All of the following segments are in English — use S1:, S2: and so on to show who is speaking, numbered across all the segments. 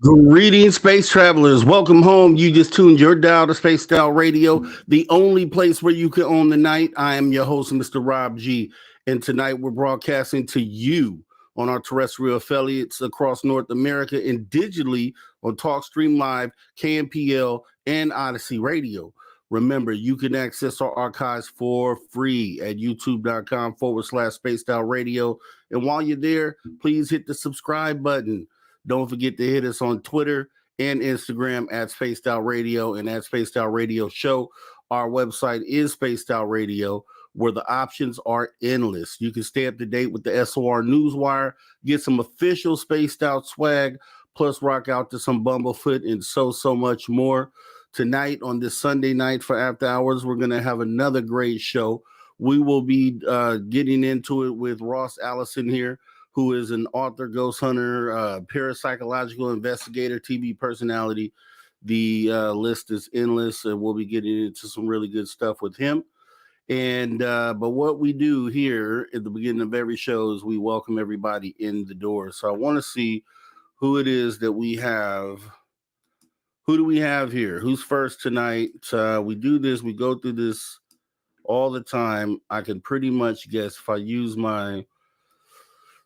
S1: Greetings, space travelers. Welcome home. You just tuned your dial to Spaced Out Radio, the only place where you can own the night. I am your host, Mr. Rob G. And tonight we're broadcasting to you on our terrestrial affiliates across North America and digitally on TalkStream Live, KMPL, and Odyssey Radio. Remember, you can access our archives for free at youtube.com/Spaced Out Radio. And while you're there, please hit the subscribe button. Don't forget to hit us on Twitter and Instagram at Spaced Out Radio and at Spaced Out Radio Show. Our website is Spaced Out Radio, where the options are endless. You can stay up to date with the SOR Newswire, get some official Spaced Out swag, plus rock out to some Bumblefoot and so much more. Tonight on this Sunday night for After Hours, we're going to have another great show. We will be getting into it with Ross Allison here, who is an author, ghost hunter, parapsychological investigator, TV personality. The list is endless, and we'll be getting into some really good stuff with him. And but what we do here at the beginning of every show is we welcome everybody in the door. So I want to see who it is that we have. Who do we have here? Who's first tonight? We do this. We go through this all the time. I can pretty much guess if I use my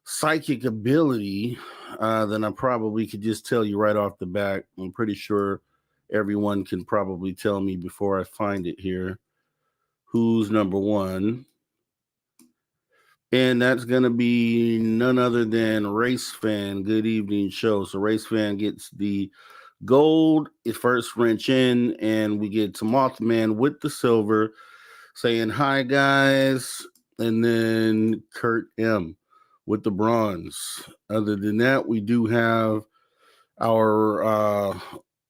S1: psychic ability, then I probably could just tell you right off the bat. I'm pretty sure everyone can probably tell me before I find it here who's number one. And that's going to be none other than Race Fan. Good evening show. So Race Fan gets the gold, it first wrench in, and we get to Mothman with the silver saying hi guys, and then Kurt M with the bronze. Other than that, we do have our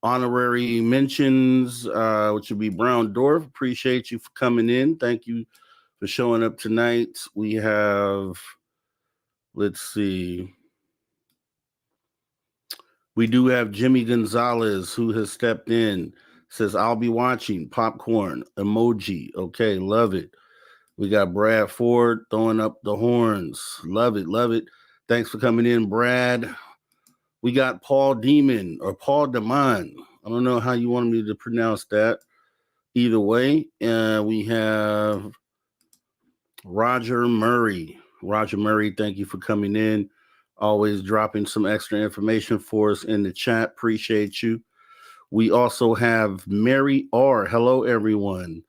S1: honorary mentions, which would be Brown Dwarf. Appreciate you for coming in. Thank you for showing up tonight. We have, let's see, we do have Jimmy Gonzalez, who has stepped in, says, I'll be watching, popcorn, emoji. Okay, love it. We got Brad Ford throwing up the horns. Love it, love it. Thanks for coming in, Brad. We got Paul Demon or Paul Demon. I don't know how you want me to pronounce that. Either way, we have Roger Murray. Roger Murray, thank you for coming in. Always dropping some extra information for us in the chat. Appreciate you. We also have Mary R. Hello, everyone.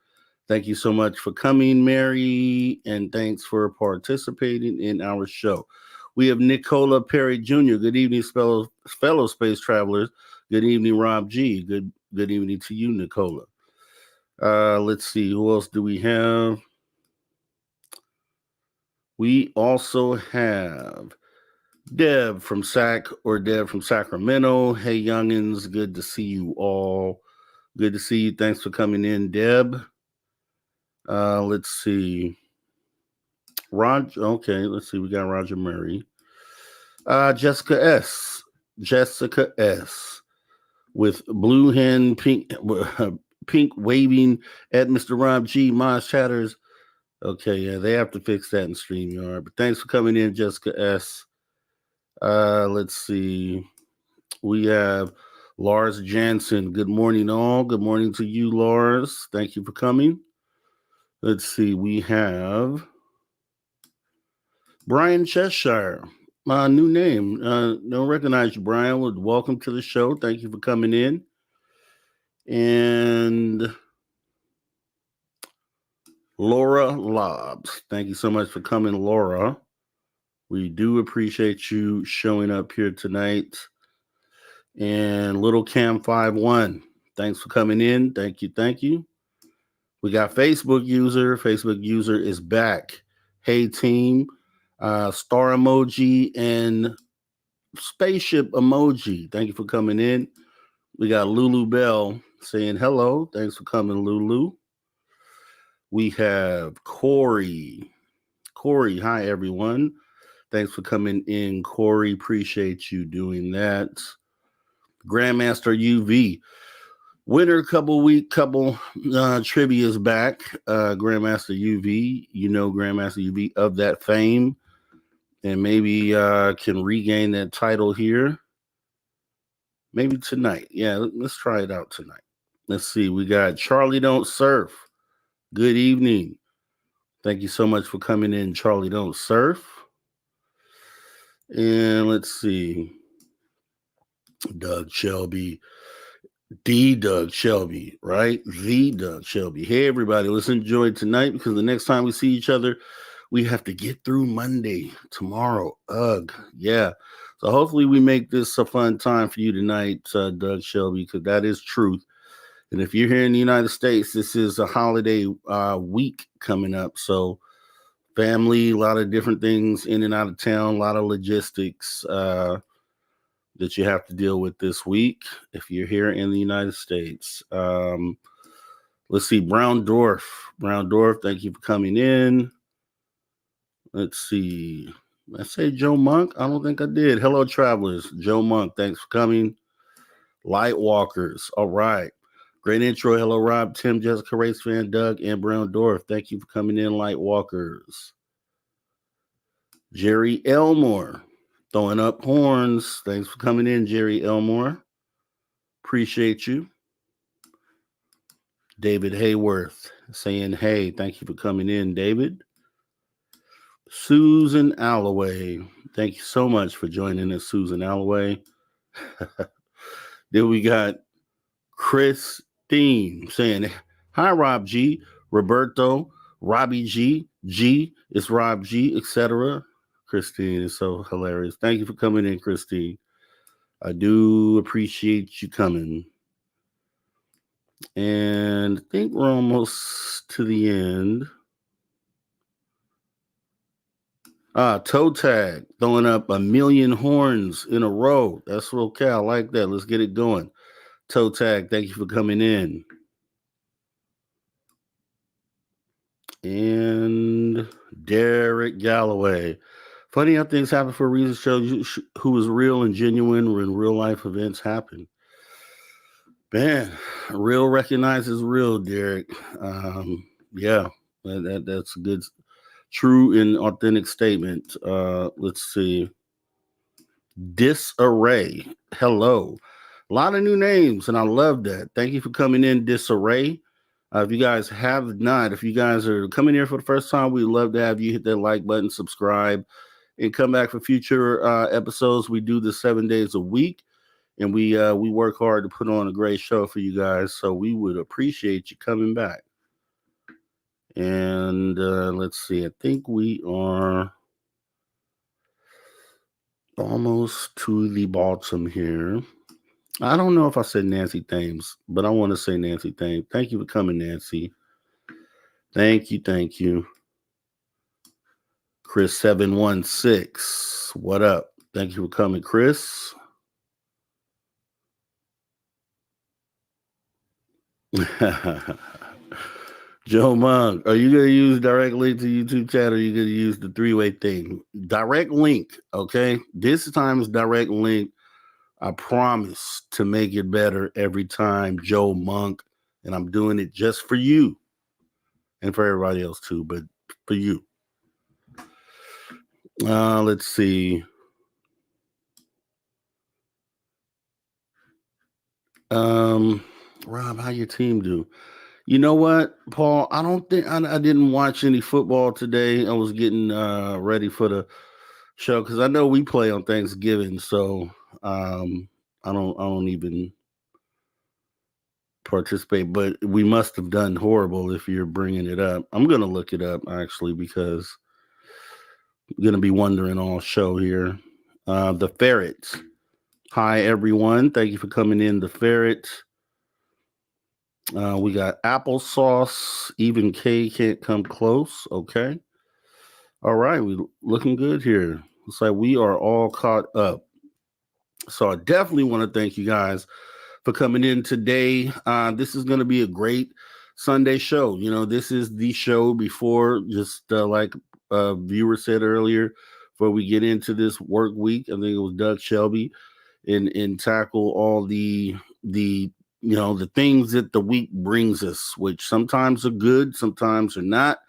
S1: Thank you so much for coming, Mary, and thanks for participating in our show. We have Nicola Perry Jr. Good evening, fellow space travelers. Good evening, Rob G. Good evening to you, Nicola. Let's see, who else do we have? We also have Deb from Sacramento. Hey, youngins, good to see you all. Good to see you. Thanks for coming in, Deb. Let's see. Okay, let's see. We got Roger Murray. Jessica S. With blue hen, pink waving at Mr. Rob G. Moz chatters. Okay, yeah, they have to fix that in StreamYard. But thanks for coming in, Jessica S. Let's see. We have Lars Jansen. Good morning, all. Good morning to you, Lars. Thank you for coming. Let's see. We have Brian Cheshire. New name. Don't recognize you, Brian. Welcome to the show. Thank you for coming in. And Laura Lobbs. Thank you so much for coming, Laura. We do appreciate you showing up here tonight. And Little Cam 51. Thanks for coming in. Thank you. Thank you. We got Facebook user. Facebook user is back. Hey, team. Star emoji and spaceship emoji. Thank you for coming in. We got Lulu Bell saying hello. Thanks for coming, Lulu. We have Corey. Corey, hi, everyone. Thanks for coming in, Corey. Appreciate you doing that. Grandmaster UV. Winter couple trivia is back. Grandmaster UV, you know Grandmaster UV of that fame, and maybe can regain that title here. Maybe tonight. Yeah, let's try it out tonight. Let's see. We got Charlie Don't Surf. Good evening. Thank you so much for coming in, Charlie Don't Surf. And let's see. Doug Shelby. The Doug Shelby, right? The Doug Shelby. Hey, everybody, let's enjoy tonight because the next time we see each other, we have to get through Monday, tomorrow. Ugh, yeah. So hopefully we make this a fun time for you tonight, Doug Shelby, because that is truth. And if you're here in the United States, this is a holiday week coming up. So family, a lot of different things in and out of town, a lot of logistics that you have to deal with this week if you're here in the United States. Let's see, Brown Dwarf. Brown Dwarf, thank you for coming in. Let's see. I say Joe Monk? I don't think I did. Hello, travelers. Joe Monk, thanks for coming. Light Walkers. All right. Great intro. Hello, Rob, Tim, Jessica, Race Fan, Doug, and Brown Dwarf. Thank you for coming in, Light Walkers. Jerry Elmore. Throwing up horns. Thanks for coming in, Jerry Elmore. Appreciate you. David Hayworth saying, hey, thank you for coming in, David. Susan Alloway. Thank you so much for joining us, Susan Alloway. Then we got Christine saying, hi, Rob G, Roberto, Robbie G, it's Rob G, etc. Christine is so hilarious. Thank you for coming in, Christine. I do appreciate you coming. And I think we're almost to the end. Toe Tag, throwing up 1,000,000 horns in a row. That's okay. I like that. Let's get it going. Toe Tag, thank you for coming in. And Derek Galloway. Funny how things happen for a reason. Shows you who is real and genuine when real life events happen. Man, real recognizes real, Derek. Yeah, that's a good, true and authentic statement. Let's see. Disarray. Hello. A lot of new names, and I love that. Thank you for coming in, Disarray. If you guys have not, if you guys are coming here for the first time, we'd love to have you hit that like button, subscribe, and come back for future episodes. We do this 7 days a week, and we work hard to put on a great show for you guys. So we would appreciate you coming back. And let's see. I think we are almost to the bottom here. I don't know if I said Nancy Thames, but I want to say Nancy Thames. Thank you for coming, Nancy. Thank you. Chris 716. What up? Thank you for coming, Chris. Joe Monk, are you going to use direct link to YouTube chat, or are you going to use the three-way thing? Direct link, okay? This time is direct link. I promise to make it better every time, Joe Monk. And I'm doing it just for you and for everybody else too, but for you. Let's see. Rob, how your team do? You know what, Paul? I don't think I didn't watch any football today. I was getting ready for the show because I know we play on Thanksgiving, so I don't even participate. But we must have done horrible if you're bringing it up. I'm gonna look it up actually because I'm gonna be wondering all show here. The Ferrets. Hi everyone, thank you for coming in. The Ferrets. We got applesauce. Even K can't come close. Okay. All right. We looking good here. Looks like we are all caught up. So I definitely want to thank you guys for coming in today. This is going to be a great Sunday show. You know, this is the show before, just like a viewer said earlier, before we get into this work week. I think it was Doug Shelby and tackle all the the things that the week brings us, which sometimes are good, sometimes are not.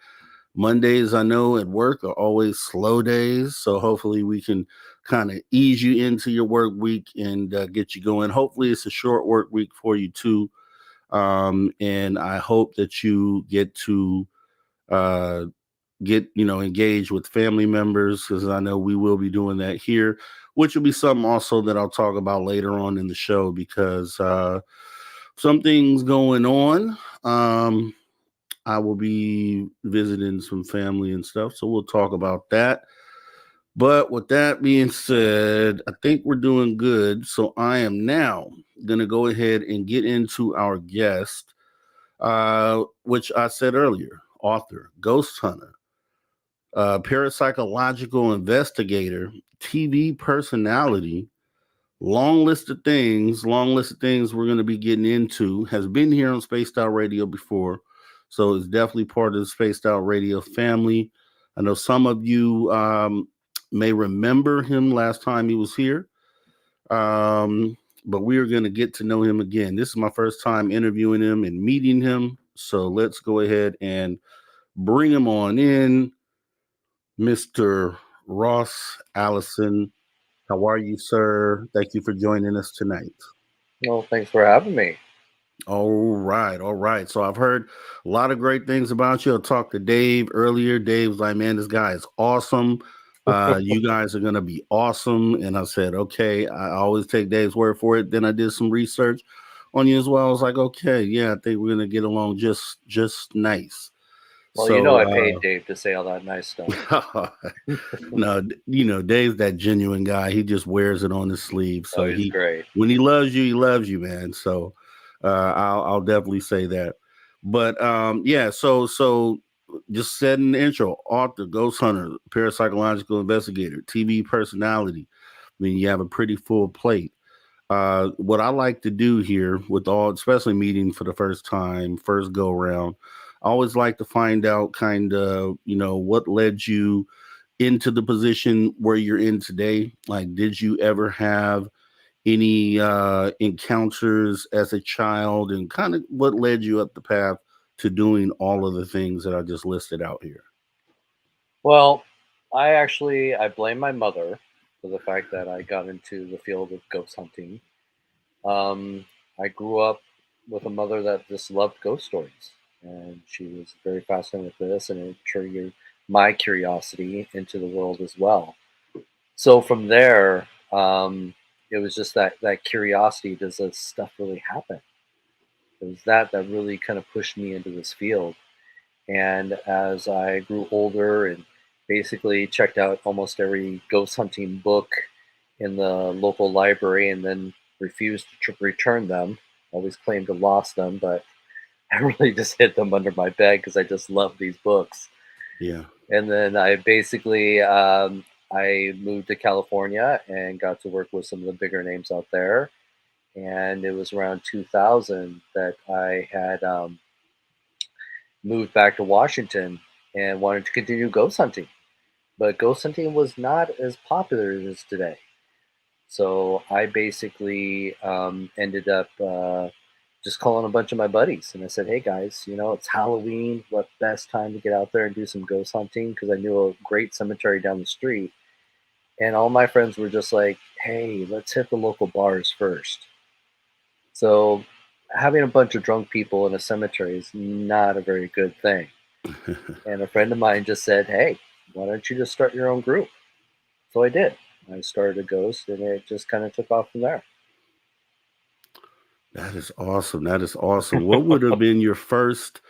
S1: Mondays, I know at work, are always slow days, so hopefully we can kind of ease you into your work week and get you going. Hopefully it's a short work week for you too, and I hope that you get to engaged with family members, because I know we will be doing that here, which will be something also that I'll talk about later on in the show, because some things going on. I will be visiting some family and stuff, so we'll talk about that. But with that being said, I think we're doing good. So I am now going to go ahead and get into our guest, which I said earlier, author, ghost hunter, parapsychological investigator, TV personality, long list of things we're going to be getting into, has been here on Spaced Out Radio before. So it's definitely part of the Spaced Out Radio family. I know some of you may remember him last time he was here. But we are going to get to know him again. This is my first time interviewing him and meeting him. So let's go ahead and bring him on in. Mr. Ross Allison. How are you, sir? Thank you for joining us tonight.
S2: Well, thanks for having me.
S1: All right, all right. So I've heard a lot of great things about you. I talked to Dave earlier. Dave's like, man, this guy is awesome. You guys are going to be awesome. And I said, okay, I always take Dave's word for it. Then I did some research on you as well. I was like, okay, yeah, I think we're going to get along just nice.
S2: Well,
S1: So,
S2: I paid Dave to say all that nice stuff.
S1: no, Dave's that genuine guy. He just wears it on his sleeve. So
S2: he's great.
S1: when he loves you, man. So I'll definitely say that. But yeah, so just setting the intro, author, ghost hunter, parapsychological investigator, TV personality. I mean, you have a pretty full plate. What I like to do here with all, especially meeting for the first time, first go around, I always like to find out kind of, what led you into the position where you're in today. Like, did you ever have any encounters as a child, and kind of what led you up the path to doing all of the things that I just listed out here?
S2: Well, I blame my mother for the fact that I got into the field of ghost hunting. I grew up with a mother that just loved ghost stories, and she was very fascinated with this, and it triggered my curiosity into the world as well. So from there, it was just that curiosity: does this stuff really happen? It was that really kind of pushed me into this field. And as I grew older and basically checked out almost every ghost hunting book in the local library and then refused to return them, always claimed to lost them, but I really just hid them under my bed because I just love these books.
S1: Yeah.
S2: And then I basically I moved to California and got to work with some of the bigger names out there. And it was around 2000 that I had moved back to Washington and wanted to continue ghost hunting. But ghost hunting was not as popular as it is today. So I basically ended up just calling a bunch of my buddies. And I said, hey guys, it's Halloween. What best time to get out there and do some ghost hunting? Because I knew a great cemetery down the street. And all my friends were just like, hey, let's hit the local bars first. So having a bunch of drunk people in a cemetery is not a very good thing. And a friend of mine just said, hey, why don't you just start your own group? So I did. I started a ghost and it just kind of took off from there.
S1: That is awesome. That is awesome. What would have been your first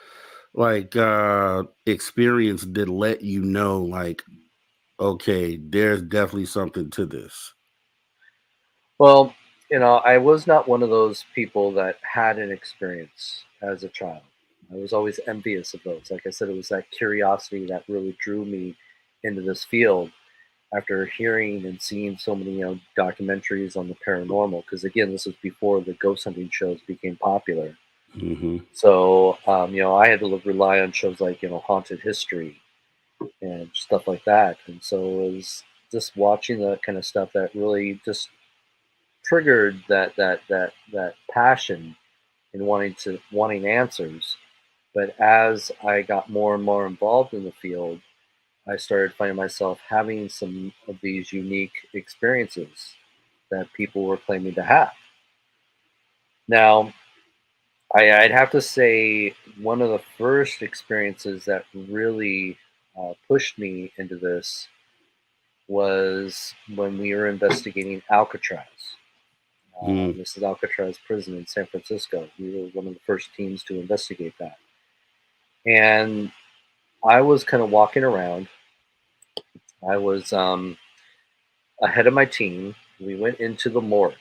S1: experience that let you know, like, okay, there's definitely something to this?
S2: Well, I was not one of those people that had an experience as a child. I was always envious of those. Like I said, it was that curiosity that really drew me into this field after hearing and seeing so many documentaries on the paranormal. Because again, this was before the ghost hunting shows became popular.
S1: Mm-hmm.
S2: So, I had to rely on shows like, Haunted History and stuff like that. And so it was just watching that kind of stuff that really just triggered that passion in wanting answers. But as I got more and more involved in the field, I started finding myself having some of these unique experiences that people were claiming to have. Now, I'd have to say one of the first experiences that really pushed me into this was when we were investigating Alcatraz.
S1: Mm.
S2: This is Alcatraz prison in San Francisco. We were one of the first teams to investigate that. And I was kind of walking around. I was ahead of my team. We went into the morgue.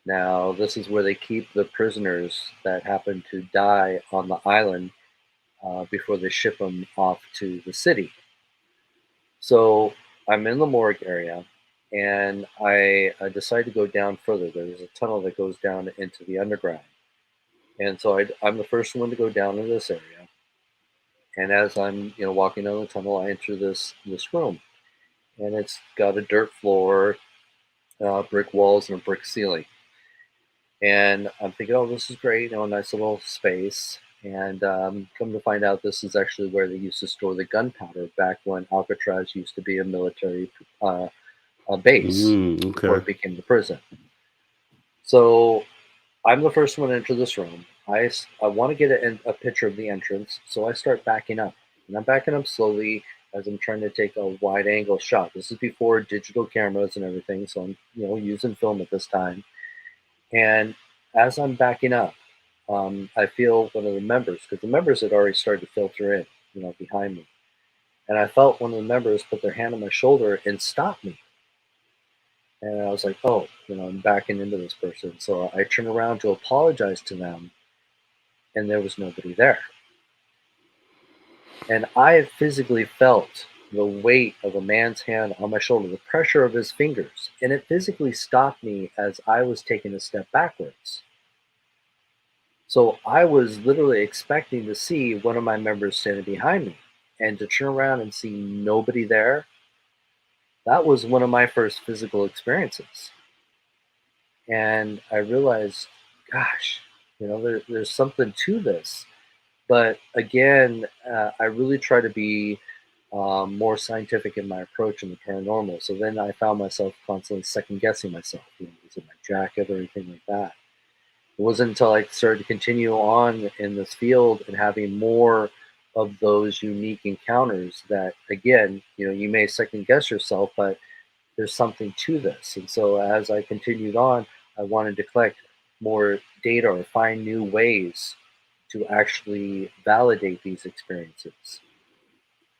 S2: Now, this is where they keep the prisoners that happen to die on the island before they ship them off to the city. So I'm in the morgue area, and I decide to go down further. There's a tunnel that goes down into the underground, and so I'm the first one to go down in this area. And as I'm walking down the tunnel, I enter this room, and it's got a dirt floor, brick walls, and a brick ceiling. And I'm thinking, oh, this is great, a nice little space. And come to find out, this is actually where they used to store the gunpowder back when Alcatraz used to be a military base before
S1: Okay.
S2: it became the prison. So I'm the first one to enter this room. I want to get a picture of the entrance, so I start backing up. And I'm backing up slowly as I'm trying to take a wide angle shot. This is before digital cameras and everything, so I'm using film at this time. And as I'm backing up, I feel one of the members, because the members had already started to filter in, behind me. And I felt one of the members put their hand on my shoulder and stop me. And I was like, oh, I'm backing into this person. So I turned around to apologize to them, and there was nobody there. And I had physically felt the weight of a man's hand on my shoulder, the pressure of his fingers, and it physically stopped me as I was taking a step backwards. So I was literally expecting to see one of my members standing behind me, and to turn around and see nobody there. That was one of my first physical experiences. And I realized, gosh, there's something to this. But again, I really try to be more scientific in my approach in the paranormal. So then I found myself constantly second guessing myself. Was it my jacket or anything like that? It wasn't until I started to continue on in this field and having more of those unique encounters that, again, you may second guess yourself, but there's something to this. And so as I continued on, I wanted to collect more data or find new ways to actually validate these experiences.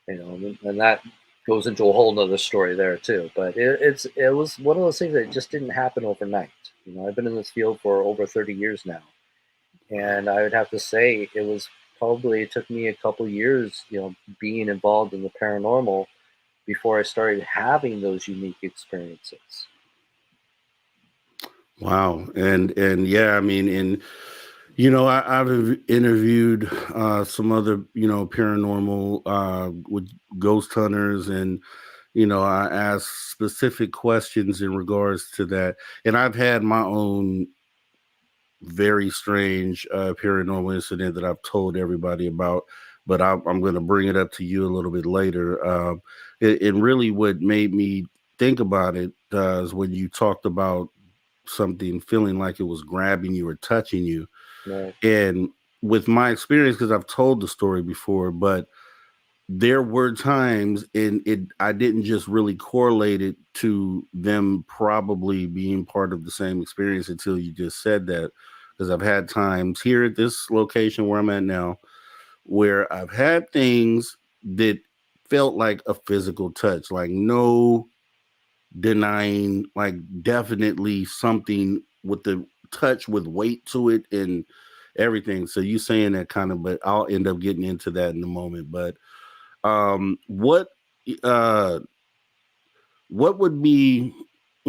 S2: And that goes into a whole nother story there too. But it was one of those things that just didn't happen overnight. I've been in this field for over 30 years now, and I would have to say it was probably took me a couple years, being involved in the paranormal before I started having those unique experiences.
S1: Wow. And yeah, I mean, and I've interviewed some other, paranormal with ghost hunters, and I ask specific questions in regards to that. And I've had my own very strange paranormal incident that I've told everybody about, but I'm going to bring it up to you a little bit later. It really what made me think about it is when you talked about something feeling like it was grabbing you or touching you.
S2: Right.
S1: And with my experience, because I've told the story before, but there were times in it I didn't just really correlate it to them probably being part of the same experience until you just said that. Because I've had times here at this location where I'm at now where I've had things that felt like a physical touch, like no denying, like definitely something with the touch with weight to it and everything. So you saying that kind of, but I'll end up getting into that in a moment. But what uh what would be,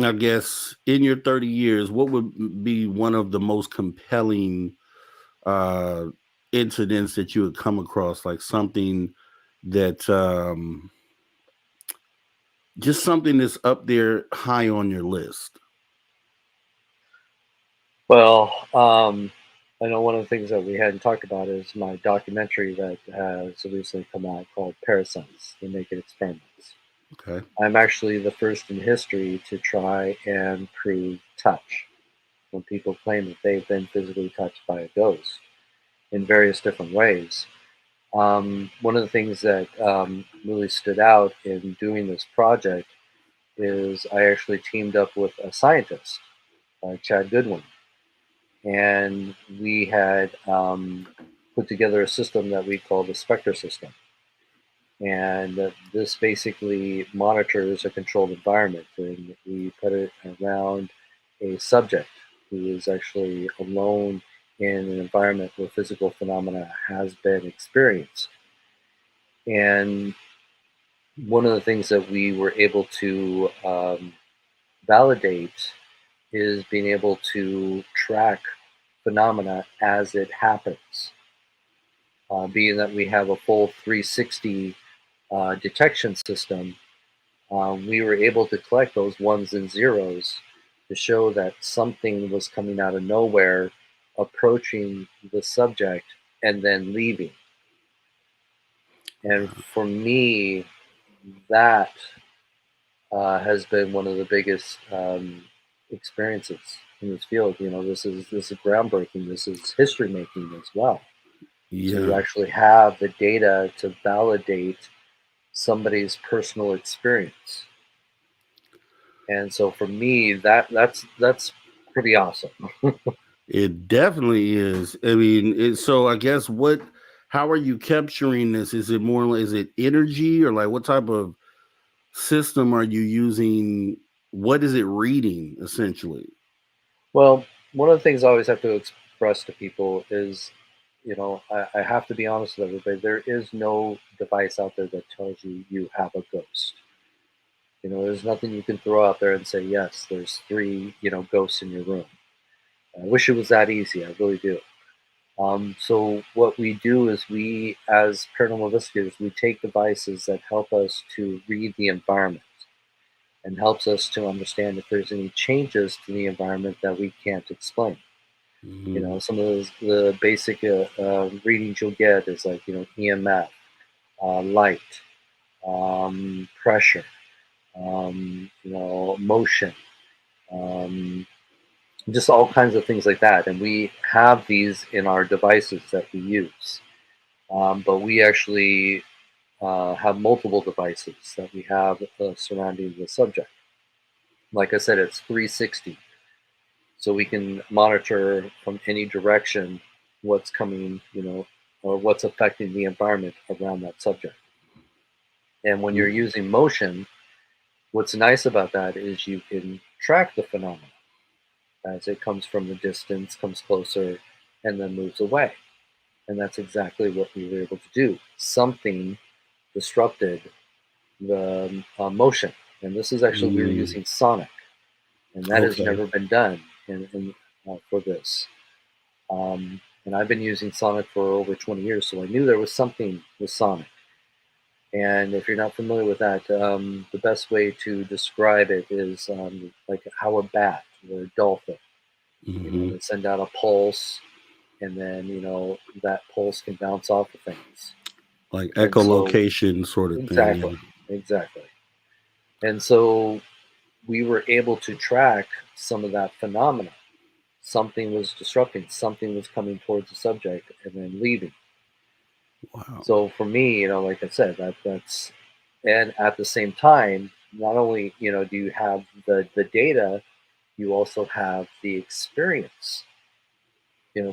S1: I guess, in your 30 years, what would be one of the most compelling uh incidents that you would come across, like something that just something that's up there high on your list?
S2: Well, I know one of the things that we hadn't talked about is my documentary that has recently come out called Parasites, the Naked Experiments.
S1: Okay.
S2: I'm actually the first in history to try and prove touch when people claim that they've been physically touched by a ghost in various different ways. One of the things that really stood out in doing this project is I actually teamed up with a scientist, Chad Goodwin, and we had put together a system that we call the Spectre system. And this basically monitors a controlled environment, and we put it around a subject who is actually alone in an environment where physical phenomena has been experienced. And one of the things that we were able to validate is being able to track phenomena as it happens. Being that we have a full 360 detection system, we were able to collect those ones and zeros to show that something was coming out of nowhere, approaching the subject, and then leaving. And for me, that has been one of the biggest experiences in this field. This is groundbreaking. This is history making as well. To
S1: Yeah.
S2: actually have the data to validate somebody's personal experience. And so for me, that's pretty awesome.
S1: It definitely is. I mean, so I guess how are you capturing this? Is it more like, is it energy, or like what type of system are you using? What is it reading essentially?
S2: Well, one of the things I always have to express to people is, I have to be honest with everybody. There is no device out there that tells you you have a ghost. There's nothing you can throw out there and say, yes, there's three, ghosts in your room. I wish it was that easy. I really do. So what we do is we, as paranormal investigators, we take devices that help us to read the environment and helps us to understand if there's any changes to the environment that we can't explain.
S1: Mhm.
S2: Some of the basic readings you'll get is like, EMF, light, pressure, motion, um, just all kinds of things like that. And we have these in our devices that we use. But we actually have multiple devices that we have surrounding the subject. Like I said, it's 360. So we can monitor from any direction what's coming, or what's affecting the environment around that subject. And when you're
S1: Mm.
S2: using motion, what's nice about that is you can track the phenomena as it comes from the distance, comes closer, and then moves away. And that's exactly what we were able to do. Something disrupted the motion. And this is actually, we were using sonic. And that has
S1: Okay.
S2: never been done for this. And I've been using sonic for over 20 years, so I knew there was something with sonic. And if you're not familiar with that, the best way to describe it is like how a bat or a dolphin, they send out a pulse, and then that pulse can bounce off of things.
S1: Like
S2: And so,
S1: echolocation sort of thing.
S2: exactly, exactly. And so we were able to track some of that phenomena. Something was disrupting, something was coming towards the subject and then leaving.
S1: Wow.
S2: So for me, like I said, that's, and at the same time, not only do you have the data, you also have the experience.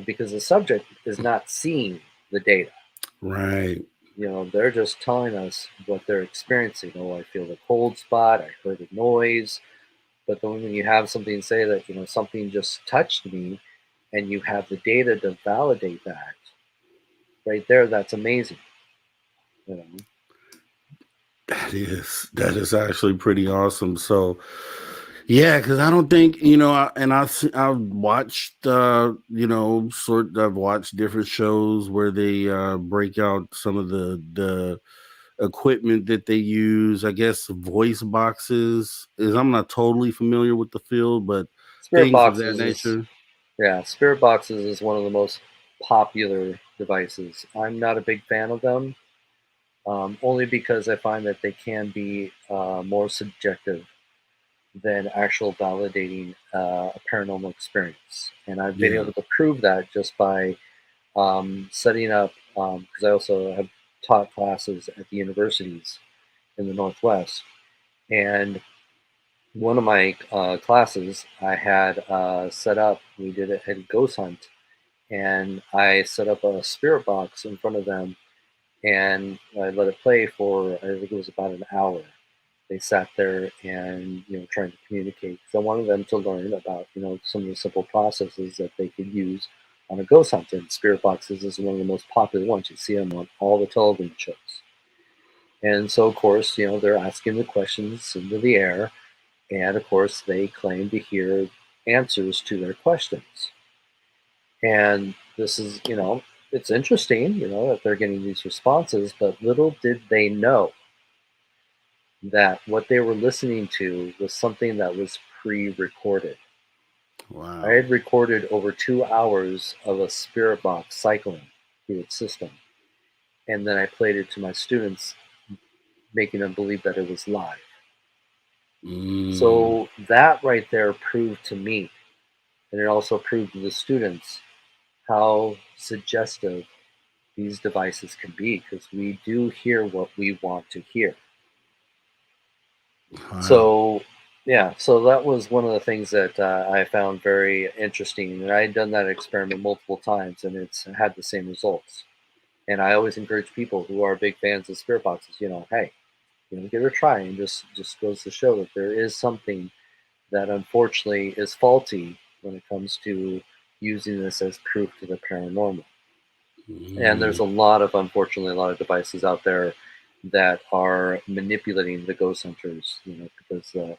S2: Because the subject is not seeing the data.
S1: Right.
S2: They're just telling us what they're experiencing. Oh, I feel a cold spot. I heard a noise. But then when you have something say that something just touched me, and you have the data to validate that, right there, that's amazing. You know.
S1: That is actually pretty awesome. So, yeah, because I don't think I've watched I've watched different shows where they break out some of the equipment that they use. I guess voice boxes is I'm not totally familiar with the field, but
S2: Spirit
S1: things of that
S2: boxes is
S1: nature.
S2: Yeah, Spirit boxes is one of the most popular devices. I'm not a big fan of them, only because I find that they can be more subjective than actual validating a paranormal experience. And I've been
S1: Yeah.
S2: able to prove that just by setting up, because I also have taught classes at the universities in the Northwest. And one of my classes I had set up, we did a ghost hunt, and I set up a spirit box in front of them, and I let it play for, I think it was about an hour. They sat there and trying to communicate, because I wanted them to learn about some of the simple processes that they could use on a ghost hunt. And spirit boxes is one of the most popular ones. You see them on all the television shows. And so, of course, they're asking the questions into the air, and of course, they claim to hear answers to their questions. And this is, it's interesting, that they're getting these responses, but little did they know that what they were listening to was something that was pre-recorded. I
S1: Wow.
S2: had recorded over 2 hours of a spirit box cycling through its system, and then I played it to my students, making them believe that it was live.
S1: Mm.
S2: So that right there proved to me, and it also proved to the students how suggestive these devices can be, because we do hear what we want to hear.
S1: Wow.
S2: So, yeah, so that was one of the things that I found very interesting. And I had done that experiment multiple times, and it's had the same results. And I always encourage people who are big fans of spirit boxes, hey, give it a try. And just goes to show that there is something that unfortunately is faulty when it comes to using this as proof to the paranormal. And there's
S1: Mm.
S2: unfortunately, a lot of devices out there that are manipulating the ghost hunters, because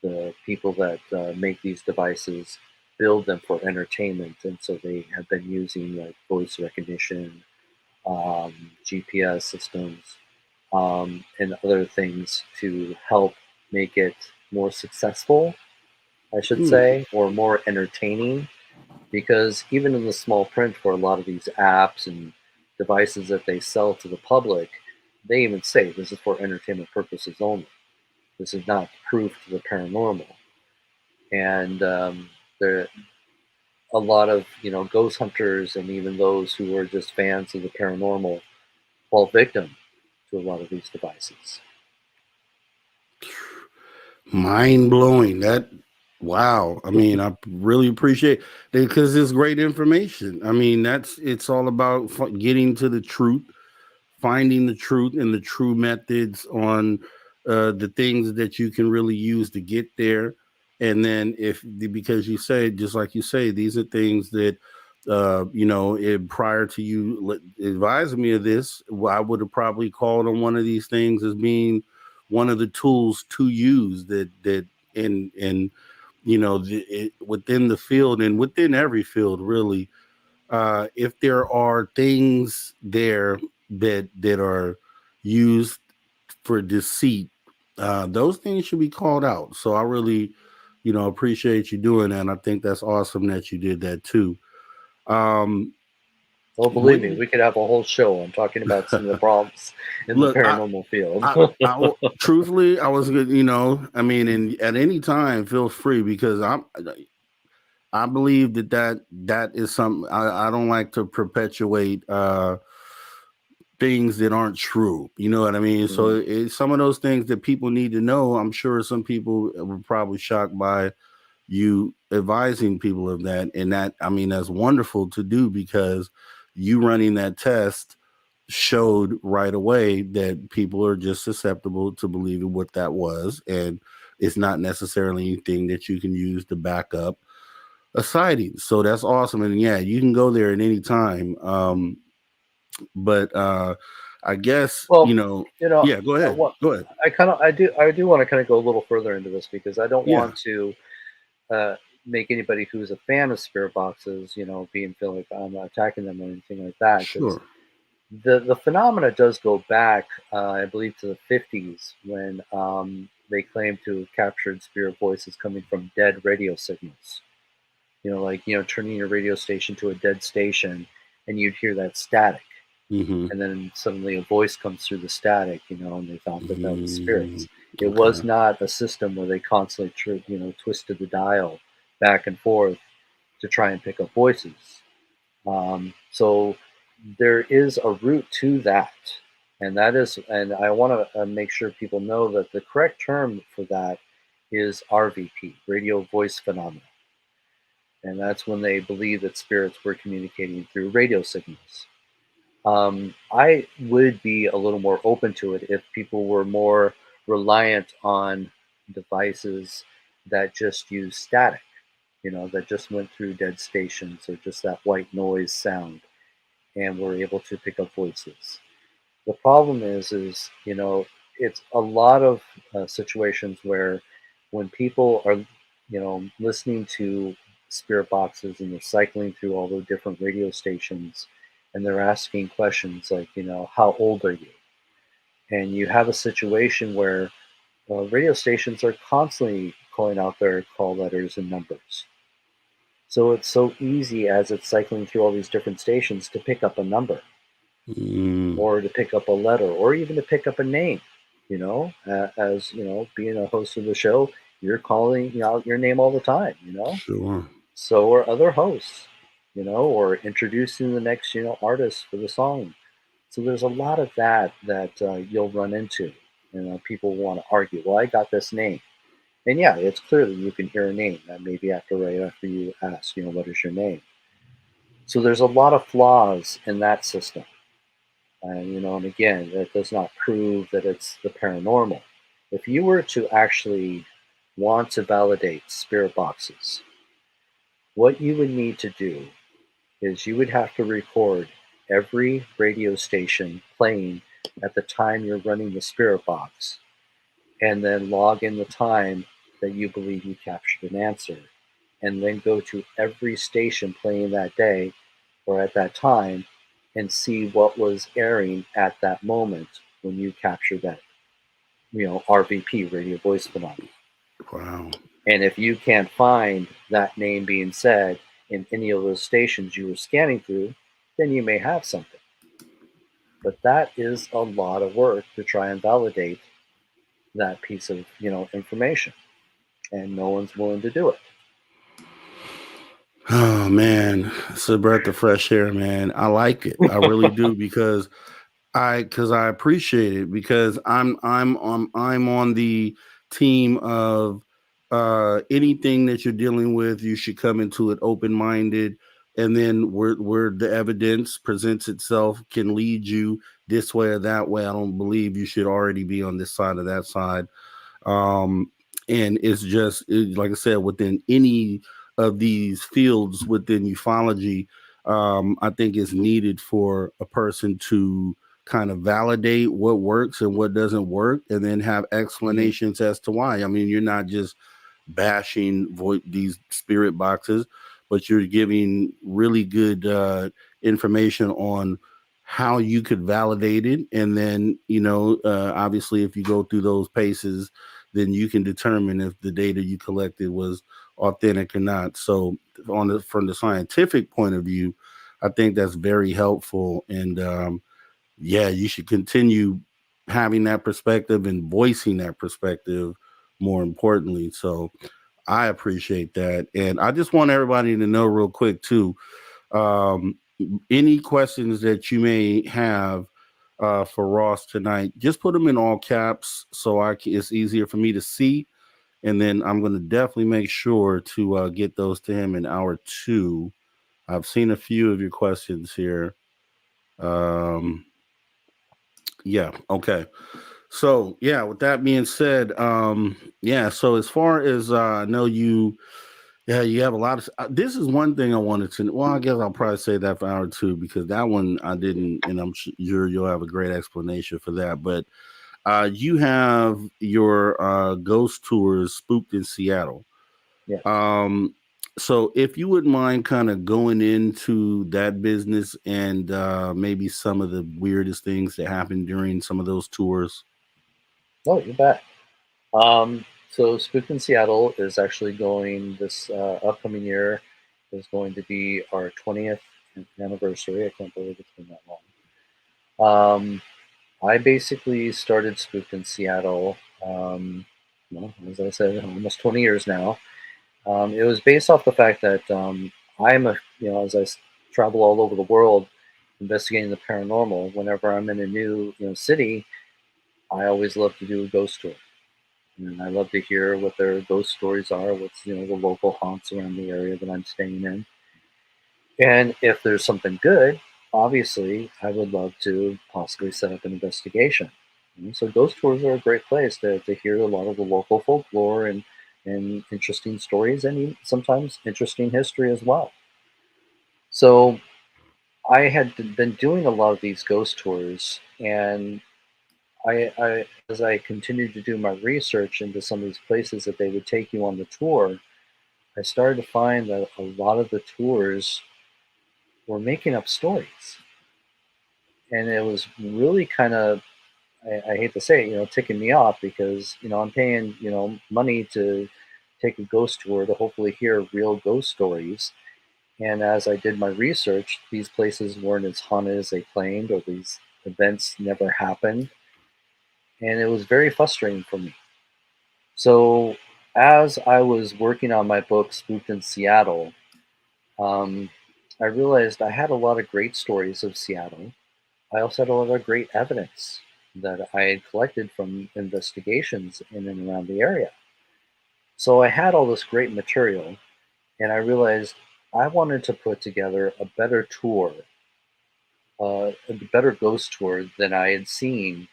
S2: the people that make these devices build them for entertainment. And so they have been using like voice recognition, GPS systems, and other things to help make it more successful, I should
S1: Hmm.
S2: say, or more entertaining, because even in the small print for a lot of these apps and devices that they sell to the public, they even say this is for entertainment purposes only. This is not proof to the paranormal. And there a lot of ghost hunters and even those who are just fans of the paranormal fall victim to a lot of these devices.
S1: Mind blowing. That wow. I mean, I really appreciate it because it's great information. I mean, it's all about getting to the truth, finding the truth and the true methods on the things that you can really use to get there. And then because you say, just like you say, these are things that Prior to you advising me of this, I would have probably called on one of these things as being one of the tools to use that in within the field and within every field really. If there are things there that are used for deceit, those things should be called out. So I really, appreciate you doing that. And I think that's awesome that you did that too. Um,
S2: Well, believe me, we could have a whole show on talking about some of the problems in the
S1: look,
S2: paranormal field.
S1: truthfully, I was good. I mean, and at any time, feel free because I believe that is something I don't like to perpetuate things that aren't true. You know what I mean? So it's some of those things that people need to know. I'm sure some people were probably shocked by you advising people of that. And that, I mean, that's wonderful to do because you running that test showed right away that people are just susceptible to believing what that was. And it's not necessarily anything that you can use to back up a sighting. So that's awesome. And yeah, you can go there at any time. But I guess,
S2: Well,
S1: yeah, go ahead. Go ahead.
S2: I do want to kind of go a little further into this because I don't
S1: Yeah.
S2: want to make anybody who's a fan of spirit boxes, feel like I'm attacking them or anything like that.
S1: Sure.
S2: The phenomena does go back, I believe, to the 50s when they claimed to have captured spirit voices coming from dead radio signals. Turning your radio station to a dead station, and you'd hear that static.
S1: Mm-hmm.
S2: And then suddenly a voice comes through the static, and they thought that was spirits. It
S1: Okay.
S2: was not a system where they constantly, twisted the dial back and forth to try and pick up voices. So there is a root to that, and I want to make sure people know that the correct term for that is RVP, radio voice phenomena, and that's when they believe that spirits were communicating through radio signals. I would be a little more open to it if people were more reliant on devices that just use static, that just went through dead stations or just that white noise sound and were able to pick up voices. The problem is it's a lot of situations where when people are, listening to spirit boxes and they're cycling through all the different radio stations and they're asking questions like, how old are you? And you have a situation where radio stations are constantly calling out their call letters and numbers. So it's so easy as it's cycling through all these different stations to pick up a number or to pick up a letter or even to pick up a name. As being a host of the show, you're calling out your name all the time.
S1: Sure.
S2: So are other hosts. Or introducing the next artist for the song. So there's a lot of that you'll run into. People want to argue. Well, I got this name. And yeah, it's clearly you can hear a name that maybe right after you ask, what is your name? So there's a lot of flaws in that system. And again, that does not prove that it's the paranormal. If you were to actually want to validate spirit boxes, what you would need to do is you would have to record every radio station playing at the time you're running the spirit box and then log in the time that you believe you captured an answer, and then go to every station playing that day or at that time and see what was airing at that moment when you captured that, RVP, radio voice phenomenon.
S1: Wow.
S2: And if you can't find that name being said in any of those stations you were scanning through, then you may have something. But that is a lot of work to try and validate that piece of, information. And no one's willing to do it.
S1: Oh man, it's a breath of fresh air, man. I like it. I really do because I appreciate it because I'm on the team of anything that you're dealing with, you should come into it open minded, and then where the evidence presents itself can lead you this way or that way. I don't believe you should already be on this side or that side. And it's just like I said, within any of these fields within ufology, I think is needed for a person to kind of validate what works and what doesn't work, and then have explanations as to why. I mean, you're not just bashing these spirit boxes, but you're giving really good information on how you could validate it. And then, obviously, if you go through those paces, then you can determine if the data you collected was authentic or not. So, from the scientific point of view, I think that's very helpful. And yeah, you should continue having that perspective and voicing that perspective more importantly. So I appreciate that. And I just want everybody to know real quick too, um, any questions that you may have for Ross tonight, just put them in all caps so it's easier for me to see. And then I'm going to definitely make sure to get those to him in hour 2. I've seen a few of your questions here. Yeah. Okay. So yeah, with that being said, yeah. So as far as I know, you have a lot of. This is one thing I wanted to. Well, I guess I'll probably say that for hour 2 because that one I didn't, and I'm sure you'll have a great explanation for that. But you have your ghost tours, Spooked in Seattle.
S2: Yeah.
S1: So if you wouldn't mind kind of going into that business and maybe some of the weirdest things that happened during some of those tours.
S2: Oh, you bet. So Spook in Seattle is actually going this upcoming year is going to be our 20th anniversary. I can't believe it's been that long. I basically started Spook in Seattle, well, as I said, almost 20 years now. It was based off the fact that I'm as I travel all over the world investigating the paranormal, whenever I'm in a new city, I always love to do a ghost tour. And I love to hear what their ghost stories are, what's the local haunts around the area that I'm staying in. And if there's something good, obviously I would love to possibly set up an investigation. So ghost tours are a great place to hear a lot of the local folklore and interesting stories and sometimes interesting history as well. So I had been doing a lot of these ghost tours, and as I continued to do my research into some of these places that they would take you on the tour, I started to find that a lot of the tours were making up stories. And it was really kind of, I hate to say it, ticking me off because, I'm paying, money to take a ghost tour to hopefully hear real ghost stories. And as I did my research, these places weren't as haunted as they claimed, or these events never happened. And it was very frustrating for me. So, as I was working on my book, Spooked in Seattle, um, I realized I had a lot of great stories of Seattle. I also had a lot of great evidence that I had collected from investigations in and around the area. So, I had all this great material, and I realized I wanted to put together a better tour, a better ghost tour than I had seen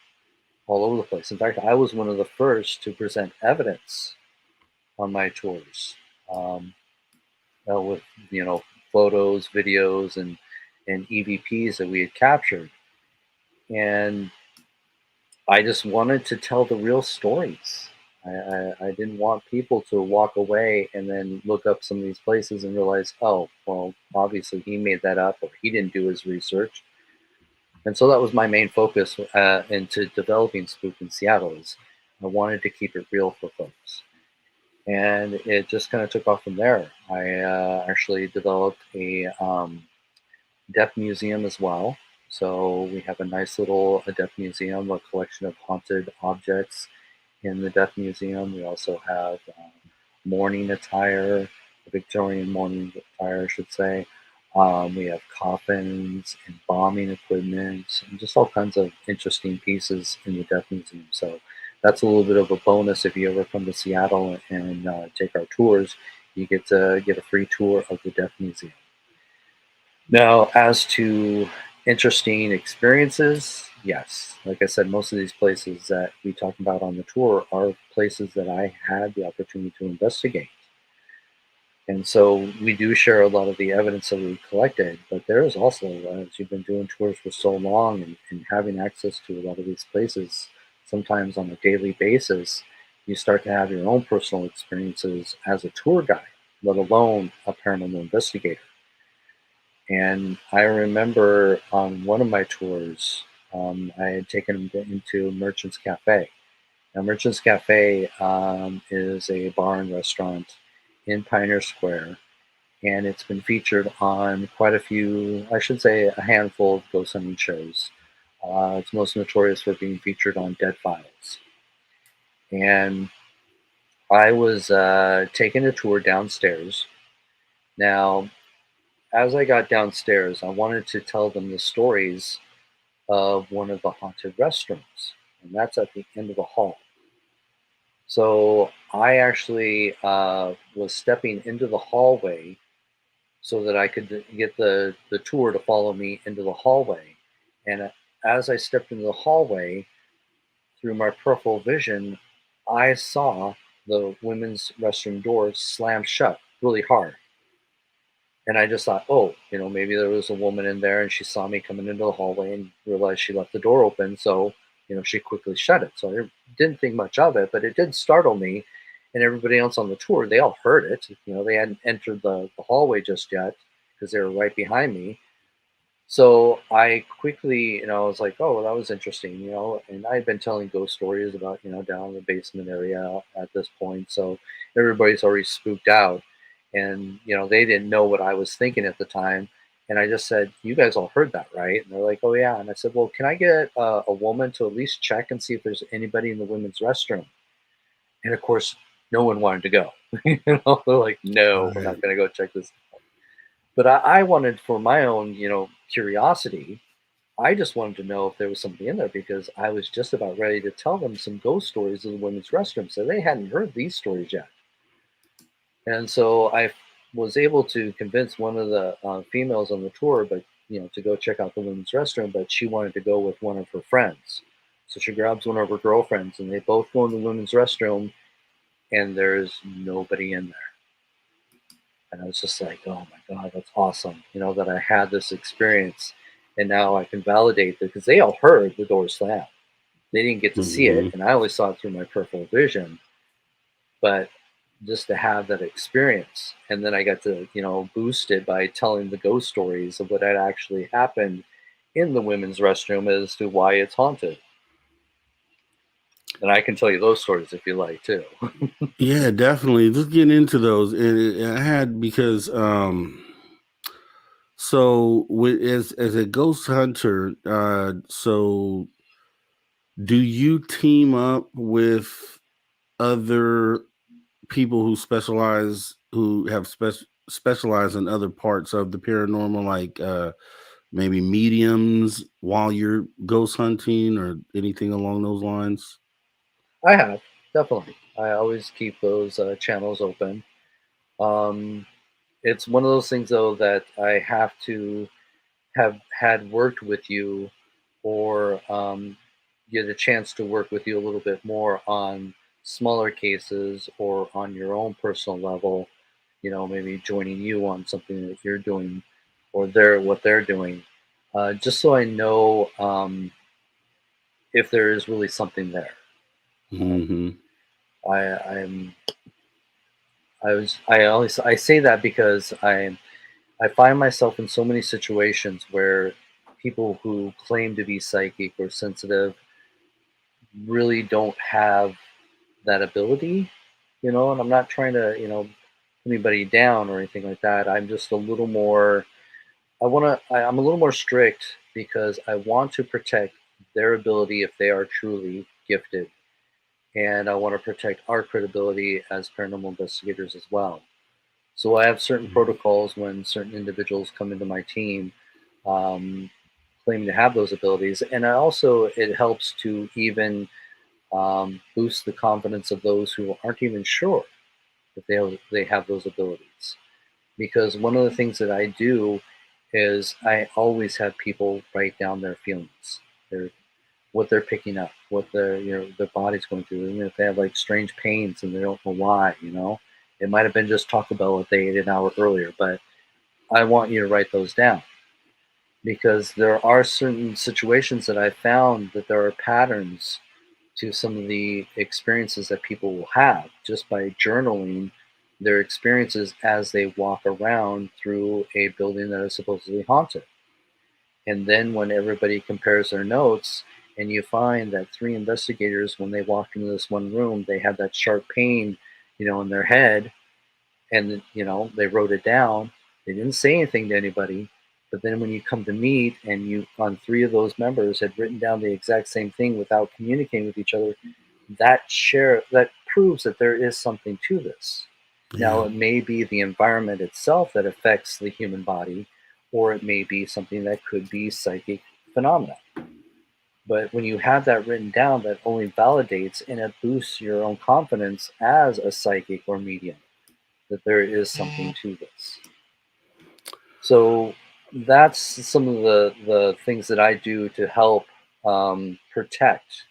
S2: all over the place. In fact, I was one of the first to present evidence on my tours. Um, with photos, videos, and EVPs that we had captured, and I just wanted to tell the real stories. I didn't want people to walk away and then look up some of these places and realize, oh, well, obviously he made that up or he didn't do his research. And so that was my main focus into developing Spook in Seattle. Is I wanted to keep it real for folks. And it just kind of took off from there. I actually developed a deaf museum as well. So we have a nice little deaf museum, a collection of haunted objects in the deaf museum. We also have mourning attire, Victorian mourning attire, I should say. We have coffins, embalming equipment, and just all kinds of interesting pieces in the deaf museum. So that's a little bit of a bonus if you ever come to Seattle and take our tours. You get to get a free tour of the deaf museum. Now, as to interesting experiences, yes. Like I said, most of these places that we talk about on the tour are places that I had the opportunity to investigate. And so we do share a lot of the evidence that we collected, but there is also, as you've been doing tours for so long and having access to a lot of these places, sometimes on a daily basis, you start to have your own personal experiences as a tour guide, let alone a paranormal investigator. And I remember on one of my tours, I had taken them into Merchant's Cafe. Now, Merchant's Cafe is a bar and restaurant in Pioneer Square, and it's been featured on quite a few, I should say a handful of ghost hunting shows. It's most notorious for being featured on Dead Files. And I was taking a tour downstairs. Now, as I got downstairs, I wanted to tell them the stories of one of the haunted restrooms, and that's at the end of the hall. So I actually was stepping into the hallway so that I could get the tour to follow me into the hallway. And as I stepped into the hallway, through my peripheral vision, I saw the women's restroom door slam shut really hard. And I just thought, oh, maybe there was a woman in there and she saw me coming into the hallway and realized she left the door open. So, she quickly shut it. So I didn't think much of it, but it did startle me. And everybody else on the tour, they all heard it. They hadn't entered the hallway just yet because they were right behind me. So I quickly, I was like, oh, well, that was interesting, and I had been telling ghost stories about, down in the basement area at this point. So everybody's already spooked out. And, they didn't know what I was thinking at the time. And I just said, you guys all heard that, right? And they're like, oh, yeah. And I said, well, can I get a woman to at least check and see if there's anybody in the women's restroom? And of course, no one wanted to go. They're like, no, we're not going to go check this. But I wanted, for my own, curiosity, I just wanted to know if there was somebody in there because I was just about ready to tell them some ghost stories of the women's restroom. So they hadn't heard these stories yet. And so I was able to convince one of the females on the tour, but to go check out the women's restroom, but she wanted to go with one of her friends. So she grabs one of her girlfriends and they both go in the women's restroom and there's nobody in there. And I was just like, oh my God, that's awesome. That I had this experience and now I can validate that because they all heard the door slam. They didn't get to see it. And I only saw it through my peripheral vision. But just to have that experience. And then I got to, boost it by telling the ghost stories of what had actually happened in the women's restroom as to why it's haunted. And I can tell you those stories if you like too.
S1: Yeah, definitely. Just getting into those. I had because so as a ghost hunter, so do you team up with other people who specialize in other parts of the paranormal, like maybe mediums while you're ghost hunting or anything along those lines?
S2: I have, definitely. I always keep those channels open. Um, it's one of those things, though, that I have to have had worked with you or get a chance to work with you a little bit more on smaller cases or on your own personal level, maybe joining you on something that you're doing or what they're doing, just so I know if there is really something there.
S1: Mm-hmm.
S2: I'm I say that because I find myself in so many situations where people who claim to be psychic or sensitive really don't have that ability, and I'm not trying to, put anybody down or anything like that. I'm just a little more, I'm a little more strict because I want to protect their ability if they are truly gifted. And I want to protect our credibility as paranormal investigators as well. So I have certain protocols when certain individuals come into my team um, claiming to have those abilities. And it helps to even boost the confidence of those who aren't even sure if they have those abilities. Because one of the things that I do is I always have people write down their feelings, what they're picking up, what their body's going through, even if they have like strange pains and they don't know why, It might have been just Taco Bell that they ate an hour earlier, but I want you to write those down, because there are certain situations that I found that there are patterns to some of the experiences that people will have just by journaling their experiences as they walk around through a building that is supposedly haunted. And then when everybody compares their notes, and you find that 3 investigators, when they walked into this one room, they had that sharp pain, in their head, and they wrote it down. They didn't say anything to anybody, but then when you come to meet, and you on 3 of those members had written down the exact same thing without communicating with each other, that proves that there is something to this. Now,
S1: Yeah.
S2: it may be the environment itself that affects the human body, or it may be something that could be psychic phenomena. But when you have that written down, that only validates and it boosts your own confidence as a psychic or medium, that there is something to this. So that's some of the things that I do to help protect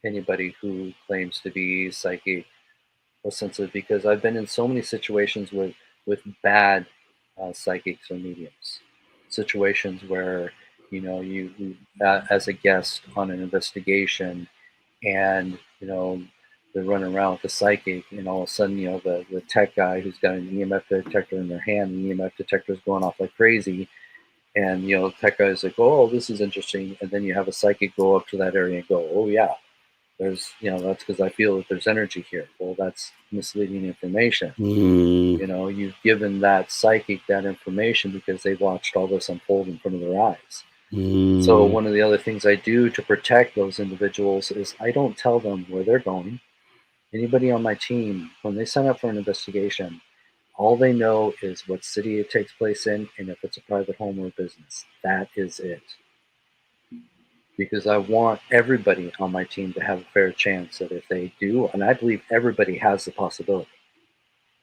S2: anybody who claims to be psychic or sensitive, because I've been in so many situations with bad psychics or mediums, situations where you as a guest on an investigation, and they're running around with the psychic, and all of a sudden, the tech guy who's got an EMF detector in their hand, the EMF detector is going off like crazy, and the tech guy's like, oh, this is interesting, and then you have a psychic go up to that area and go, oh yeah, there's that's because I feel that there's energy here. Well, that's misleading information.
S1: Mm.
S2: You've given that psychic that information because they watched all this unfold in front of their eyes. So
S1: Mm.
S2: one of the other things I do to protect those individuals is I don't tell them where they're going. Anybody on my team, when they sign up for an investigation, all they know is what city it takes place in, and if it's a private home or a business. That is it. Because I want everybody on my team to have a fair chance that if they do, and I believe everybody has the possibility.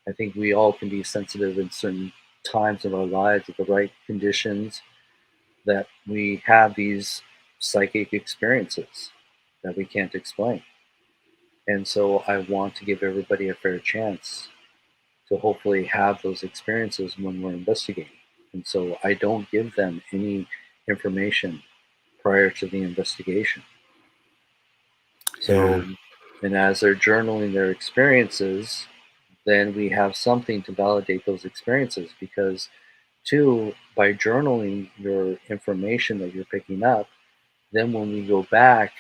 S2: I think we all can be sensitive in certain times of our lives at the right conditions, that we have these psychic experiences that we can't explain. And so I want to give everybody a fair chance to hopefully have those experiences when we're investigating. And so I don't give them any information prior to the investigation.
S1: Yeah.
S2: So, and as they're journaling their experiences, then we have something to validate those experiences, because, two, by journaling your information that you're picking up, then when we go back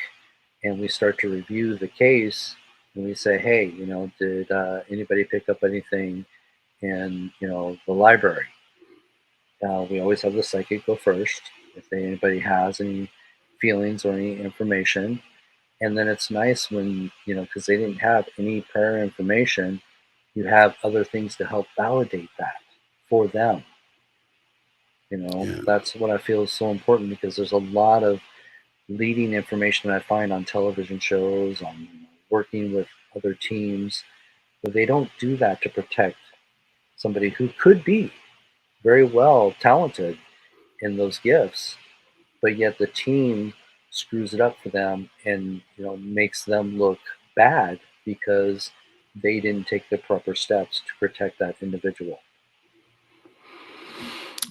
S2: and we start to review the case, and we say, hey, did anybody pick up anything in, the library? We always have the psychic go first if anybody has any feelings or any information. And then it's nice when, because they didn't have any prior information, you have other things to help validate that for them.
S1: Yeah.
S2: That's what I feel is so important, because there's a lot of leading information I find on television shows, on working with other teams, but they don't do that to protect somebody who could be very well talented in those gifts, but yet the team screws it up for them, and makes them look bad because they didn't take the proper steps to protect that individual.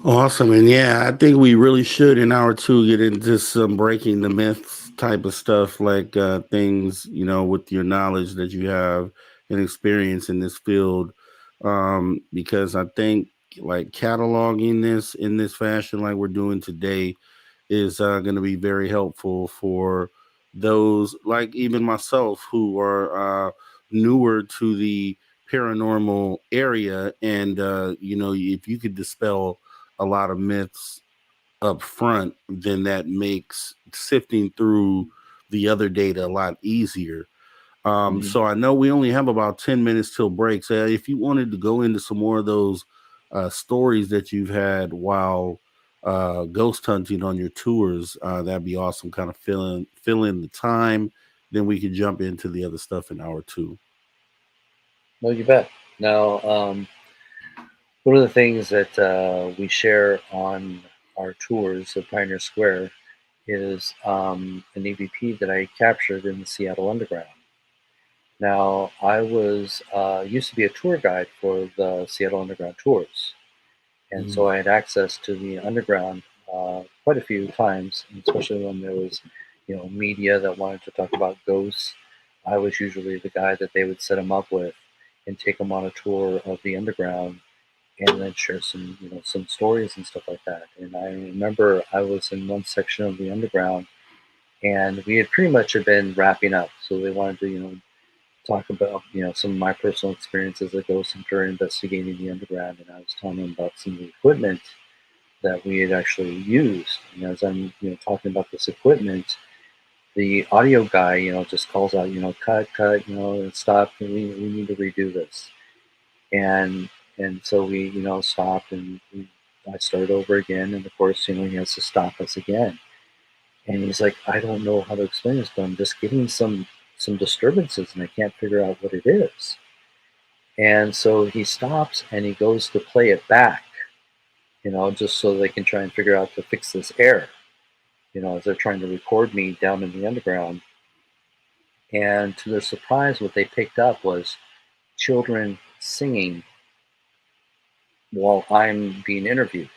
S1: Awesome. And yeah, I think we really should in hour two get into some breaking the myths type of stuff, like things, with your knowledge that you have and experience in this field. Because I think like cataloging this in this fashion, like we're doing today, is going to be very helpful for those like even myself who are newer to the paranormal area. And, if you could dispel a lot of myths up front, then that makes sifting through the other data a lot easier.
S2: Mhm.
S1: So I know we only have about 10 minutes till break. So if you wanted to go into some more of those stories that you've had while ghost hunting on your tours, that'd be awesome. Kind of fill in the time. Then we could jump into the other stuff in hour two.
S2: No, you bet. Now, one of the things that we share on our tours of Pioneer Square is an EVP that I captured in the Seattle Underground. Now, I was used to be a tour guide for the Seattle Underground tours, and so I had access to the underground quite a few times, especially when there was, media that wanted to talk about ghosts. I was usually the guy that they would set them up with and take them on a tour of the underground, and then share some, some stories and stuff like that. And I remember I was in one section of the underground, and we had pretty much had been wrapping up, so they wanted to, talk about some of my personal experiences as a ghost hunter investigating the underground, and I was telling them about some of the equipment that we had actually used. And as I'm talking about this equipment, the audio guy just calls out cut, stop, we need to redo this. And so we stopped, and I started over again, and of course he has to stop us again. And he's like, I don't know how to explain this, but I'm just getting some disturbances, and I can't figure out what it is. And so he stops and he goes to play it back, just so they can try and figure out to fix this error, as they're trying to record me down in the underground. And to their surprise, what they picked up was children singing while I'm being interviewed.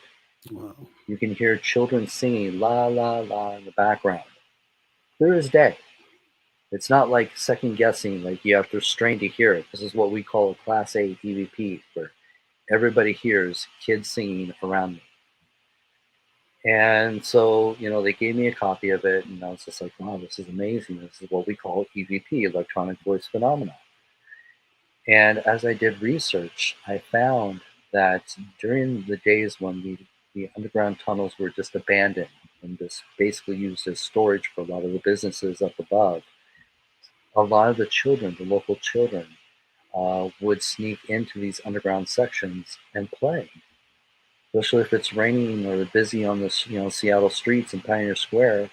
S1: Wow.
S2: You can hear children singing la la la in the background, clear as day. It's not like second guessing, like you have to strain to hear it. This is what we call a Class A EVP, where everybody hears kids singing around me. And so, they gave me a copy of it, and I was just like, wow, this is amazing. This is what we call EVP, electronic voice phenomena. And as I did research, I found that during the days when the underground tunnels were just abandoned and just basically used as storage for a lot of the businesses up above, a lot of the children, the local children, would sneak into these underground sections and play. Especially if it's raining or busy on the Seattle streets and Pioneer Square,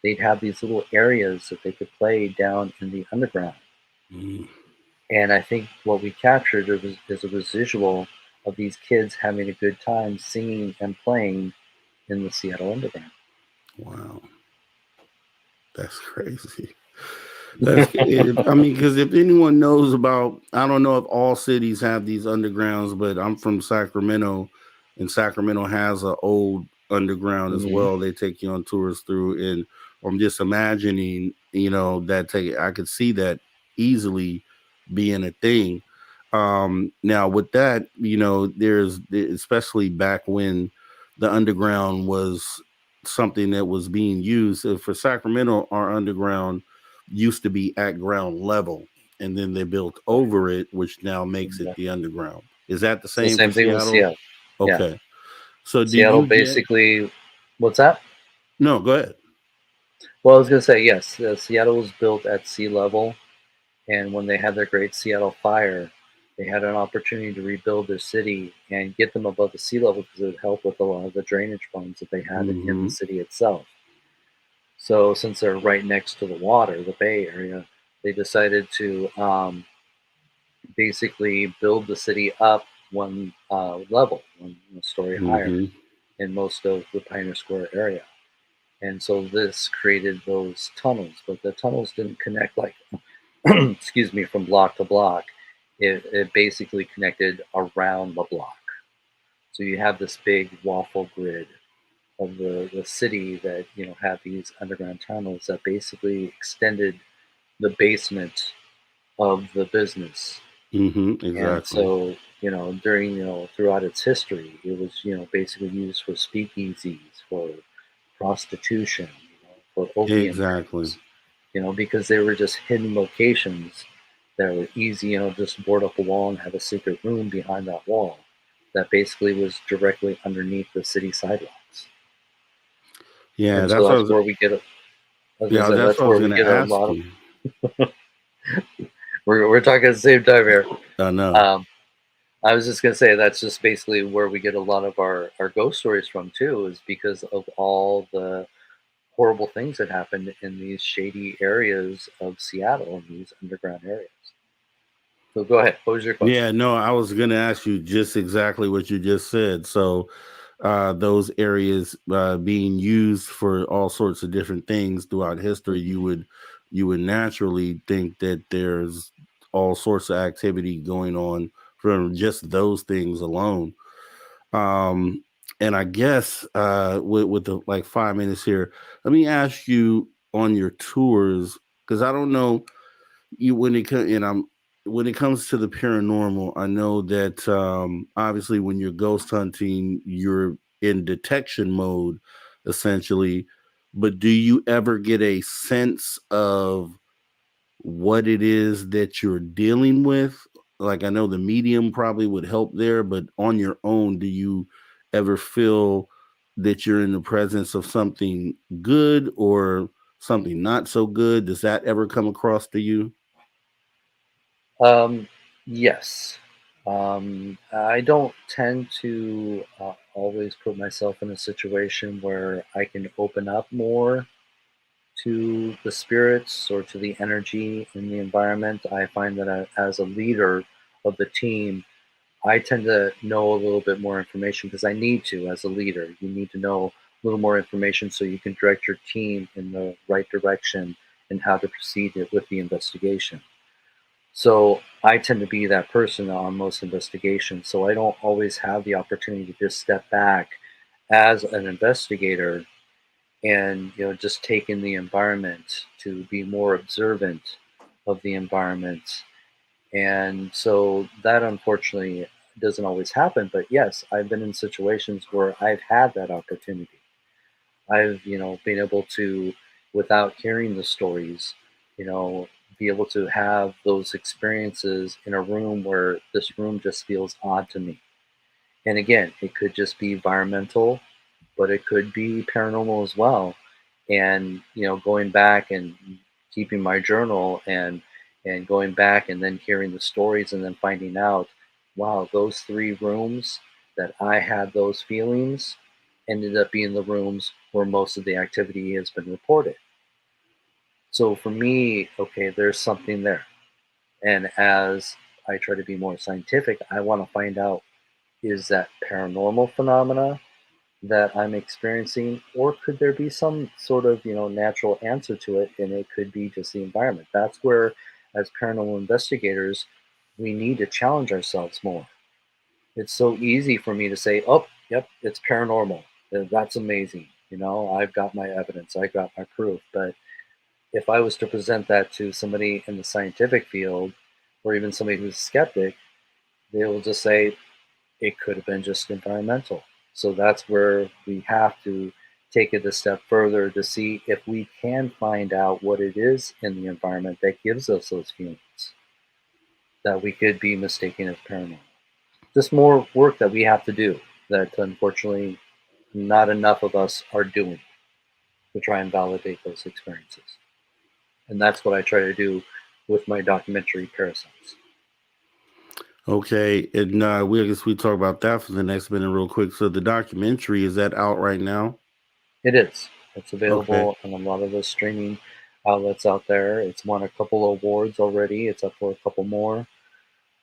S2: they'd have these little areas that they could play down in the underground.
S1: Mm.
S2: And I think what we captured is a residual of these kids having a good time singing and playing in the Seattle underground.
S1: Wow, that's crazy. That's I mean, because if anyone knows about, I don't know if all cities have these undergrounds, but I'm from Sacramento, and Sacramento has an old underground as
S2: Mm-hmm.
S1: well. They take you on tours through, and I'm just imagining, I could see that easily being a thing. Now with that, there's especially back when the underground was something that was being used. For Sacramento, our underground used to be at ground level, and then they built
S2: Right.
S1: over it, which now makes it
S2: Exactly.
S1: the underground. Is that the
S2: It's the
S1: same for
S2: same thing with
S1: Seattle?
S2: Seattle. Yeah.
S1: Okay. So do
S2: Seattle
S1: you get
S2: basically, what's that?
S1: no, go ahead.
S2: Well, I was going to say, yes, Seattle was built at sea level. And when they had their Great Seattle Fire, they had an opportunity to rebuild their city and get them above the sea level because it would help with a lot of the drainage problems that they had in the
S1: Mm-hmm.
S2: city itself. So, since they're right next to the water, the Bay Area, they decided to basically build the city up one level, one story higher
S1: Mm-hmm.
S2: in most of the Pioneer Square area. And so this created those tunnels, but the tunnels didn't connect like excuse me, from block to block. It basically connected around the block. So you have this big waffle grid of the city that had these underground tunnels that basically extended the basement of the business.
S1: Mm-hmm.
S2: And
S1: Exactly.
S2: so during throughout its history, it was basically used for speakeasies, for prostitution, for opium
S1: Exactly.
S2: dens, because they were just hidden locations that were easy, just board up a wall and have a secret room behind that wall that basically was directly underneath the city sidewalks.
S1: Yeah,
S2: And so
S1: that's what I
S2: that's
S1: was
S2: where we get, I was gonna
S1: yeah,
S2: say,
S1: that's
S2: that's
S1: what I was
S2: where we
S1: gonna
S2: get a
S1: ask
S2: lot of,
S1: you.
S2: we're talking at the same time here.
S1: I know.
S2: Um, I was just gonna say that's just basically where we get a lot of our ghost stories from too, is because of all the horrible things that happened in these shady areas of Seattle, in these underground areas. So go ahead. What was your question?
S1: Yeah, no, I was going to ask you just exactly what you just said. So, those areas being used for all sorts of different things throughout history,
S2: Hmm.
S1: you would naturally think that there's all sorts of activity going on from just those things alone. Um, and I guess with the like 5 minutes here, let me ask you on your tours because I don't know you when it comes and I'm when it comes to the paranormal. I know that obviously when you're ghost hunting, you're in detection mode essentially. But do you ever get a sense of what it is that you're dealing with? Like I know the medium probably would help there, but on your own, do you ever feel that you're in the presence of something good or something not so good? Does that ever come across to you?
S2: Um, yes. I don't tend to always put myself in a situation where I can open up more to the spirits or to the energy in the environment. I find that as a leader of the team, I tend to know a little bit more information because I need to as a leader. You need to know a little more information so you can direct your team in the right direction and how to proceed with the investigation. So I tend to be that person on most investigations. So I don't always have the opportunity to just step back as an investigator and just take in the environment to be more observant of the environment. And so that unfortunately doesn't always happen. But yes, I've been in situations where I've had that opportunity. I've, been able to, without hearing the stories, you know, be able to have those experiences in a room where this room just feels odd to me. And again, it could just be environmental, but it could be paranormal as well. And, going back and keeping my journal and going back and then hearing the stories and then finding out, wow, those three rooms that I had those feelings ended up being the rooms where most of the activity has been reported. So for me, okay, there's something there. And as I try to be more scientific, I want to find out, is that paranormal phenomena that I'm experiencing, or could there be some sort of natural answer to it, and it could be just the environment? That's where, as paranormal investigators, we need to challenge ourselves more. It's so easy for me to say, "Oh, yep, it's paranormal. That's amazing. I've got my evidence. I got my proof." But if I was to present that to somebody in the scientific field, or even somebody who's a skeptic, they will just say, it could have been just environmental. So that's where we have to take it a step further to see if we can find out what it is in the environment that gives us those feelings that we could be mistaken as paranormal. Just more work that we have to do that unfortunately not enough of us are doing to try and validate those experiences. And that's what I try to do with my documentary Parasites.
S1: Okay, and we I guess we talk about that for the next minute real quick. So the documentary is that out right now?
S2: It is. It's
S1: Okay.
S2: available on a lot of the streaming outlets out there. It's won a couple of awards already. It's up for a couple more.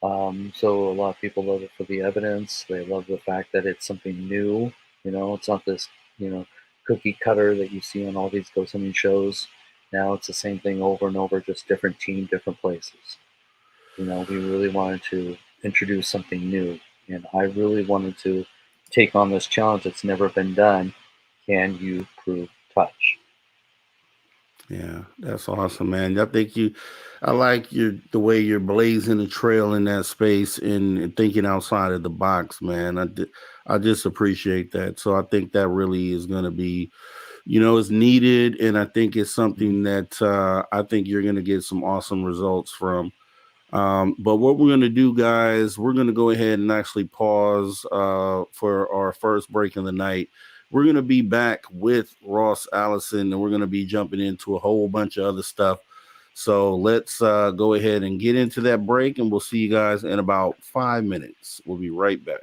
S2: So a lot of people love it for the evidence. They love the fact that it's something new. It's not this, you know, cookie cutter that you see on all these ghost hunting shows. Now it's the same thing over and over, just different team, different places. We really wanted to introduce something new, and I really wanted to take on this challenge that's never been done. Can you prove touch?
S1: Yeah, that's awesome, man. I like the way you're blazing a trail in that space and thinking outside of the box, man. I just appreciate that. So I think that really is going to be, it's needed. And I think it's
S2: Mhm.
S1: something that I think you're going to get some awesome results from. But what we're going to do, guys, we're going to go ahead and actually pause for our first break of the night. We're going to be back with Ross Allison and we're going to be jumping into a whole bunch of other stuff. So let's go ahead and get into that break, and we'll see you guys in about 5 minutes. We'll be right back.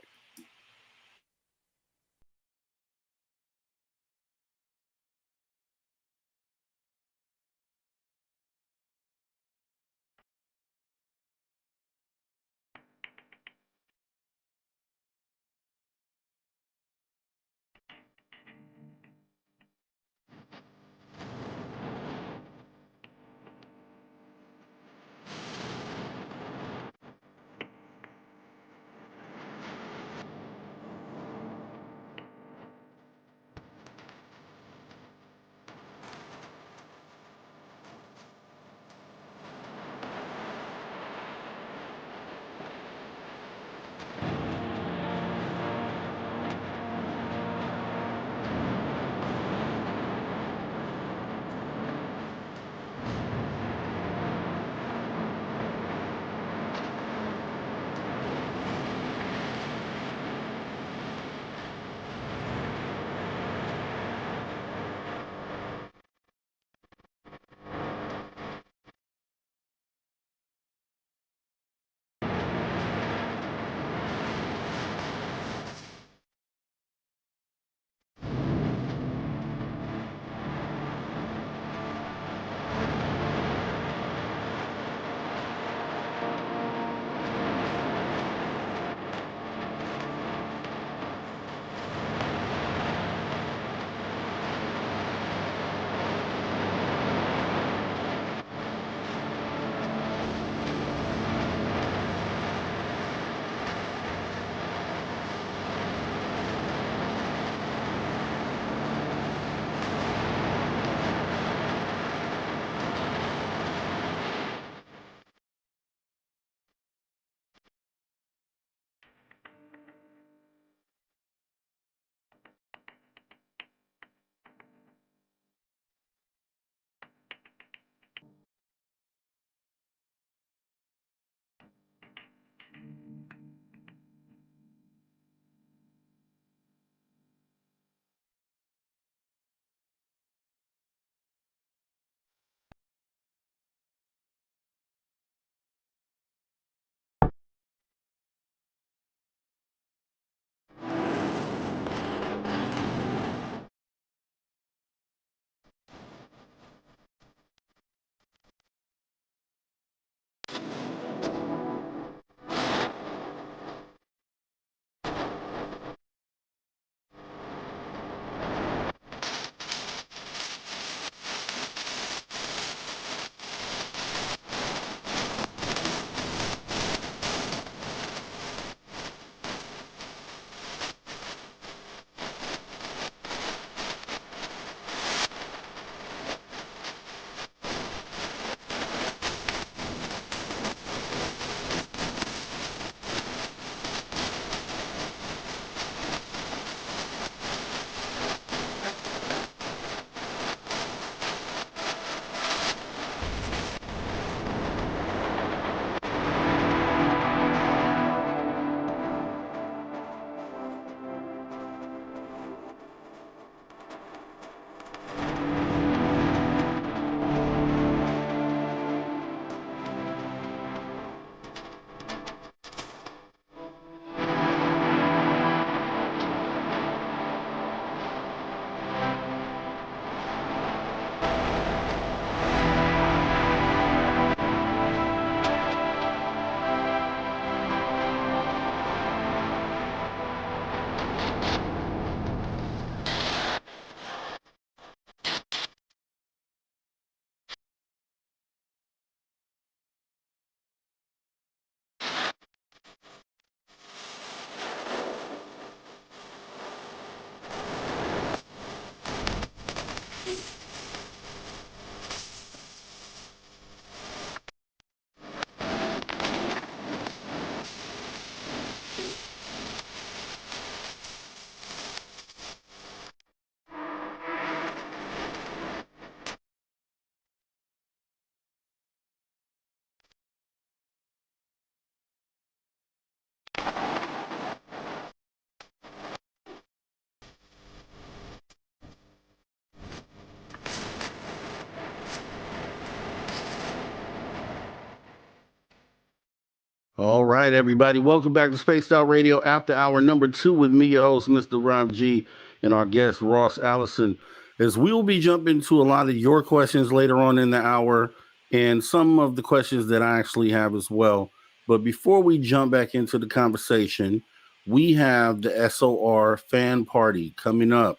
S1: All right, everybody. Welcome back to Spaced Out Radio After Hour number 2 with me, your host, Mr. Rob G, and our guest, Ross Allison. As we will be jumping to a lot of your questions later on in the hour and some of the questions that I actually have as well. But before we jump back into the conversation, we have the SOR fan party coming up.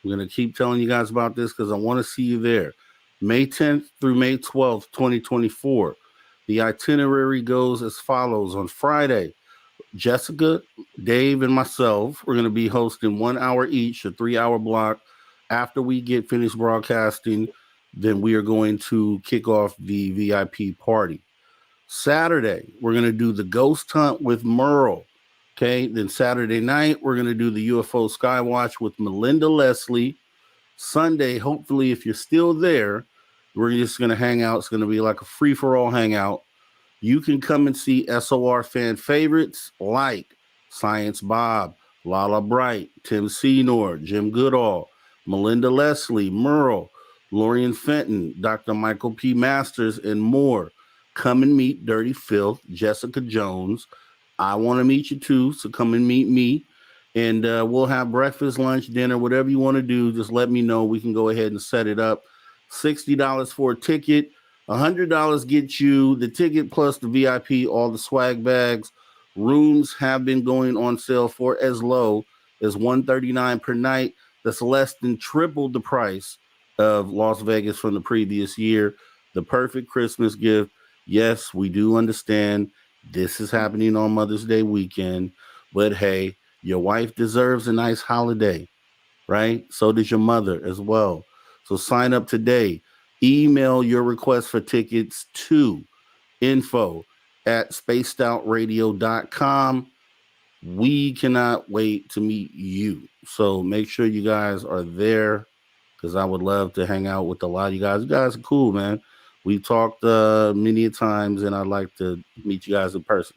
S1: I'm going to keep telling you guys about this because I want to see you there. May 10th through May 12th, 2024. The itinerary goes as follows. On Friday, Jessica, Dave, and myself, we're going to be hosting 1 hour each, a 3 hour block. After we get finished broadcasting, then we are going to kick off the VIP party. Saturday, we're going to do the ghost hunt with Merle. Okay. Then Saturday night, we're going to do the UFO Skywatch with Melinda Leslie. Sunday, hopefully, if you're still there, we're just going to hang out. It's going to be like a free for all hangout. You can come and see SOR fan favorites like Science Bob, Lala Bright, Tim Senor, Jim Goodall, Melinda Leslie, Merle, Lorian Fenton, Dr. Michael P. Masters, and more. Come and meet Dirty Filth, Jessica Jones. I want to meet you too, so come and meet me. And we'll have breakfast, lunch, dinner, whatever you want to do. Just let me know. We can go ahead and set it up. $60 for a ticket. $100 gets you the ticket plus the VIP, all the swag bags. Rooms have been going on sale for as low as $139 per night. That's less than triple the price of Las Vegas from the previous year. The perfect Christmas gift. Yes, we do understand this is happening on Mother's Day weekend, but hey, your wife deserves a nice holiday, right? So does your mother as well. So sign up today. Email your request for tickets to info@spacedoutradio.com. We cannot wait to meet you. So make sure you guys are there because I would love to hang out with a lot of you guys. You guys are cool, man. We talked many times, and I'd like to meet you guys in person.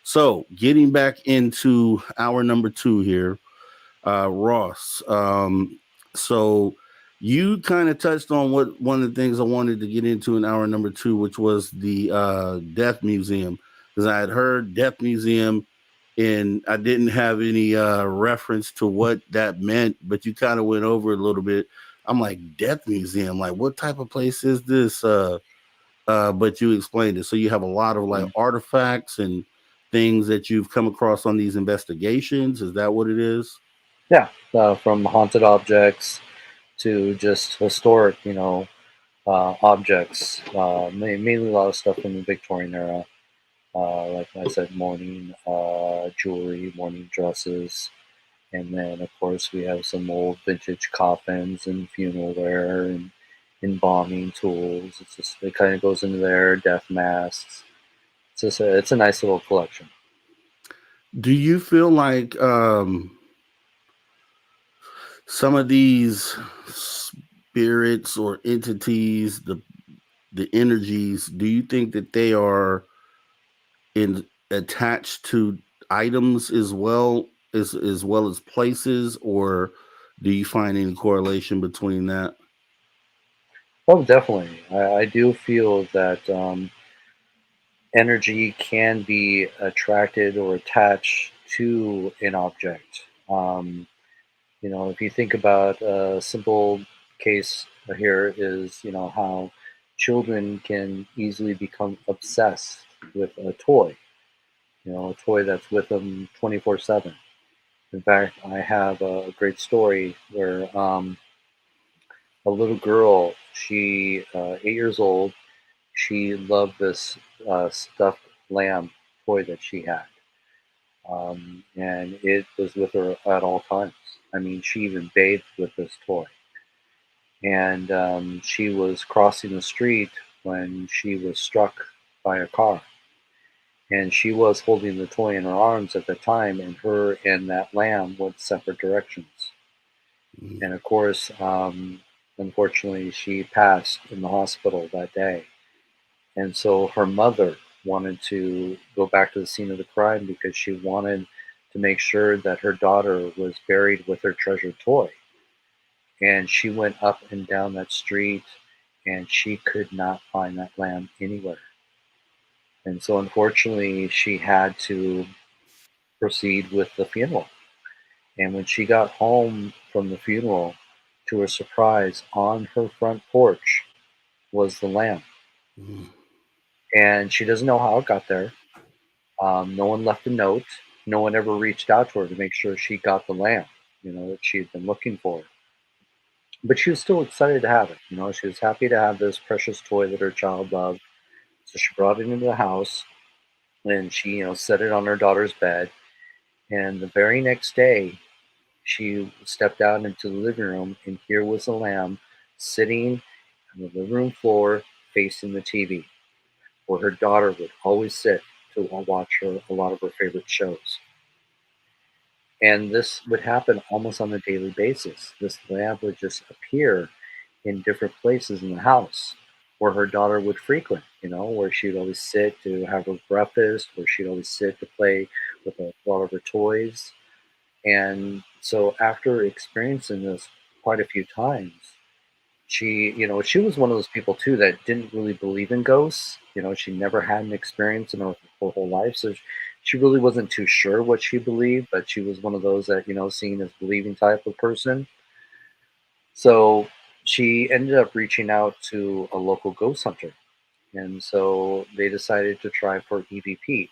S1: So getting back into hour number 2 here, Ross. So you kind of touched on what one of the things I wanted to get into in hour number 2, which was the Death Museum, because I had heard Death Museum, and I didn't have any reference to what that meant, but you kind of went over it a little bit. I'm like, Death Museum, like what type of place is this? But you explained it. So you have a lot of like artifacts and things that you've come across on these investigations. Is that what it is?
S2: Yeah, from haunted objects to just historic, objects. Mainly a lot of stuff from the Victorian era. Like I said, mourning jewelry, mourning dresses. And then, of course, we have some old vintage coffins and funeral wear and embalming tools. It kind of goes into there, death masks. It's a nice little collection.
S1: Do you feel like some of these spirits or entities, the energies, do you think that they are in attached to items as well as places, or do you find any correlation between that?
S2: Oh, definitely. I do feel that energy can be attracted or attached to an object. If you think about a simple case here is, how children can easily become obsessed with a toy, a toy that's with them 24/7. In fact, I have a great story where a little girl, she 8 years old, she loved this stuffed lamb toy that she had. And it was with her at all times. I mean, she even bathed with this toy. And she was crossing the street when she was struck by a car. And she was holding the toy in her arms at the time, and her and that lamb went separate directions.
S1: Mm.
S2: And of course, unfortunately, she passed in the hospital that day. And so her mother wanted to go back to the scene of the crime because she wanted to make sure that her daughter was buried with her treasured toy. And she went up and down that street and she could not find that lamb anywhere. And so unfortunately, she had to proceed with the funeral. And when she got home from the funeral, to her surprise, on her front porch was the lamb.
S1: Mm.
S2: And she doesn't know how it got there. No one left a note. No one ever reached out to her to make sure she got the lamb, that she had been looking for. But she was still excited to have it. She was happy to have this precious toy that her child loved. So she brought it into the house and she, set it on her daughter's bed. And the very next day, she stepped out into the living room, and here was the lamb sitting on the living room floor facing the TV, where her daughter would always sit to watch a lot of her favorite shows. And this would happen almost on a daily basis. This lamp would just appear in different places in the house where her daughter would frequent, where she'd always sit to have her breakfast, where she'd always sit to play with a lot of her toys. And so after experiencing this quite a few times, she was one of those people too that didn't really believe in ghosts. She never had an experience in her whole life, so she really wasn't too sure what she believed. But she was one of those that seen as believing type of person. So she ended up reaching out to a local ghost hunter, and so they decided to try for EVP.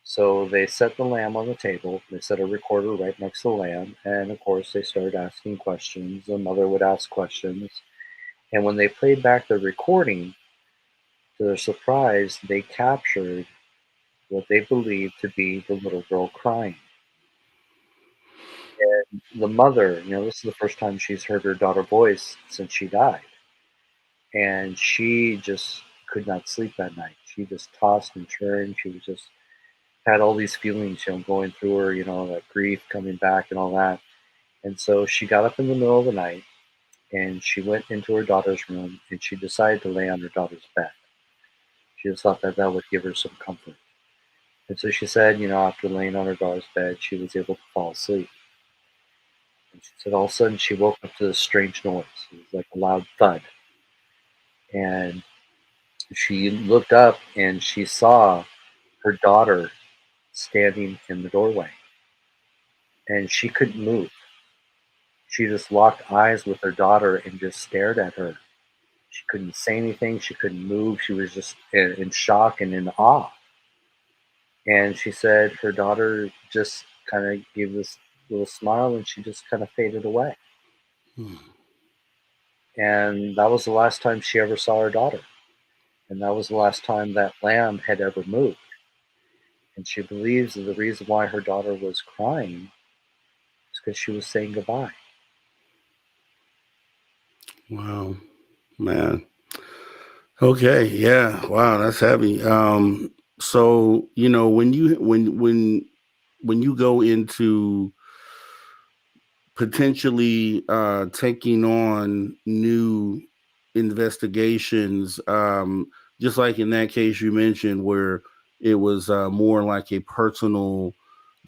S2: So they set the lamb on the table. They set a recorder right next to the lamb, and of course they started asking questions. The mother would ask questions. And when they played back the recording, to their surprise, they captured what they believed to be the little girl crying. And the mother, this is the first time she's heard her daughter voice since she died. And she just could not sleep that night. She just tossed and turned. She was just had all these feelings, going through her, that grief coming back and all that. And so she got up in the middle of the night and she went into her daughter's room and she decided to lay on her daughter's bed. She just thought that that would give her some comfort. And so she said, after laying on her daughter's bed, she was able to fall asleep. And she said all of a sudden she woke up to this strange noise. It was like a loud thud. And she looked up and she saw her daughter standing in the doorway. And she couldn't move. She just locked eyes with her daughter and just stared at her. She couldn't say anything. She couldn't move. She was just in shock and in awe. And she said her daughter just kind of gave this little smile and she just kind of faded away.
S1: Hmm.
S2: And that was the last time she ever saw her daughter. And that was the last time that lamb had ever moved. And she believes that the reason why her daughter was crying is because she was saying goodbye.
S1: Wow, man. Okay, yeah. Wow, that's heavy. So when you go into potentially taking on new investigations, just like in that case you mentioned where it was more like a personal,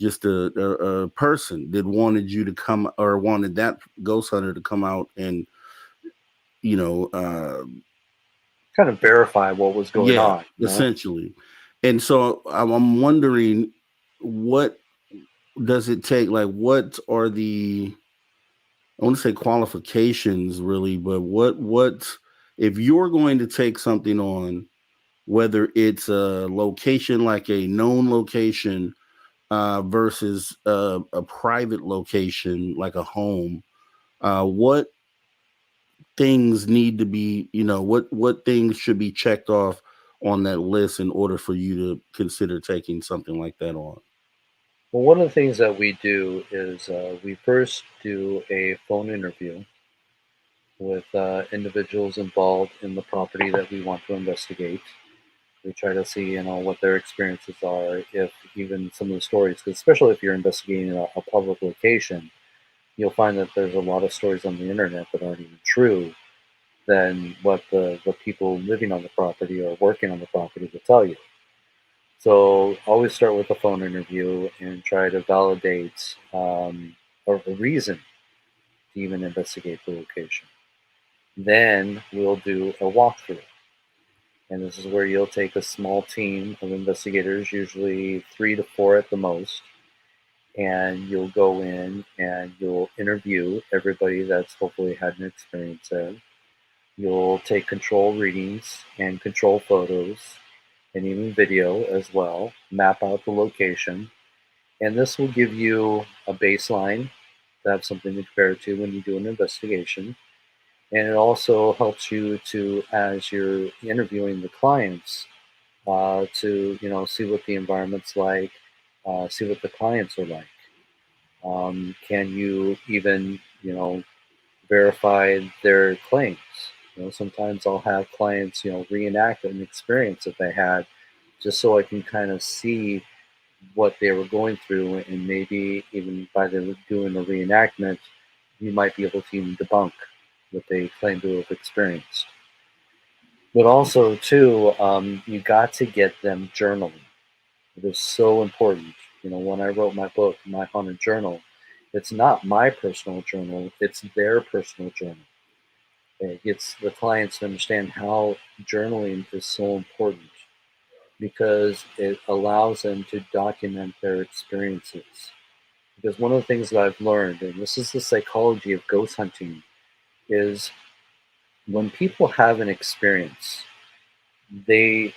S1: just a person that wanted you to come or wanted that ghost hunter to come out and you know uh
S2: Kind of verify what was going
S1: yeah,
S2: on.
S1: essentially. And so I'm wondering, what does it take, like what are the, I want to say qualifications really, but what if you're going to take something on, whether it's a location like a known location versus a private location like a home, what things need to be, what things should be checked off on that list in order for you to consider taking something like that on?
S2: Well, one of the things that we do is we first do a phone interview with individuals involved in the property that we want to investigate. We try to see, what their experiences are, if even some of the stories, 'cause especially if you're investigating a public location, you'll find that there's a lot of stories on the internet that aren't even true than what the people living on the property or working on the property will tell you. So always start with a phone interview and try to validate a reason to even investigate the location. Then we'll do a walkthrough. And this is where you'll take a small team of investigators, usually 3 to 4 at the most, and you'll go in and you'll interview everybody that's hopefully had an experience there. You'll take control readings and control photos and even video as well, map out the location, and this will give you a baseline to have something to compare to when you do an investigation. And it also helps you to, as you're interviewing the clients, to see what the environment's like, see what the clients are like. Can you even verify their claims? Sometimes I'll have clients reenact an experience that they had, just so I can kind of see what they were going through, and maybe even by them doing a reenactment, you might be able to even debunk what they claim to have experienced. But also, too, you got to get them journaling. It is so important. When I wrote my book, My Haunted Journal, it's not my personal journal, it's their personal journal. It gets the clients to understand how journaling is so important, because it allows them to document their experiences. Because one of the things that I've learned, and this is the psychology of ghost hunting, is when people have an experience, they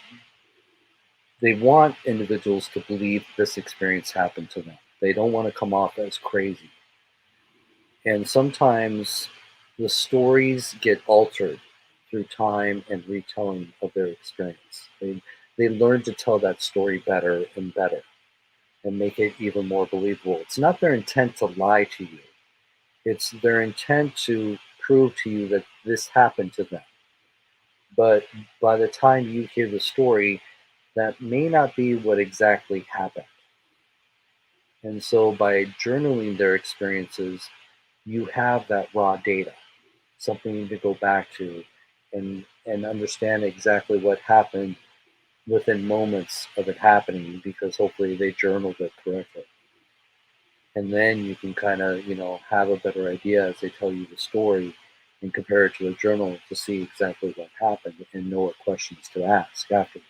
S2: want individuals to believe this experience happened to them. They don't want to come off as crazy. And sometimes the stories get altered through time and retelling of their experience. They learn to tell that story better and better and make it even more believable. It's not their intent to lie to you. It's their intent to prove to you that this happened to them. But by the time you hear the story, that may not be what exactly happened. And so by journaling their experiences, you have that raw data, something to go back to and understand exactly what happened within moments of it happening, because hopefully they journaled it correctly. And then you can kind of, have a better idea as they tell you the story and compare it to a journal to see exactly what happened and know what questions to ask afterwards.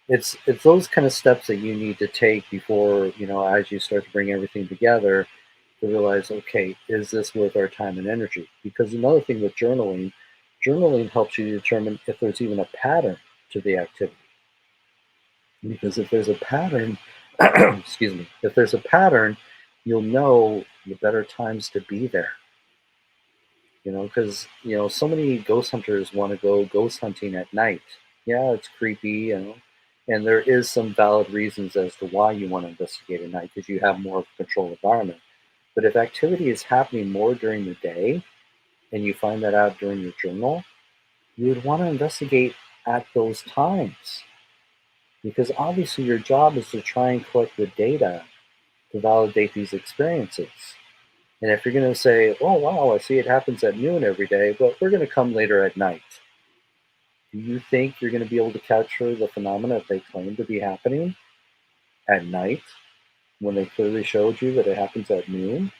S2: It's those kind of steps that you need to take before, as you start to bring everything together, to realize, okay, is this worth our time and energy? Because another thing with journaling helps you determine if there's even a pattern to the activity. Because if there's a pattern, excuse me, if there's a pattern, you'll know the better times to be there. Because, so many ghost hunters want to go ghost hunting at night. Yeah, it's creepy, and there is some valid reasons as to why you want to investigate at night, because you have more of a controlled environment. But if activity is happening more during the day, and you find that out during your journal, you would want to investigate at those times. Because obviously your job is to try and collect the data to validate these experiences. And if you're going to say, oh, wow, I see it happens at noon every day, but we're going to come later at night, do you think you're going to be able to capture the phenomena that they claim to be happening at night when they clearly showed you that it happens at noon?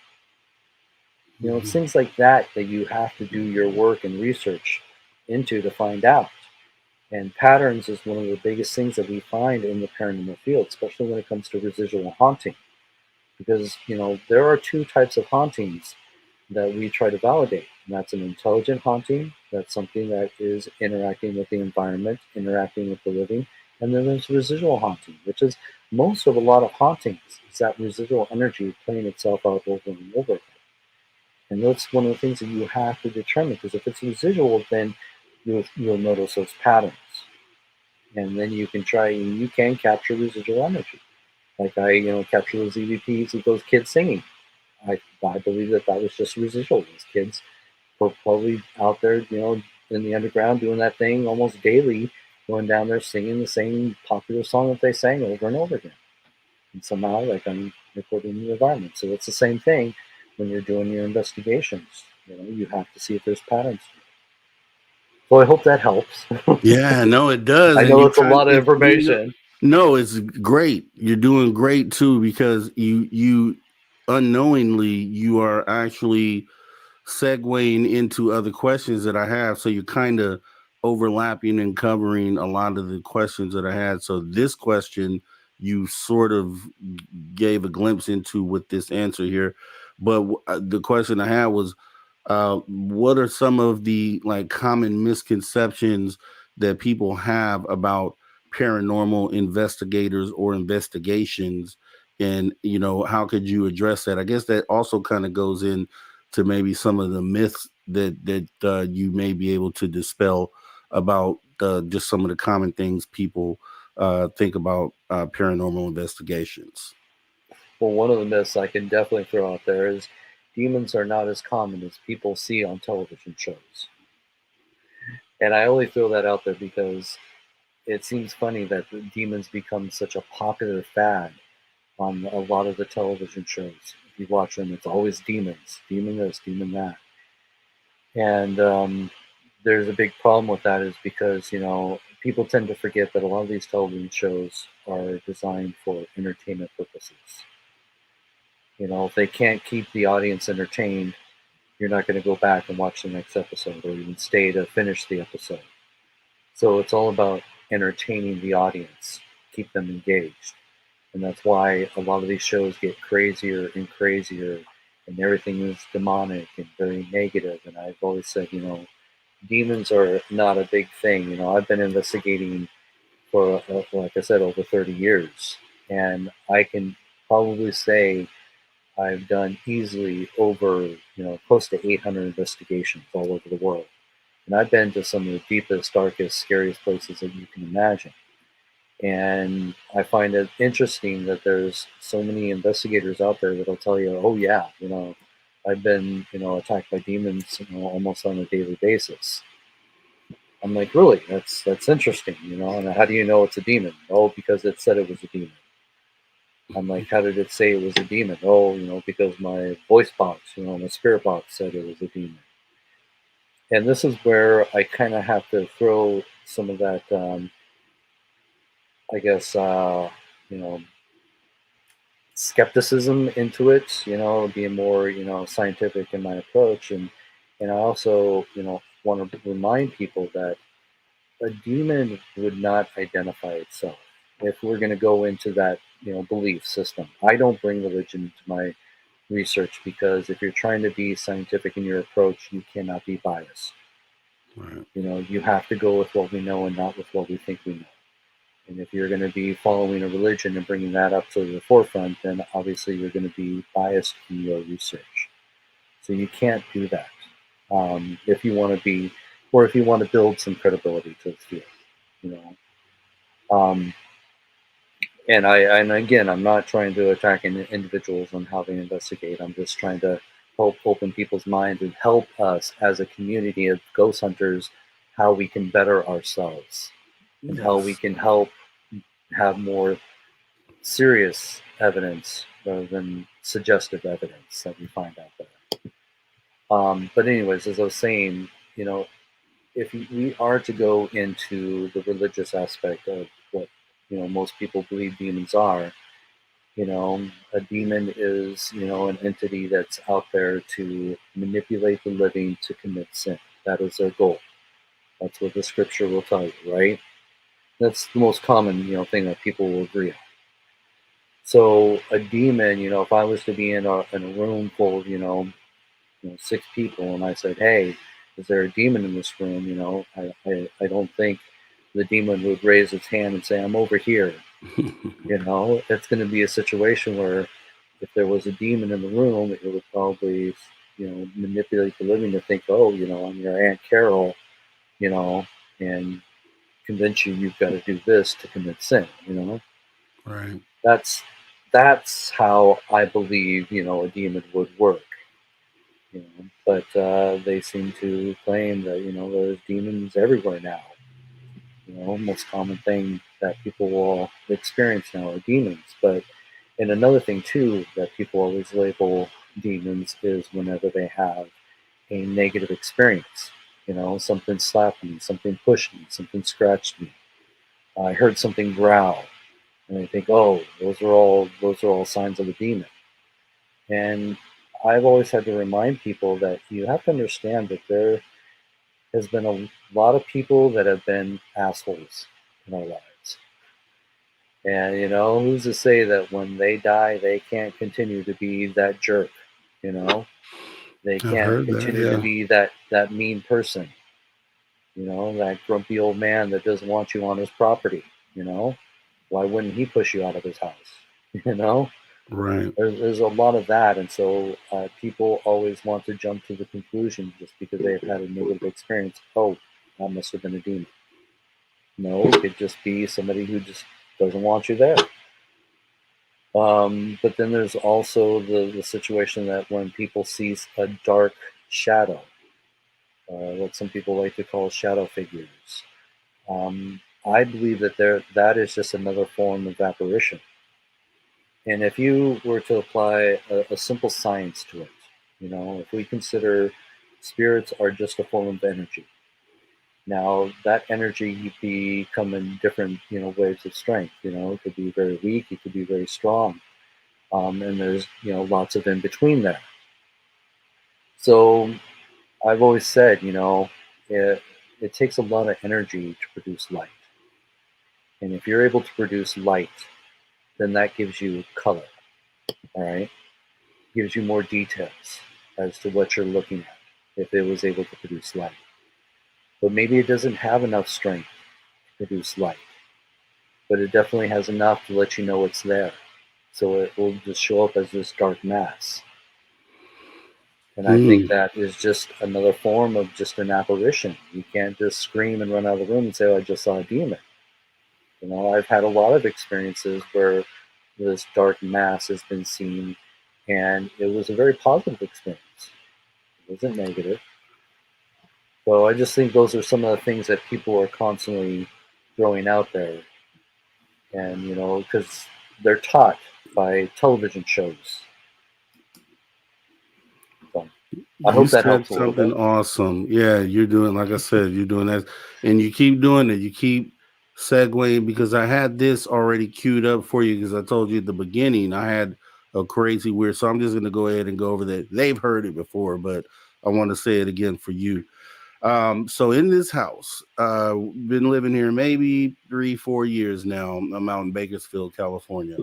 S2: It's things like that that you have to do your work and research into to find out. And patterns is one of the biggest things that we find in the paranormal field, especially when it comes to residual haunting. Because, there are two types of hauntings that we try to validate. And that's an intelligent haunting. That's something that is interacting with the environment, interacting with the living. And then there's residual haunting, which is most of a lot of hauntings. It's that residual energy playing itself out over and over again. And that's one of the things that you have to determine, because if it's residual, then you'll notice those patterns. And then you can try, and you can capture residual energy. Like I, capture those EVPs of those kids singing. I believe that was just residual. Those kids were probably out there, in the underground doing that thing almost daily, going down there singing the same popular song that they sang over and over again. And somehow, like, I'm recording the environment. So it's the same thing when you're doing your investigations. You have to see if there's patterns. So I hope that helps.
S1: Yeah, no, it does.
S2: I know it's a lot of information.
S1: No, it's great. You're doing great too, because you unknowingly you are actually segueing into other questions that I have. So you're kind of overlapping and covering a lot of the questions that I had. So this question you sort of gave a glimpse into with this answer here, but the question I had was, what are some of the like common misconceptions that people have about paranormal investigators or investigations, and how could you address that? I guess that also kind of goes in to maybe some of the myths that you may be able to dispel about just some of the common things people think about paranormal investigations.
S2: Well, one of the myths I can definitely throw out there is demons are not as common as people see on television shows. And I only throw that out there because it seems funny that the demons become such a popular fad on a lot of the television shows. If you watch them, it's always demons, demon this, demon that. And there's a big problem with that is because, people tend to forget that a lot of these television shows are designed for entertainment purposes. If they can't keep the audience entertained, you're not going to go back and watch the next episode or even stay to finish the episode. So it's all about entertaining the audience, keep them engaged. And that's why a lot of these shows get crazier and crazier, and everything is demonic and very negative. And I've always said, demons are not a big thing. I've been investigating for, like I said, over 30 years. And I can probably say I've done easily over, close to 800 investigations all over the world. And I've been to some of the deepest, darkest, scariest places that you can imagine. And I find it interesting that there's so many investigators out there that'll tell you, oh yeah, I've been, attacked by demons, almost on a daily basis. I'm like, really? That's interesting, and how do you know it's a demon? Oh, because it said it was a demon. I'm like, how did it say it was a demon? Oh, because my voice box, my spirit box said it was a demon. And this is where I kind of have to throw some of that, I guess, skepticism into it, being more, scientific in my approach. And I also, want to remind people that a demon would not identify itself. If we're going to go into that, belief system, I don't bring religion into my research because if you're trying to be scientific in your approach, you cannot be biased.
S1: Right.
S2: You have to go with what we know and not with what we think we know. And if you're going to be following a religion and bringing that up to the forefront, then obviously you're going to be biased in your research. So you can't do that if you want to be, or if you want to build some credibility to the field, you know. And again, I'm not trying to attack individuals on how they investigate. I'm just trying to help open people's minds and help us as a community of ghost hunters how we can better ourselves and how we can help have more serious evidence rather than suggestive evidence that we find out there. But anyways, as I was saying, if we are to go into the religious aspect of what most people believe demons are, a demon is an entity that's out there to manipulate the living to commit sin. That is their goal. That's what the scripture will tell you, right? That's the most common thing that people will agree on. So a demon, if I was to be in a room full of 6 people, and I said, "Hey, is there a demon in this room?" I don't think the demon would raise its hand and say, "I'm over here." It's going to be a situation where if there was a demon in the room, it would probably manipulate the living to think, "Oh, I'm your Aunt Carol," and convince you've got to do this to commit sin.
S1: Right.
S2: That's how I believe a demon would work. But they seem to claim that there's demons everywhere now. Most common thing that people will experience now are demons. And another thing too that people always label demons is whenever they have a negative experience. Something slapped me, something pushed me, something scratched me. I heard something growl, and I think, oh, those are all signs of a demon. And I've always had to remind people that you have to understand that has been a lot of people that have been assholes in our lives. And who's to say that when they die, they can't continue to be that jerk? You know, they
S1: I've
S2: can't
S1: heard that.
S2: continue to
S1: Yeah.
S2: be that mean person. That grumpy old man that doesn't want you on his property. Why wouldn't he push you out of his house? You know,
S1: Right.
S2: there's a lot of that, and so people always want to jump to the conclusion just because they've had a negative experience. Oh, that must have been a demon. No, it could just be somebody who just doesn't want you there. But then there's also the situation that when people see a dark shadow, what some people like to call shadow figures, I believe that is just another form of apparition. And if you were to apply a simple science to it, if we consider spirits are just a form of energy, now that energy become in different waves of strength. It could be very weak, it could be very strong, and there's lots of in between there. So I've always said, it takes a lot of energy to produce light, and if you're able to produce light, then that gives you color. All right, gives you more details as to what you're looking at if it was able to produce light. But maybe it doesn't have enough strength to produce light, but it definitely has enough to let you know it's there. So it will just show up as this dark mass. And I think
S1: Mm.
S2: that is just another form of just an apparition. You can't just scream and run out of the room and say, oh, I just saw a demon. I've had a lot of experiences where this dark mass has been seen, and it was a very positive experience. It wasn't negative. So I just think those are some of the things that people are constantly throwing out there. And, because they're taught by television shows. So I
S1: You
S2: hope that
S1: said
S2: helps a little
S1: something
S2: bit.
S1: awesome. Yeah, you're doing, like I said, you're doing that. And you keep doing it. You keep segueing because I had this already queued up for you because I told you at the beginning I had a crazy weird. So I'm just going to go ahead and go over that. They've heard it before, but I want to say it again for you. So in this house, been living here maybe 3-4 years now. I'm out in Bakersfield, California.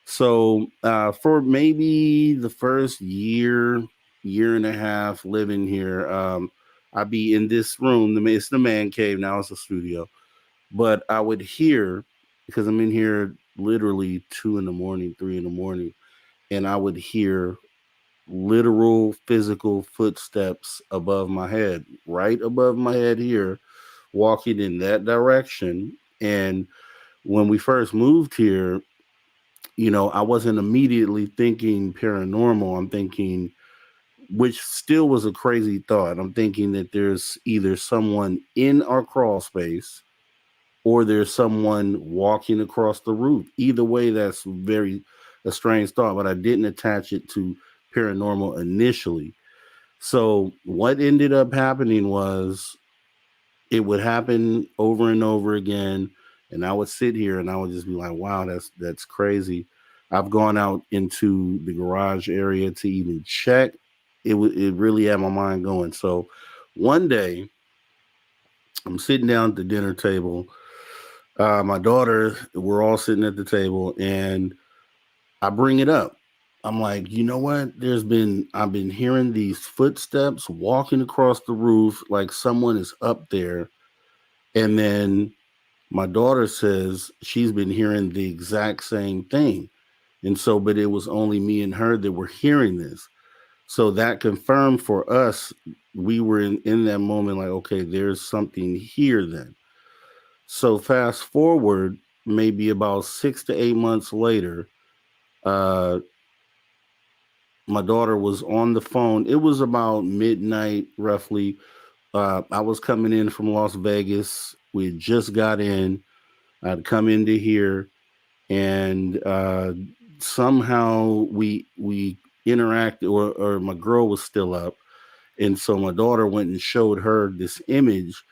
S1: So for maybe the first year and a half living here, I'd be in this room. It's the man cave now. It's a studio, but I would hear because I'm in here literally 2 in the morning, 3 in the morning, and I would hear literal physical footsteps above my head, right above my head here, walking in that direction. And when we first moved here, I wasn't immediately thinking paranormal. I'm thinking, which still was a crazy thought. I'm thinking that there's either someone in our crawl space or there's someone walking across the roof. Either way, that's very a strange thought, but I didn't attach it to paranormal initially. So what ended up happening was it would happen over and over again, and I would sit here and I would just be like, wow, that's crazy. I've gone out into the garage area to even check. It really had my mind going. So one day I'm sitting down at the dinner table. My daughter, we're all sitting at the table, and I bring it up. I'm like, you know what? I've been hearing these footsteps walking across the roof, like someone is up there. And then my daughter says she's been hearing the exact same thing. And so, but it was only me and her that were hearing this. So that confirmed for us, we were in that moment like, okay, there's something here then. So fast forward, maybe about 6 to 8 months later, uh, my daughter was on the phone. It was about midnight, roughly. I was coming in from Las Vegas. We had just got in. I'd come into here, and somehow we interacted, or my girl was still up, and so my daughter went and showed her this image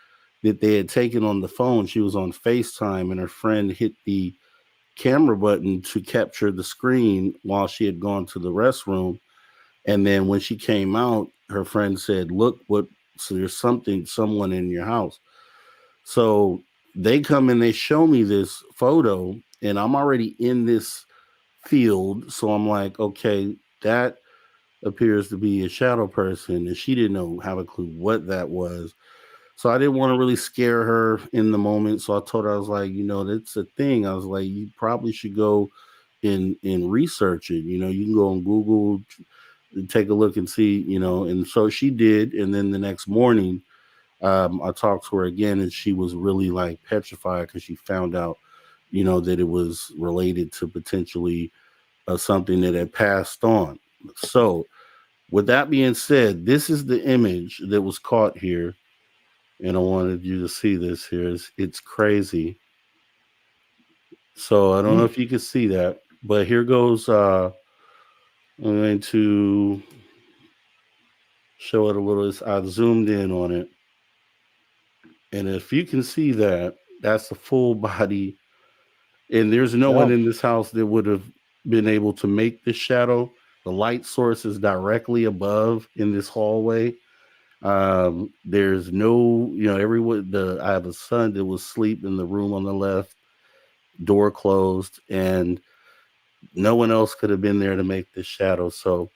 S1: that they had taken on the phone. She was on FaceTime, and her friend hit the camera button to capture the screen while she had gone to the restroom. And then when she came out, her friend said, "Look So there's someone in your house. So they come and they show me this photo, and I'm already in this field. So I'm like, okay, that appears to be a shadow person. And she didn't have a clue what that was. So I didn't want to really scare her in the moment. So I told her, I was like, that's a thing. I was like, you probably should go and research it. You can go on Google, take a look and see, and so she did. And then the next morning, I talked to her again, and she was really like petrified because she found out, that it was related to potentially something that had passed on. So, with that being said, this is the image that was caught here, and I wanted you to see this here. It's crazy. So I don't know if you can see that, but here goes. I'm going to show it a little. I zoomed in on it, and if you can see that, that's the full body. And there's no one
S2: Yeah.
S1: in this house that would have been able to make this shadow. The light source is directly above in this hallway. There's no, everyone. I have a son that was asleep in the room on the left, door closed, and no one else could have been there to make this shadow. So,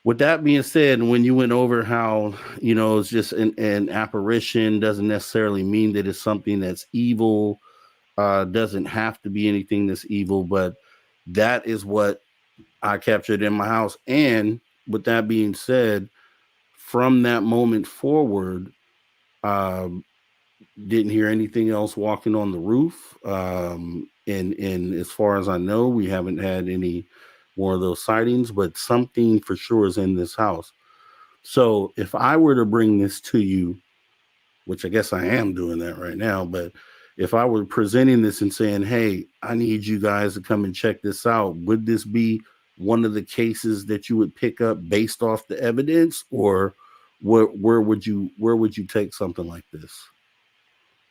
S1: with that being said, when you went over how, it's just an apparition doesn't necessarily mean that it's something that's evil, doesn't have to be anything that's evil, but that is what I captured in my house. And with that being said, from that moment forward, um, didn't hear anything else walking on the roof. And as far as I know, we haven't had any more of those sightings, but something for sure is in this house. So if I were to bring this to you, which I guess I am doing that right now, but if I were presenting this and saying, hey, I need you guys to come and check this out, would this be one of the cases that you would pick up based off the evidence, or where would you take something like this?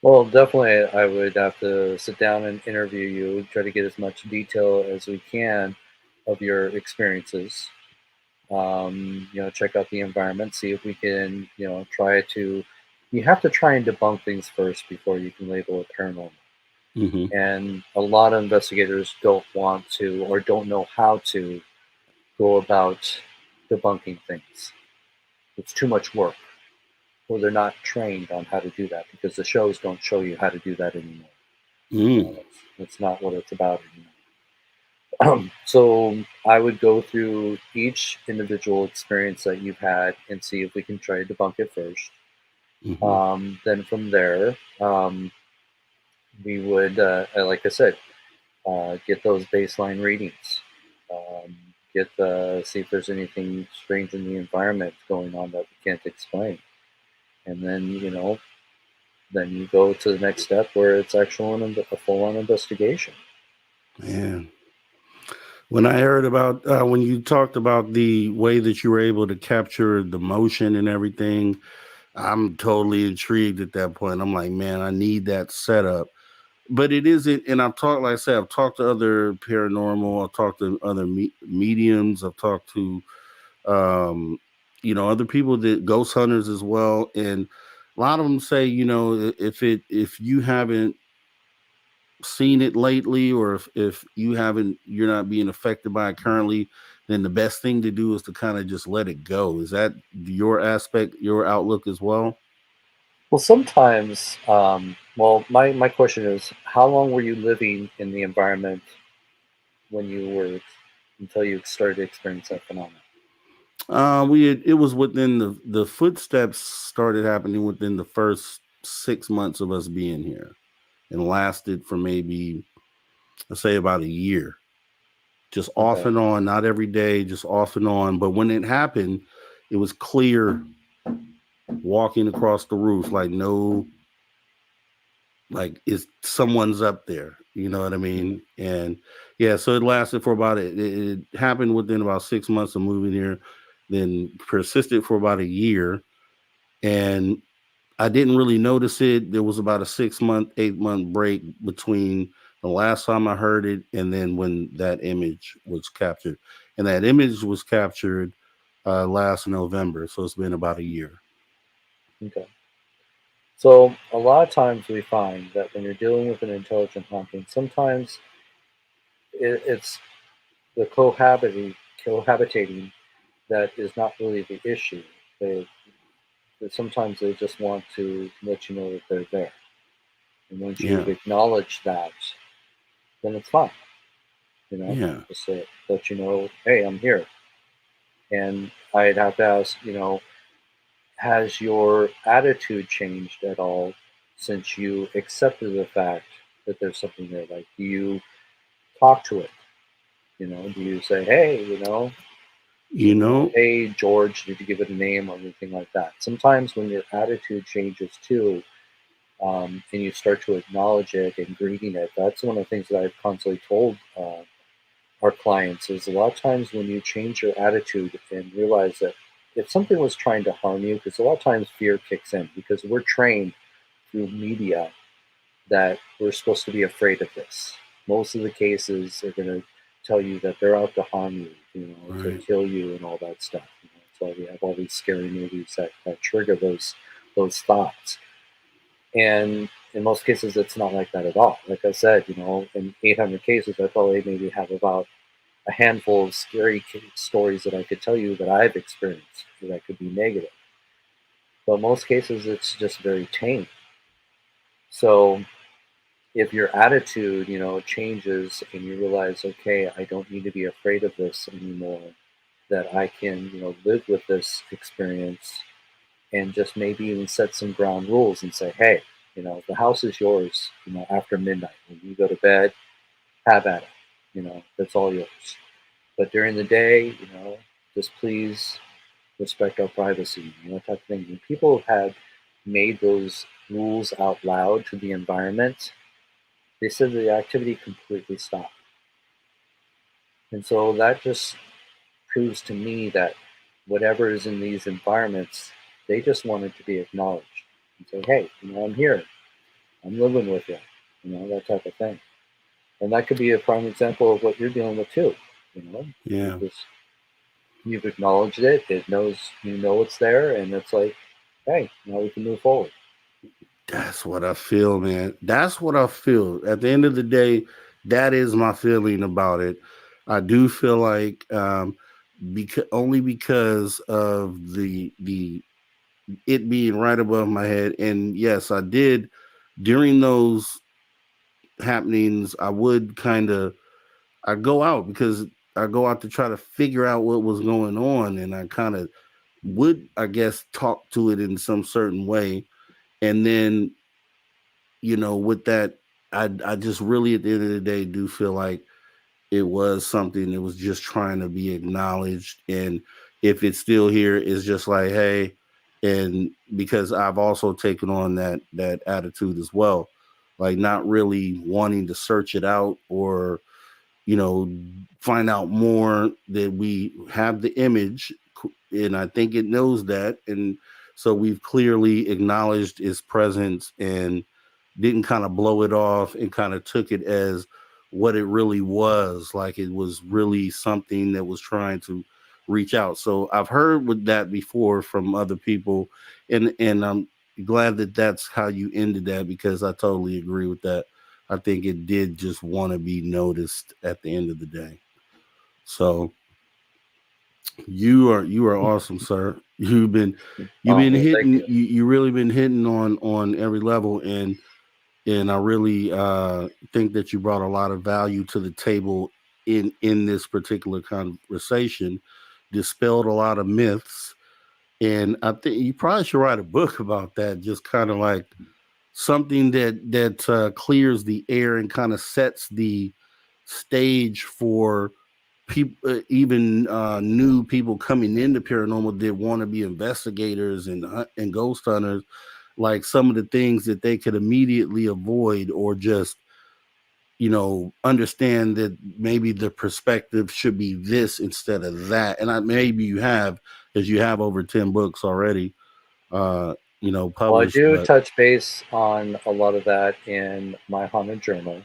S2: Well, definitely, I would have to sit down and interview you, try to get as much detail as we can of your experiences. Check out the environment, see if we can, try to. You have to try and debunk things first before you can label it paranormal.
S1: Mm-hmm.
S2: And a lot of investigators don't want to or don't know how to go about debunking things. It's too much work, or they're not trained on how to do that because the shows don't show you how to do that anymore.
S1: Mm.
S2: That's not what it's about anymore. So I would go through each individual experience that you've had and see if we can try to debunk it first.
S1: Mm-hmm.
S2: Then from there, we would, like I said, get those baseline readings. Um, see if there's anything strange in the environment going on that we can't explain, and then then you go to the next step where it's actual a full-on investigation.
S1: Man, when I heard about when you talked about the way that you were able to capture the motion and everything, I'm totally intrigued at that point. I'm like, man, I need that setup. But it isn't, and I've talked, like I said, I've talked to other paranormal, I've talked to other mediums, I've talked to, um, other people that ghost hunters as well. And a lot of them say, if you haven't seen it lately, or if you're not being affected by it currently, then the best thing to do is to kind of just let it go. Is that your outlook as well?
S2: Well, sometimes, my question is, how long were you living in the environment when you were until you started to experience that phenomenon?
S1: It was within the footsteps started happening within the first 6 months of us being here, and lasted for maybe, let's say, about a year, just off
S2: Okay.
S1: and on, not every day, just off and on. But when it happened, it was clear walking across the roof, like no, like is someone's up there, you know what I
S2: Mhm.
S1: mean? And yeah, so it lasted for about it happened within about 6 months of moving here, then persisted for about a year. And I didn't really notice it. There was about a 6 month, 8 month break between the last time I heard it and then when that image was captured. And that image was captured last November. So it's been about a year.
S2: Okay. So a lot of times we find that when you're dealing with an intelligent haunting, sometimes it's the cohabitating that is not really the issue. They, sometimes they just want to let you know that they're there. And once you've
S1: Yeah.
S2: acknowledged that, then it's fine. You know,
S1: Yeah.
S2: just to let you know, hey, I'm here. And I'd have to ask, has your attitude changed at all since you accepted the fact that there's something there? Like, do you talk to it? Do you say, hey,
S1: You know,
S2: hey, George, did you give it a name or anything like that? Sometimes when your attitude changes too, and you start to acknowledge it and greeting it, that's one of the things that I've constantly told our clients is a lot of times when you change your attitude and realize that if something was trying to harm you, because a lot of times fear kicks in because we're trained through media that we're supposed to be afraid of this. Most of the cases are going to tell you that they're out to harm you, to
S1: right.
S2: kill you and all that stuff. That's why we have all these scary movies that trigger those thoughts. And in most cases, it's not like that at all. Like I said, in 800 cases, I probably maybe have about a handful of scary stories that I could tell you that I've experienced that could be negative. But most cases, it's just very tame. So if your attitude, changes and you realize, okay, I don't need to be afraid of this anymore, that I can, live with this experience and just maybe even set some ground rules and say, hey, the house is yours, after midnight. When you go to bed, have at it. That's all yours. But during the day, just please respect our privacy, type of thing. When people have made those rules out loud to the environment, they said the activity completely stopped. And so that just proves to me that whatever is in these environments, they just wanted to be acknowledged and say, hey, I'm here. I'm living with you, that type of thing. And that could be a prime example of what you're dealing with too. You
S1: Yeah.
S2: just you've acknowledged it. It knows it's there, and it's like, hey, now we can move forward.
S1: That's what I feel, man. That's what I feel. At the end of the day, that is my feeling about it. I do feel like because only because of the it being right above my head. And yes, I did during those happenings, I would kind of I go out because I go out to try to figure out what was going on, and I kind of would, I guess, talk to it in some certain way. And then, with that, I just really at the end of the day do feel like it was something that was just trying to be acknowledged. And if it's still here, it's just like, hey, and because I've also taken on that attitude as well, like not really wanting to search it out or you know, find out more that we have the image, and I think it knows that, and so we've clearly acknowledged its presence and didn't kind of blow it off and kind of took it as what it really was, like it was really something that was trying to reach out. So I've heard with that before from other people, and I'm glad that that's how you ended that because I totally agree with that. I think it did just want to be noticed at the end of the day. So you are awesome, sir. You've
S2: Oh,
S1: been
S2: well, thank
S1: hitting
S2: you.
S1: you really been hitting on every level, and I really think that you brought a lot of value to the table in this particular conversation, dispelled a lot of myths, and I think you probably should write a book about that. Just kind of like something that clears the air and kind of sets the stage for people, even new people coming into paranormal that want to be investigators and ghost hunters, like some of the things that they could immediately avoid or just understand that maybe the perspective should be this instead of that. And maybe you have, because you have over 10 books already
S2: Well, I
S1: published.
S2: do
S1: But
S2: touch base on a lot of that in my haunted journal.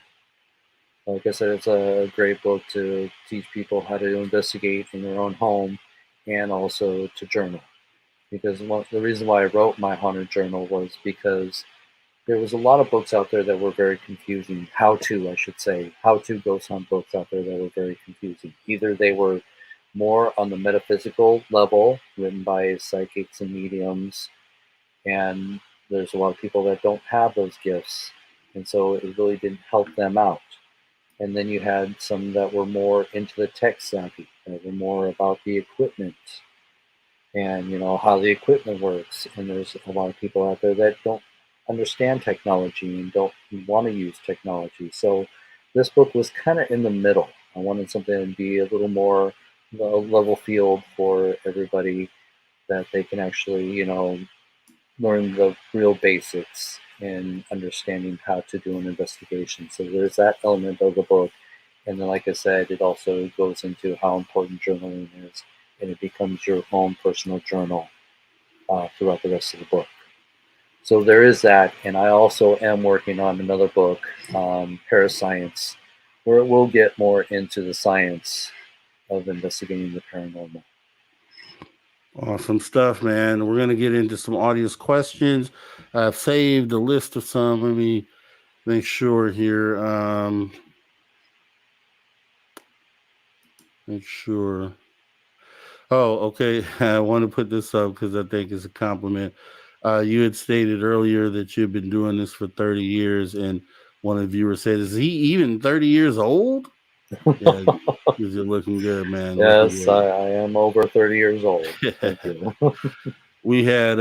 S2: Like I said, it's a great book to teach people how to investigate in their own home and also to journal. because the reason why I wrote my haunted journal was because there was a lot of books out there that were very confusing. I should say, how to ghost hunt books out there that were very confusing. Either they were more on the metaphysical level, written by psychics and mediums, and there's a lot of people that don't have those gifts, and so it really didn't help them out. And then you had some that were more into the tech savvy, that were more about the equipment and how the equipment works. And there's a lot of people out there that don't understand technology and don't want to use technology. So this book was kind of in the middle. I wanted something to be a little more level field for everybody, that they can actually learn the real basics and understanding how to do an investigation. So there's that element of the book. And then, like I said, it also goes into how important journaling is, and it becomes your own personal journal throughout the rest of the book. So there is that. And I also am working on another book, Parascience, where it will get more into the science of investigating the paranormal.
S1: Awesome stuff, man. We're going to get into some audience questions. I've saved a list of some. Let me make sure here. Make sure. Oh, okay. I want to put this up because I think it's a compliment. You had stated earlier that you've been doing this for 30 years, and one of the viewers said, "Is he even 30 years old?" Yeah, because you're looking good, man.
S2: Yes, I am over 30 years old. Thank you.
S1: We had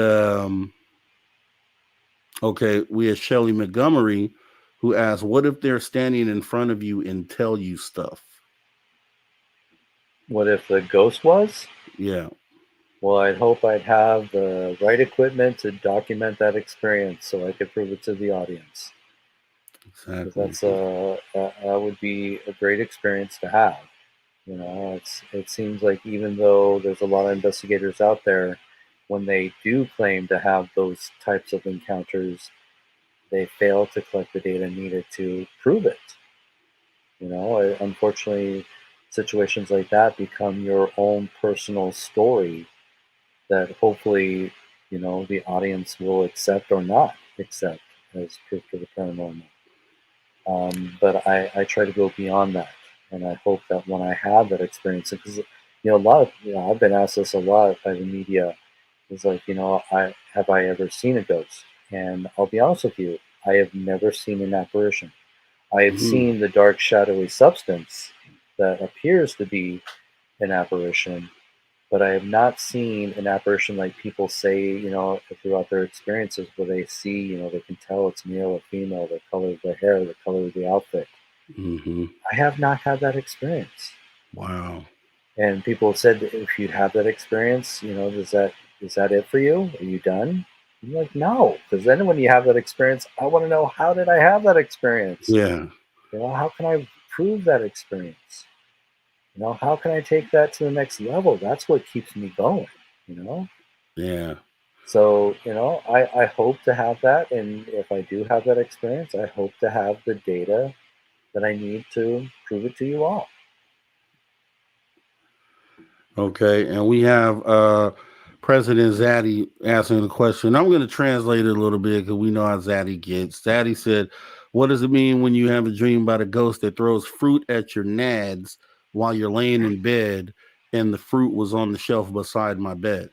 S1: we had Shelly Montgomery, who asked, "What if they're standing in front of you and tell you stuff?"
S2: What if the ghost was?
S1: Yeah.
S2: Well, I'd hope I'd have the right equipment to document that experience so I could prove it to the audience.
S1: Exactly.
S2: That's that would be a great experience to have. It seems like even though there's a lot of investigators out there, when they do claim to have those types of encounters, they fail to collect the data needed to prove it. Unfortunately, situations like that become your own personal story that hopefully, the audience will accept or not accept as proof to the paranormal. But I try to go beyond that, and I hope that when I have that experience, because a lot of I've been asked this a lot by the media, is like, I ever seen a ghost? And I'll be honest with you, I have never seen an apparition. I have seen the dark, shadowy substance that appears to be an apparition, but I have not seen an apparition like people say, throughout their experiences, where they see, they can tell it's male or female, the color of the hair, the color of the outfit. I have not had that experience.
S1: Wow.
S2: And people have said, if you have that experience, is that it for you? Are you done? I'm like, no, because then when you have that experience, I want to know, how did I have that experience?
S1: Yeah.
S2: How can I prove that experience? How can I take that to the next level? That's what keeps me going,
S1: Yeah.
S2: So, I hope to have that. And if I do have that experience, I hope to have the data that I need to prove it to you all.
S1: Okay. And we have President Zaddy asking a question. I'm going to translate it a little bit because we know how Zaddy gets. Zaddy said, "What does it mean when you have a dream about a ghost that throws fruit at your nads while you're laying in bed and the fruit was on the shelf beside my bed?"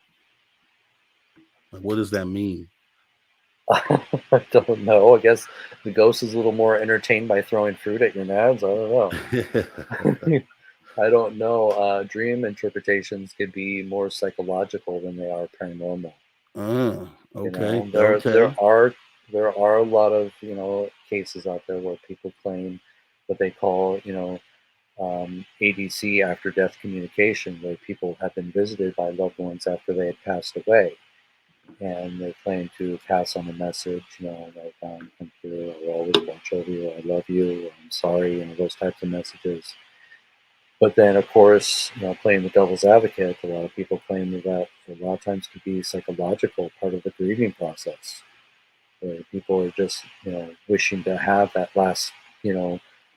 S1: Like, what does that mean?
S2: I don't know. I guess the ghost is a little more entertained by throwing fruit at your nads. I don't know. I don't know. Dream interpretations could be more psychological than they are paranormal.
S1: Okay.
S2: There
S1: Okay.
S2: are a lot of cases out there where people claim what they call ADC, after death communication, where people have been visited by loved ones after they had passed away, and they claim to pass on a message, like I'm here, I'll always watch over you, I love you, I'm sorry, those types of messages. But then, of course, playing the devil's advocate, a lot of people claim that a lot of times could be psychological, part of the grieving process, where people are just, wishing to have that last,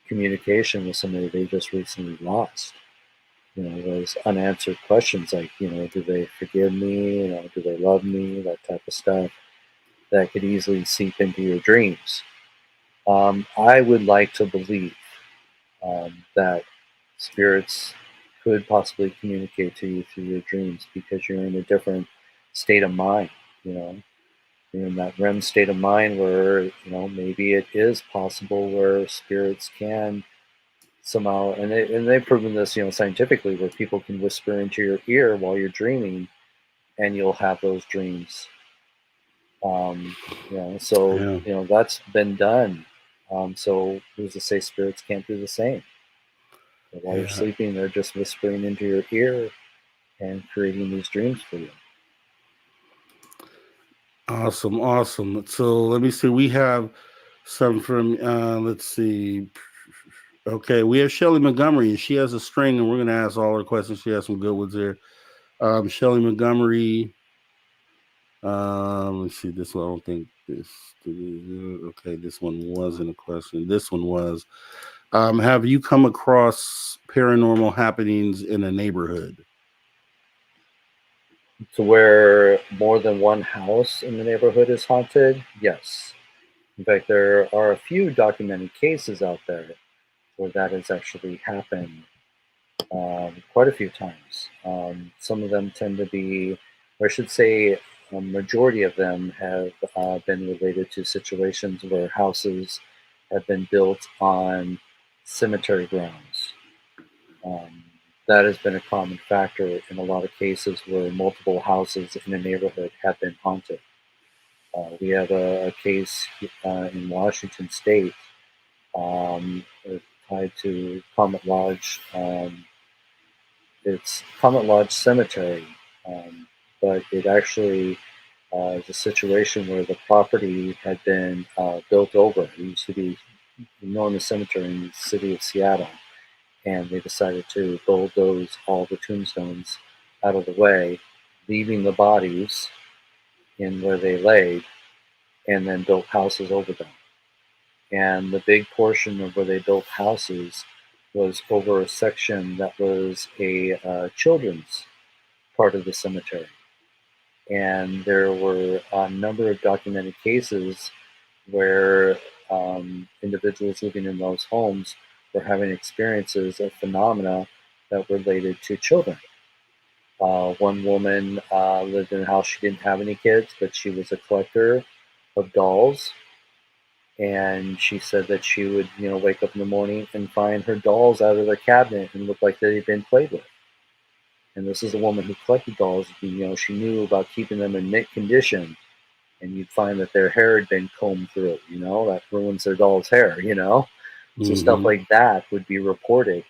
S2: communication with somebody they just recently lost. those unanswered questions like, do they forgive me? Do they love me? That type of stuff that could easily seep into your dreams. I would like to believe that spirits could possibly communicate to you through your dreams because you're in a different state of mind. You're in that REM state of mind where maybe it is possible where spirits can somehow, and they've proven this scientifically, where people can whisper into your ear while you're dreaming, and you'll have those dreams. So
S1: Yeah.
S2: that's been done. So who's to say spirits can't do the same? While you're
S1: Yeah.
S2: sleeping, they're just whispering into your ear and creating these dreams for you.
S1: Awesome. So let me see. We have some from let's see. Okay, we have Shelly Montgomery, and she has a string, and we're gonna ask all her questions. She has some good ones there. Shelly Montgomery. Let's see. This one, I don't think this. Okay, this one wasn't a question. This one was. Have you come across paranormal happenings in a neighborhood?
S2: To where more than one house in the neighborhood is haunted? Yes. In fact, there are a few documented cases out there where that has actually happened quite a few times. Some of them tend to be, or I should say, a majority of them have been related to situations where houses have been built on cemetery grounds. Um, that has been a common factor in a lot of cases where multiple houses in a neighborhood have been haunted. We have a case in Washington State tied to Comet Lodge. It's Comet Lodge Cemetery, but it actually is a situation where the property had been built over. It used to be an enormous cemetery in the city of Seattle, and they decided to bulldoze all the tombstones out of the way, leaving the bodies in where they laid, and then built houses over them. And the big portion of where they built houses was over a section that was a children's part of the cemetery. And there were a number of documented cases where individuals living in those homes were having experiences of phenomena that related to children. One woman lived in a house, she didn't have any kids, but she was a collector of dolls. And she said that she would, wake up in the morning and find her dolls out of their cabinet and look like they'd been played with. And this is a woman who collected dolls. She knew about keeping them in mint condition, and you'd find that their hair had been combed through. That ruins their doll's hair. So stuff
S1: Mm-hmm.
S2: like that would be reported.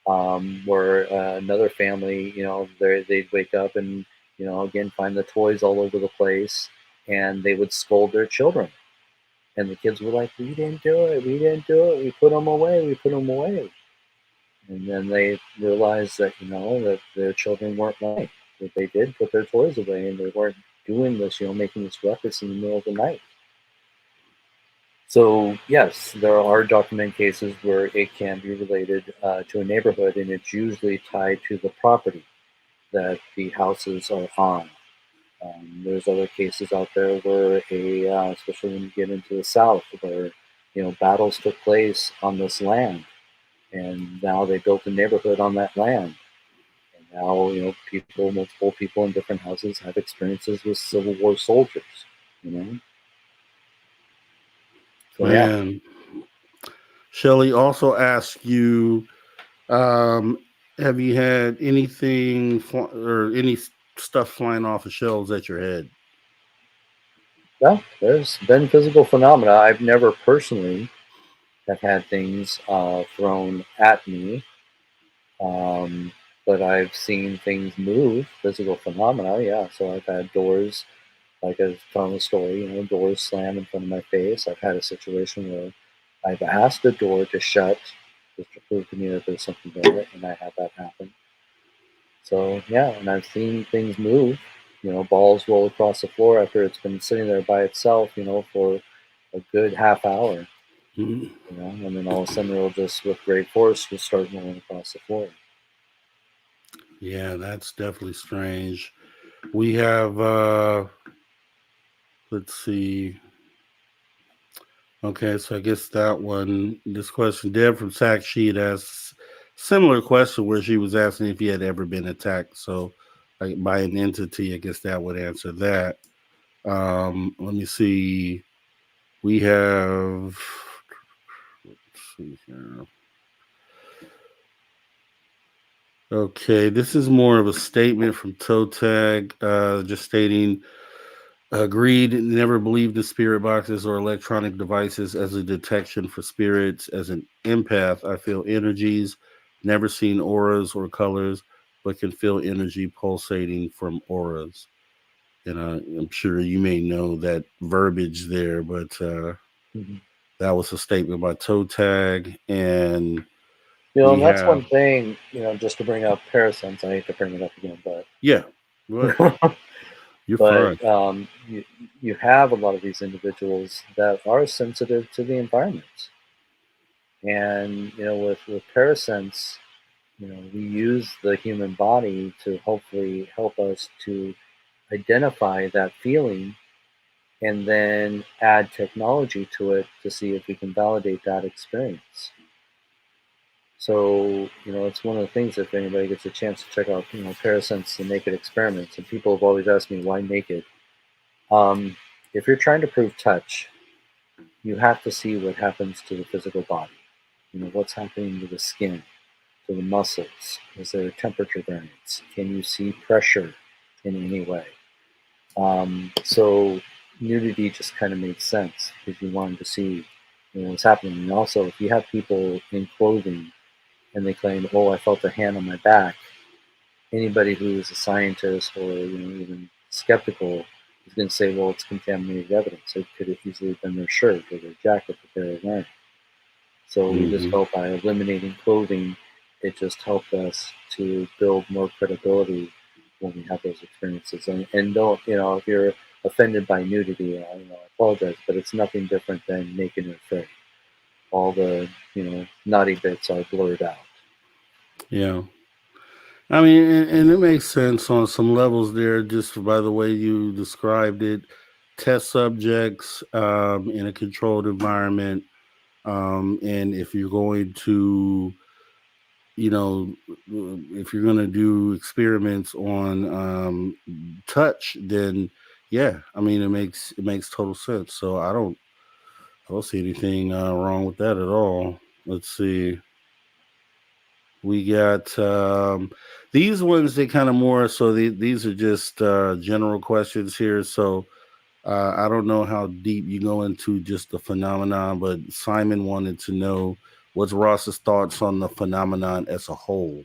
S2: Where another family, they'd wake up and again find the toys all over the place, and they would scold their children. And the kids were like, "We didn't do it. We didn't do it. We put them away. We put them away." And then they realized that that their children weren't lying. That they did put their toys away, and they weren't doing this, making this ruckus in the middle of the night. So yes, there are documented cases where it can be related to a neighborhood, and it's usually tied to the property that the houses are on. There's other cases out there where especially when you get into the South, where battles took place on this land, and now they built a neighborhood on that land, and now multiple people in different houses have experiences with Civil War soldiers. You know, so yeah.
S1: Man, Shelly also asked you, um, have you had anything or any stuff flying off of shelves at your head?
S2: Yeah, there's been physical phenomena. I've never personally have had things thrown at me, um, but I've seen things move, physical phenomena. Yeah, so I've had doors, like I was telling the story, doors slam in front of my face. I've had a situation where I've asked the door to shut just to prove to me that there's something there, and I had that happen. So yeah, and I've seen things move. Balls roll across the floor after it's been sitting there by itself, for a good half hour.
S1: Mm-hmm.
S2: And then all of a sudden it'll just, with great force, just start rolling across the floor.
S1: Yeah, that's definitely strange. We have let's see. Okay, so I guess that one, this question, Deb from Sac Sheet asked similar question where she was asking if he had ever been attacked. So, like by an entity, I guess that would answer that. Let me see. We have. Let's see here. Okay, this is more of a statement from Toe Tag, just stating agreed, never believed in spirit boxes or electronic devices as a detection for spirits. As an empath, I feel energies, never seen auras or colors, but can feel energy pulsating from auras. And I'm sure you may know that verbiage there, but
S2: Mhm.
S1: that was a statement by Toe Tag. And
S2: And
S1: we
S2: that's one
S1: have,
S2: thing, just to bring up parasense. I hate to bring it up again,
S1: yeah, what?
S2: but
S1: You're fine.
S2: but you have a lot of these individuals that are sensitive to the environment, and with parasense, we use the human body to hopefully help us to identify that feeling and then add technology to it to see if we can validate that experience. So, it's one of the things, if anybody gets a chance to check out, Parasense, the naked experiments, and people have always asked me, why naked? Um, if you're trying to prove touch, you have to see what happens to the physical body. What's happening to the skin, to the muscles? Is there a temperature variance? Can you see pressure in any way? So nudity just kind of made sense because you wanted to see what's happening. And also, if you have people in clothing and they claim, "Oh, I felt a hand on my back," anybody who is a scientist or even skeptical is going to say, "Well, it's contaminated evidence. It could have easily been their shirt or their jacket that they were wearing." So we just
S1: Hmm.
S2: felt by eliminating clothing, it just helped us to build more credibility when we have those experiences. And don't, if you're offended by nudity, I apologize, but it's nothing different than naked and afraid. All the, naughty bits are blurred out.
S1: Yeah. I mean, and it makes sense on some levels there, just by the way you described it. Test subjects in a controlled environment. And if you're going to, you know, if you're going to do experiments on touch, then yeah, I mean, it makes total sense. So I don't see anything wrong with that at all. Let's see. We got these ones. They kind of more so. These are just general questions here. So I don't know how deep you go into just the phenomenon, but Simon wanted to know what's Ross's thoughts on the phenomenon as a whole.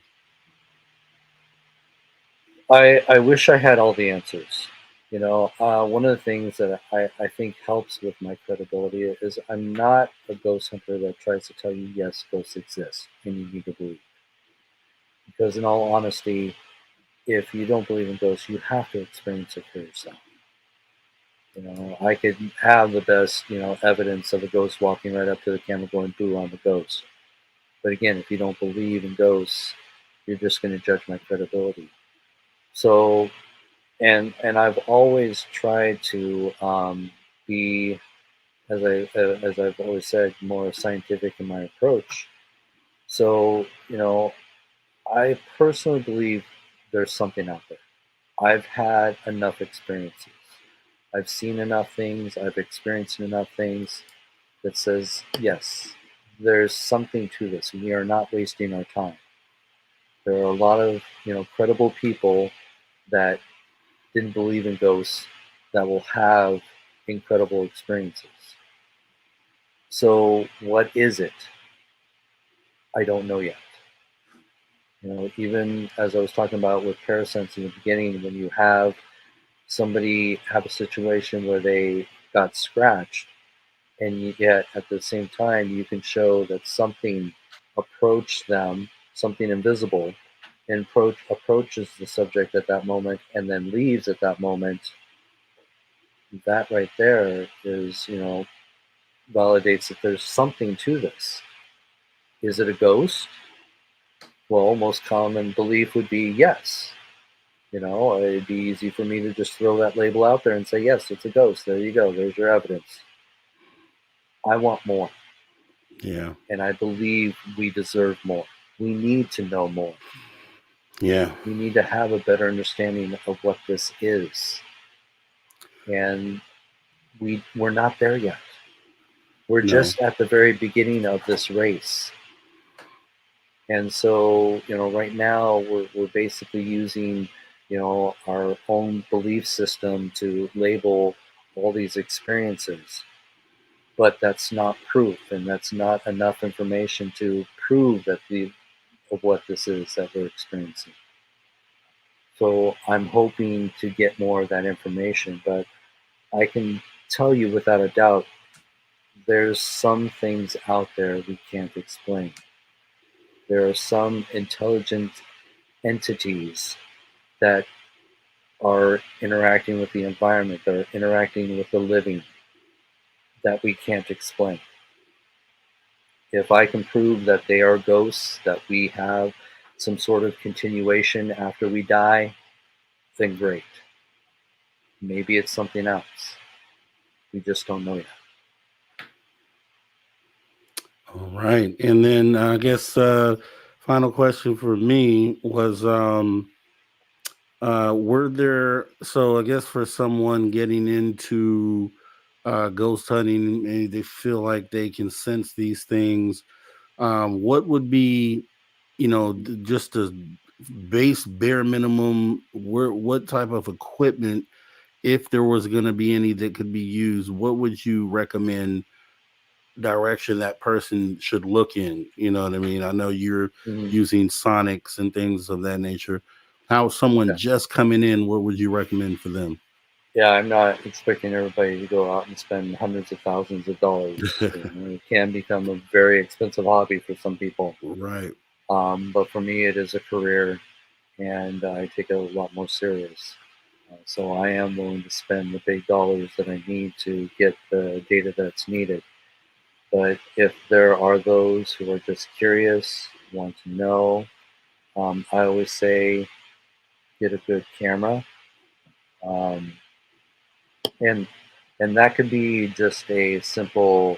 S2: I wish I had all the answers. One of the things that I think helps with my credibility is I'm not a ghost hunter that tries to tell you, yes, ghosts exist and you need to believe. Because, in all honesty, if you don't believe in ghosts, you have to experience it for yourself. I could have the best, evidence of a ghost walking right up to the camera going, boo, I'm a ghost. But again, if you don't believe in ghosts, you're just going to judge my credibility. So, and I've always tried to be, as I've always said, more scientific in my approach. So, I personally believe there's something out there. I've had enough experiences. I've seen enough things. I've experienced enough things that says, yes, there's something to this. We are not wasting our time. There are a lot of, credible people that didn't believe in ghosts that will have incredible experiences. So, what is it? I don't know yet. Even as I was talking about with parasense in the beginning, when you have somebody have a situation where they got scratched, and yet at the same time, you can show that something approached them, something invisible, and approaches the subject at that moment and then leaves at that moment. That right there is, validates that there's something to this. Is it a ghost? Well, most common belief would be yes. It'd be easy for me to just throw that label out there and say, yes, it's a ghost. There you go. There's your evidence. I want more.
S1: Yeah.
S2: And I believe we deserve more. We need to know more.
S1: Yeah.
S2: We need to have a better understanding of what this is. And we're not there yet. We're
S1: No.
S2: just at the very beginning of this race. And so, right now we're basically using, our own belief system to label all these experiences. But that's not proof, and that's not enough information to prove that of what this is that we're experiencing. So I'm hoping to get more of that information, but I can tell you without a doubt, there's some things out there we can't explain. There are some intelligent entities that are interacting with the environment, that are interacting with the living, that we can't explain. If I can prove that they are ghosts, that we have some sort of continuation after we die, then great. Maybe it's something else. We just don't know yet.
S1: All right. And then I guess final question for me was were there, so I guess for someone getting into ghost hunting, maybe they feel like they can sense these things, what would be, just a base bare minimum, what type of equipment, if there was going to be any that could be used, what would you recommend direction that person should look in? You know what I mean? I know you're
S2: Mm-hmm.
S1: using sonics and things of that nature. How someone
S2: Okay.
S1: just coming in, what would you recommend for them?
S2: Yeah, I'm not expecting everybody to go out and spend hundreds of thousands of dollars. It can become a very expensive hobby for some people.
S1: Right.
S2: But for me, it is a career, and I take it a lot more serious. So I am willing to spend the big dollars that I need to get the data that's needed. But if there are those who are just curious, want to know, I always say get a good camera. Um, and and that could be just a simple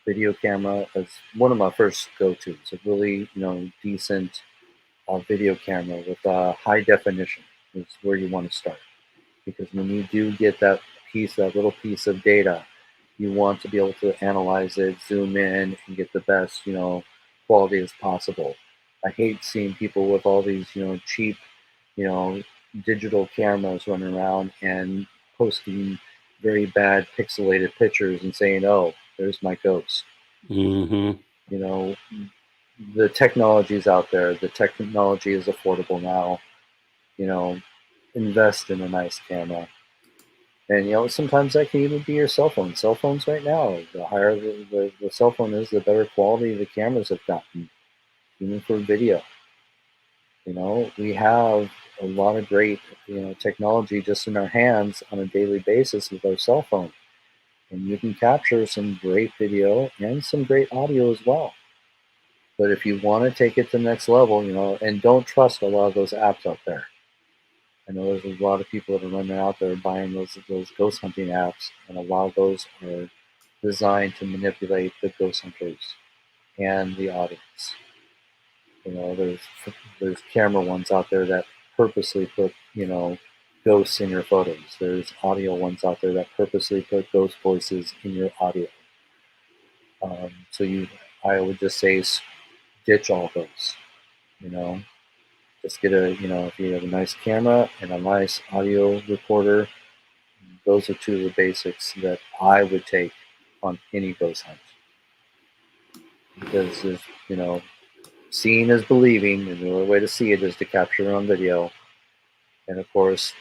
S2: video camera. As one of my first go-to's, a really decent video camera with high definition is where you want to start, because when you do get that little piece of data, you want to be able to analyze it, zoom in, and get the best quality as possible. I hate seeing people with all these cheap you know digital cameras running around and posting very bad pixelated pictures and saying, "Oh, there's my ghost."
S1: Mm-hmm.
S2: You know, the technology is out there. The technology is affordable now. You know, invest in a nice camera. And sometimes that can even be your cell phone. Cell phones right now, the higher the cell phone is, the better quality the cameras have gotten, even for video. We have a lot of great technology just in our hands on a daily basis with our cell phone, and you can capture some great video and some great audio as well. But if you want to take it to the next level, and don't trust a lot of those apps out there. I know there's a lot of people that are running out there buying those ghost hunting apps, and a lot of those are designed to manipulate the ghost hunters and the audience. There's camera ones out there that purposely put ghosts in your photos. There's audio ones out there that purposely put ghost voices in your audio. I would just say ditch all those. You know, just get if you have a nice camera and a nice audio recorder, those are two of the basics that I would take on any ghost hunt, because there's, seeing is believing, and the only way to see it is to capture it on video. And of course,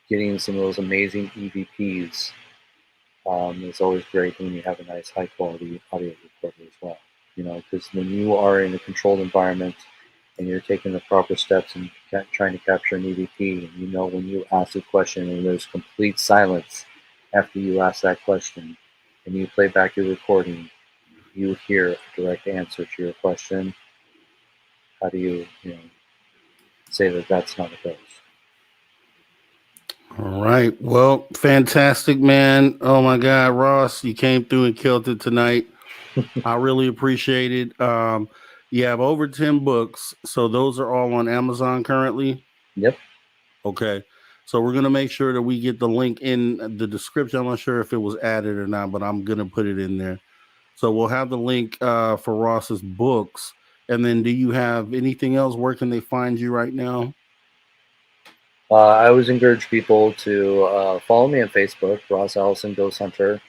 S2: getting some of those amazing EVPs is always great when you have a nice high quality audio recorder as well. Because when you are in a controlled environment and you're taking the proper steps and trying to capture an EVP, and when you ask a question and there's complete silence after you ask that question, and you play back your recording, you hear a direct answer to your question, how do you, say that that's not a ghost?
S1: All right. Well, fantastic, man. Oh my God, Ross, you came through and killed it tonight. I really appreciate it. You have over 10 books, so those are all on Amazon currently.
S2: Yep.
S1: Okay. So we're gonna make sure that we get the link in the description. I'm not sure if it was added or not, but I'm gonna put it in there. So we'll have the link for Ross's books. And then do you have anything else? Where can they find you right now?
S2: I always encourage people to follow me on Facebook, Ross Allison Ghost Hunter.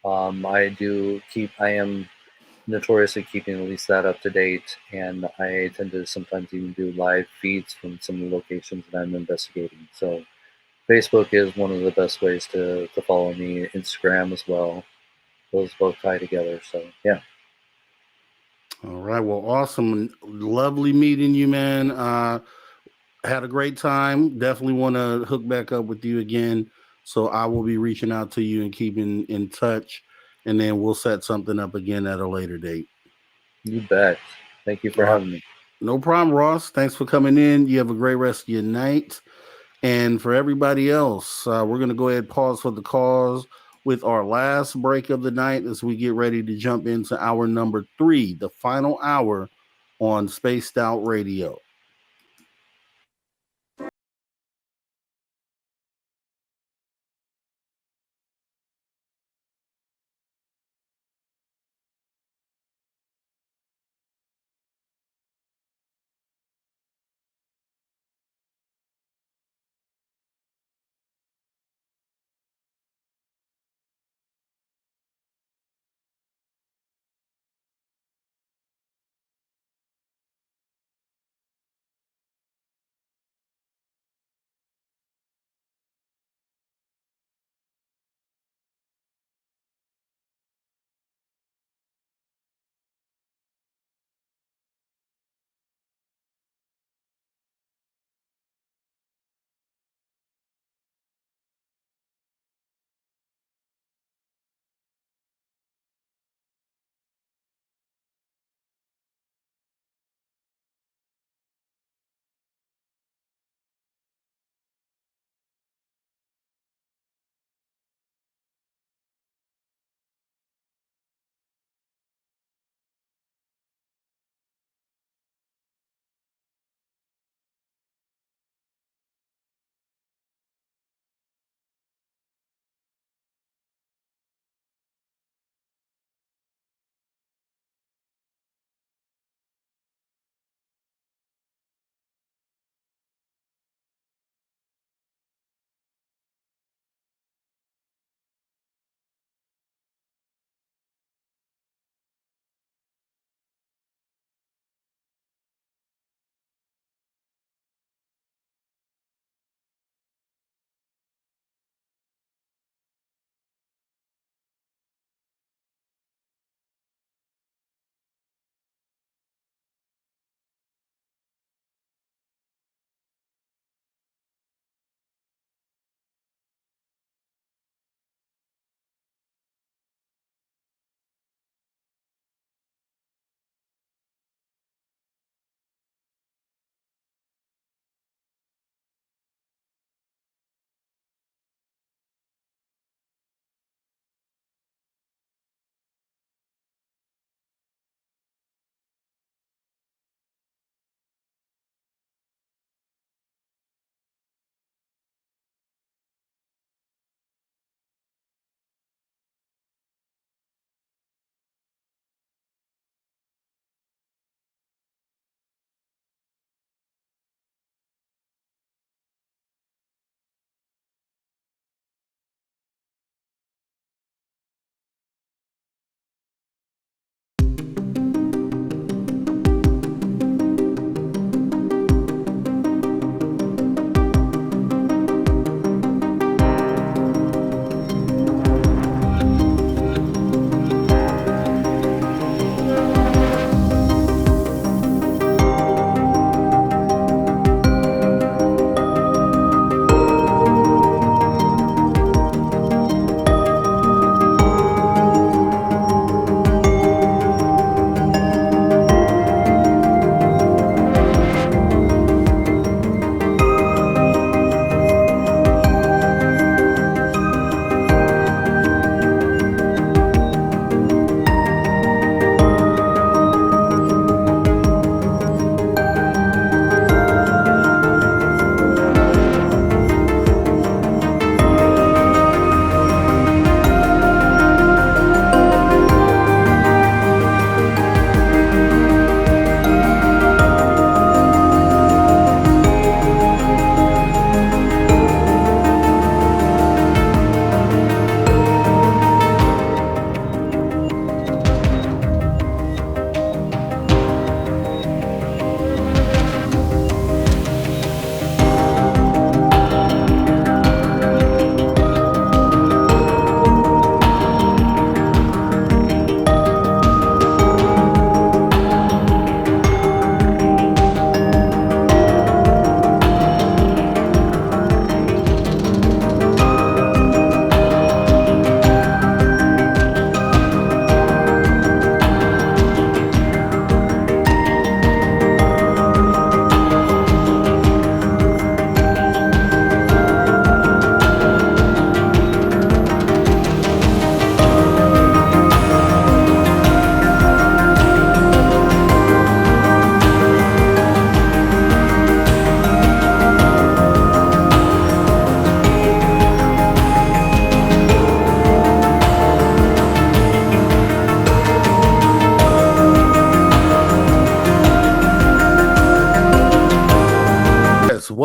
S2: I am notoriously keeping at least that up to date, and I tend to sometimes even do live feeds from some of the locations that I'm investigating. So Facebook is one of the best ways to follow me. Instagram as well. Those both tie together. So yeah,
S1: All right. Well, awesome. Lovely meeting you, man. Had a great time. Definitely want to hook back up with you again. So I will be reaching out to you and keeping in touch. And then we'll set something up again at a later date.
S2: you bet. Thank you
S1: All
S2: for
S1: right.
S2: having me.
S1: No problem, Ross. Thanks for coming in. You have a great rest of your night. And for everybody else, we're going to go ahead and pause for the cause with our last break of the night as we get ready to jump into hour number 3, the final hour on Spaced Out Radio.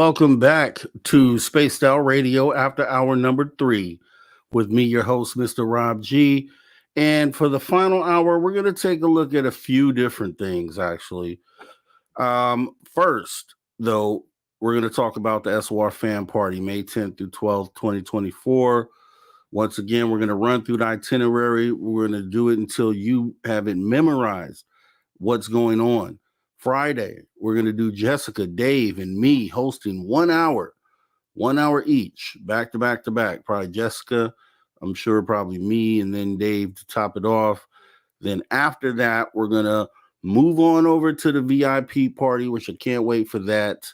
S1: welcome back to Spaced Out Radio after hour number 3 with me, your host, Mr. Rob G. And for the final hour, we're going to take a look at a few different things, actually. First, though, we're going to talk about the SOR Fan Party, May 10th through 12th, 2024. Once again, we're going to run through the itinerary. We're going to do it until you have it memorized what's going on. Friday, we're going to do Jessica, Dave, and me hosting 1 hour each, back to back to back. Probably Jessica, I'm sure probably me, and then Dave to top it off. Then after that, we're going to move on over to the VIP party, which I can't wait for that.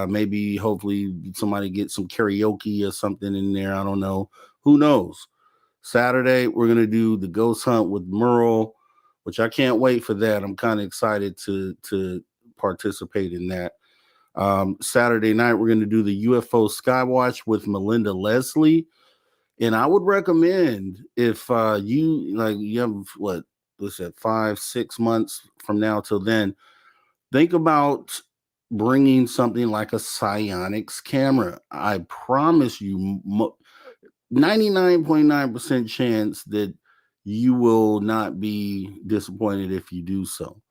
S1: Maybe, hopefully, somebody get some karaoke or something in there. I don't know. Who knows? Saturday, we're going to do the ghost hunt with Merle, which I can't wait for that. I'm kind of excited to participate in that. Saturday night, we're going to do the UFO Skywatch with Melinda Leslie. And I would recommend if you have, what, what's that, 5-6 months from now till then, think about bringing something like a Psionics camera. I promise you, 99.9% chance that you will not be disappointed if you do so.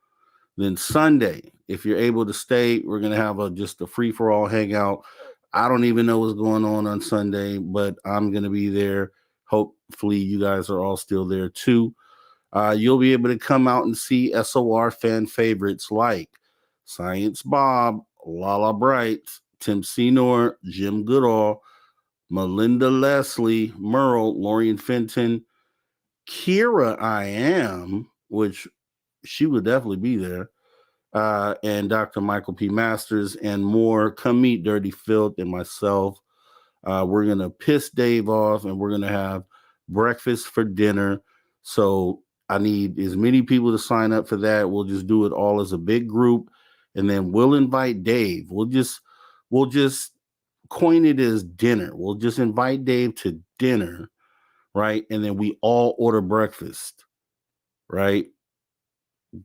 S1: Then Sunday, if you're able to stay, we're going to have just a free-for-all hangout. I don't even know what's going on Sunday, but I'm going to be there. Hopefully you guys are all still there too. You'll be able to come out and see SOR fan favorites like Science Bob, Lala Bright, Tim Senor, Jim Goodall, Melinda Leslie, Merle, Lorian Fenton, Kira I Am, which she would definitely be there, and Dr. Michael P. Masters, and more. Come meet Dirty Filth and myself. We're going to piss Dave off, and we're going to have breakfast for dinner. So I need as many people to sign up for that. We'll just do it all as a big group, and then we'll invite Dave. We'll just coin it as dinner. We'll just invite Dave to dinner, right? And then we all order breakfast, right?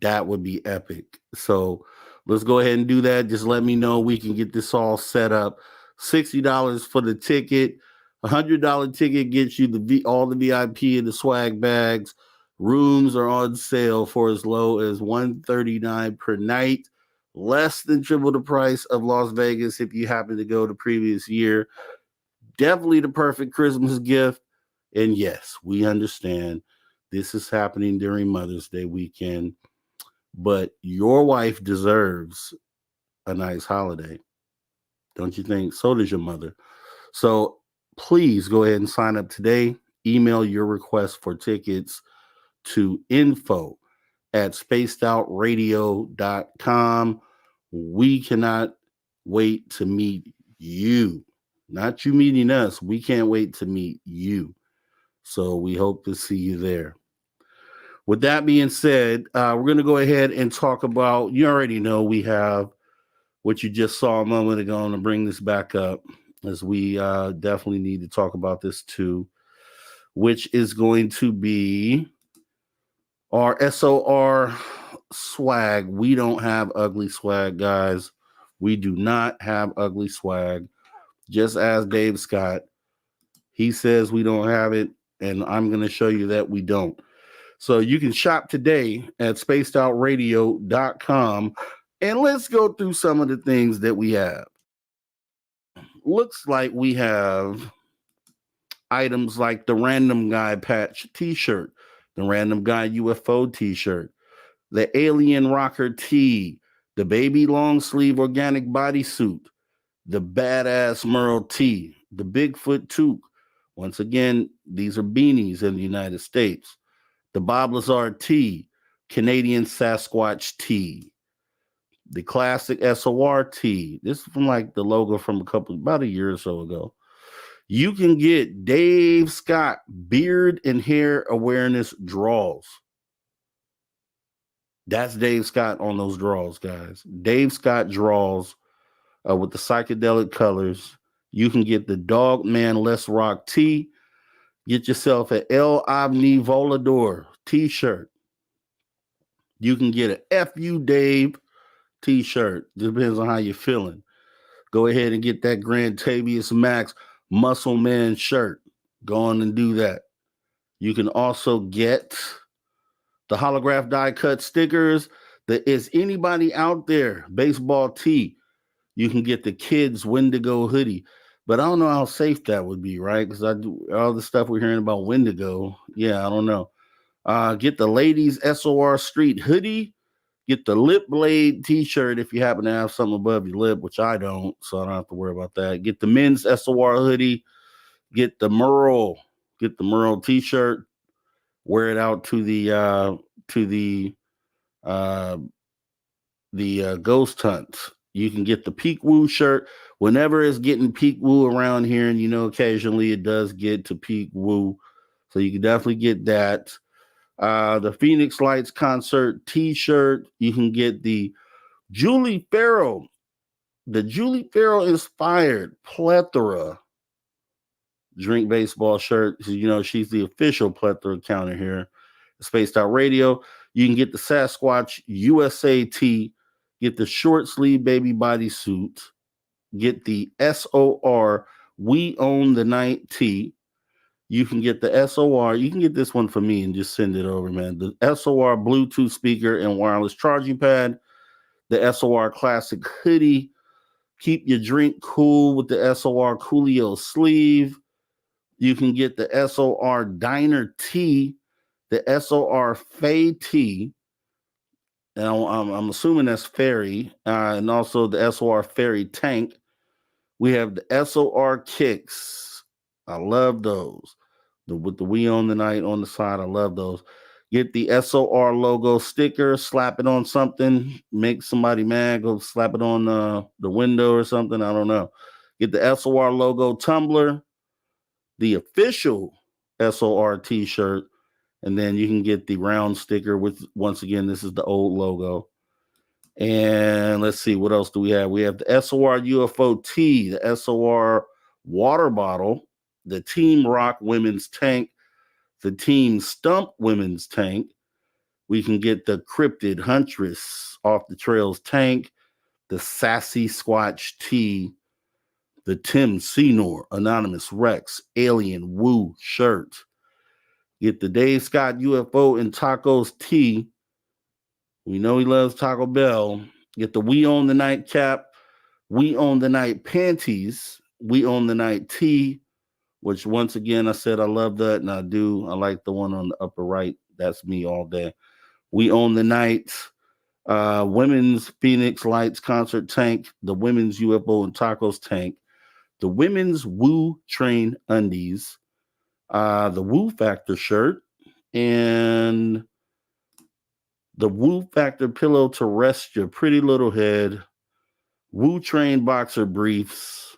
S1: That would be epic. So let's go ahead and do that. Just let me know. We can get this all set up. $60 for the ticket. $100 ticket gets you all the VIP and the swag bags. Rooms are on sale for as low as $139 per night. Less than triple the price of Las Vegas if you happen to go the previous year. Definitely the perfect Christmas gift. And yes, we understand this is happening during Mother's Day weekend, but your wife deserves a nice holiday. Don't you think? So does your mother. So please go ahead and sign up today. Email your request for tickets to info@spacedoutradio.com. We cannot wait to meet you. Not you meeting us. We can't wait to meet you. So we hope to see you there. With that being said, we're going to go ahead and talk about, you already know we have what you just saw a moment ago. I'm going to bring this back up as we definitely need to talk about this too, which is going to be our SOR swag. We don't have ugly swag, guys. We do not have ugly swag. Just as Dave Scott, he says we don't have it, and I'm going to show you that we don't. So you can shop today at spacedoutradio.com, and let's go through some of the things that we have. Looks like we have items like the Random Guy patch t-shirt, the Random Guy UFO t-shirt, the Alien Rocker tee, the Baby Long Sleeve Organic Bodysuit, the Badass Merle tee, the Bigfoot toque. Once again, these are beanies in the United States. The Bob Lazar tee, Canadian Sasquatch tee, the classic SOR tee. This is from like the logo from about a year or so ago. You can get Dave Scott beard and hair awareness draws. That's Dave Scott on those draws, guys. Dave Scott draws with the psychedelic colors. You can get the Dog Man Let's Rock tee. Get yourself an El Omni Volador t-shirt. You can get a FU Dave t-shirt. Depends on how you're feeling. Go ahead and get that Grand Tavius Max Muscle Man shirt. Go on and do that. You can also get the holograph die cut stickers. There is anybody out there, baseball tee. You can get the kids Wendigo hoodie. But I don't know how safe that would be, right? Because I do all the stuff we're hearing about Wendigo. Yeah, I don't know. Get the ladies SOR Street hoodie. Get the lip blade t-shirt if you happen to have something above your lip, which I don't, so I don't have to worry about that. Get the men's SOR hoodie. Get the Merle t-shirt. Wear it out to the ghost hunt. You can get the peak woo shirt whenever it's getting peak woo around here, and occasionally it does get to peak woo, so you can definitely get that. The Phoenix Lights concert t-shirt. You can get the Julie Farrell inspired plethora drink baseball shirt. She's the official plethora counter here at Spaced Out Radio. You can get the Sasquatch USA tee, get the short sleeve baby bodysuit, get the SOR We Own the Night tee. You can get the SOR. You can get this one for me and just send it over, man. The SOR Bluetooth speaker and wireless charging pad, the SOR Classic hoodie. Keep your drink cool with the SOR Coolio sleeve. You can get the SOR Diner tee, the SOR Fay tee, and I'm assuming that's Fairy, and also the SOR Fairy tank. We have the SOR kicks. I love those. With the We Own the Night on the side, I love those. Get the SOR logo sticker, slap it on something, make somebody mad, go slap it on the window or something. I don't know. Get the SOR logo tumbler, the official SOR t-shirt, and then you can get the round sticker with, once again, this is the old logo. And let's see, what else do we have? We have the SOR UFO tee, the SOR water bottle, the Team Rock women's tank, the Team Stump women's tank. We can get the Cryptid Huntress Off the Trails tank, the Sassy Squatch tee, the Tim Senor Anonymous Rex Alien Woo shirt. Get the Dave Scott UFO and Tacos tee. We know he loves Taco Bell. Get the We Own the Night cap, We Own the Night panties, We Own the Night tee, which once again, I said I love that, and I do. I like the one on the upper right. That's me all day. We Own the Night, women's Phoenix Lights concert tank, the women's UFO and Tacos tank, the women's Woo Train undies, the Woo Factor shirt, and the Woo Factor pillow to rest your pretty little head, Woo Train boxer briefs,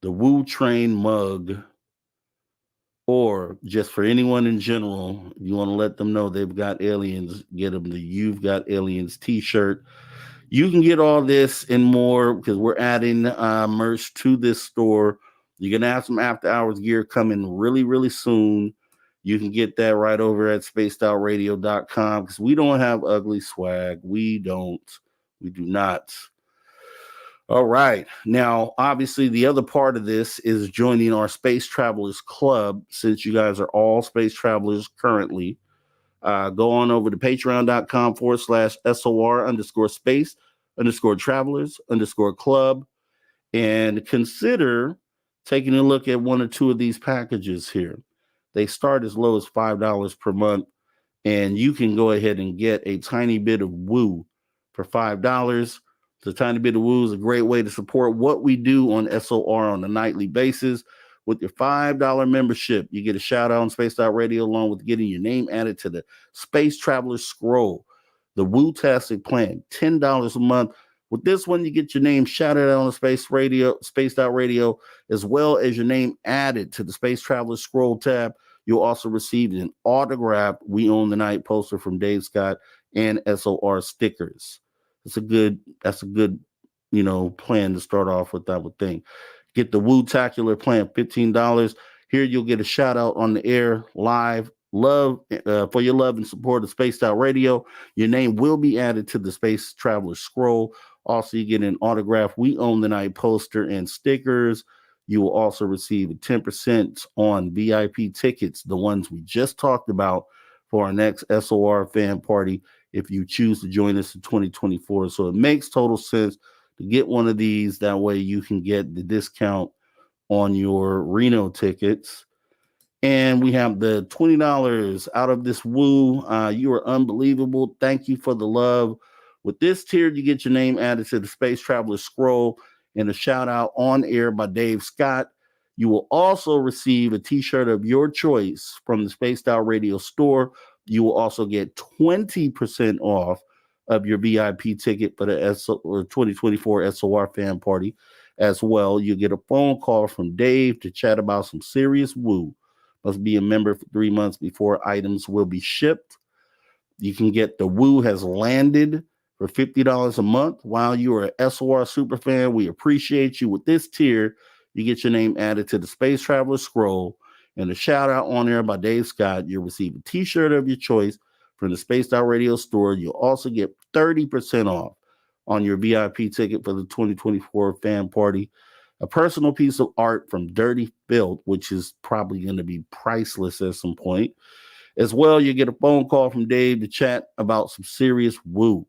S1: the Woo Train mug, or just for anyone in general, if you want to let them know they've got aliens, get them the You've Got Aliens t-shirt. You can get all this and more because we're adding merch to this store. You're going to have some after hours gear coming really, really soon. You can get that right over at spacedoutradio.com because we don't have ugly swag. We do not. All right. Now, obviously, the other part of this is joining our Space Travelers Club. Since you guys are all space travelers currently, go on over to patreon.com/SOR_space_travelers_club and consider taking a look at one or two of these packages here. They start as low as $5 per month, and you can go ahead and get a tiny bit of woo for $5. The tiny bit of woo is a great way to support what we do on SOR on a nightly basis. With your $5 membership, you get a shout out on Spaced Out Radio along with getting your name added to the Space Traveler Scroll, the Woo-tastic plan, $10 a month. With this one, you get your name shouted out on the Spaced Out Radio, as well as your name added to the Space Traveler Scroll tab. You'll also receive an autographed We Own the Night poster from Dave Scott and SOR stickers. That's a good, plan to start off with, I would think. Get the Woo-tacular plan, $15. Here you'll get a shout out on the air live. For your love and support of Spaced Out Radio. Your name will be added to the Space Traveler Scroll. Also, you get an autograph We Own the Night poster and stickers. You will also receive a 10% on VIP tickets, the ones we just talked about, for our next SOR fan party if you choose to join us in 2024. So it makes total sense to get one of these. That way you can get the discount on your Reno tickets. And we have the $20 out of this woo. You are unbelievable. Thank you for the love. With this tier, you get your name added to the Space Traveler Scroll and a shout out on air by Dave Scott. You will also receive a t-shirt of your choice from the Spaced Out Radio store. You will also get 20% off of your VIP ticket for the 2024 SOR fan party as well. You get a phone call from Dave to chat about some serious woo. Must be a member for 3 months before items will be shipped. You can get the Woo Has Landed for $50 a month. While you are a SOR super fan, we appreciate you. With this tier, you get your name added to the Space Traveler Scroll and a shout out on there by Dave Scott. You'll receive a t-shirt of your choice from the Spaced Out Radio store. You'll also get 30% off on your VIP ticket for the 2024 fan party. A personal piece of art from Dirty Filth, which is probably going to be priceless at some point. As well, you get a phone call from Dave to chat about some serious woo,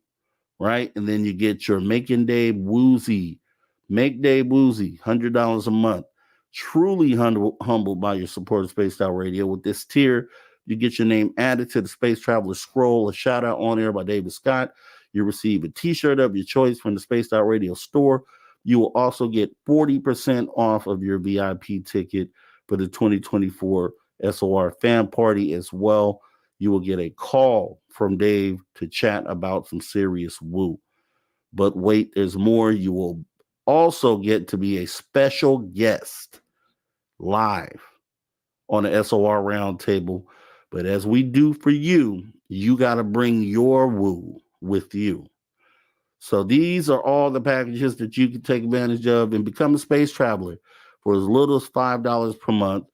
S1: right? And then you get your Making Dave Woozy. Make Dave Woozy, $100 a month. Truly humbled by your support of Spaced Out Radio. With this tier, you get your name added to the Space Traveler Scroll, a shout out on air by David Scott. You receive a t-shirt of your choice from the Spaced Out Radio store. You will also get 40% off of your VIP ticket for the 2024 SOR fan party as well. You will get a call from Dave to chat about some serious woo. But wait, there's more. You will also get to be a special guest live on the SOR roundtable. But as we do for you, you got to bring your woo with you. So these are all the packages that you can take advantage of and become a space traveler for as little as $5 per month.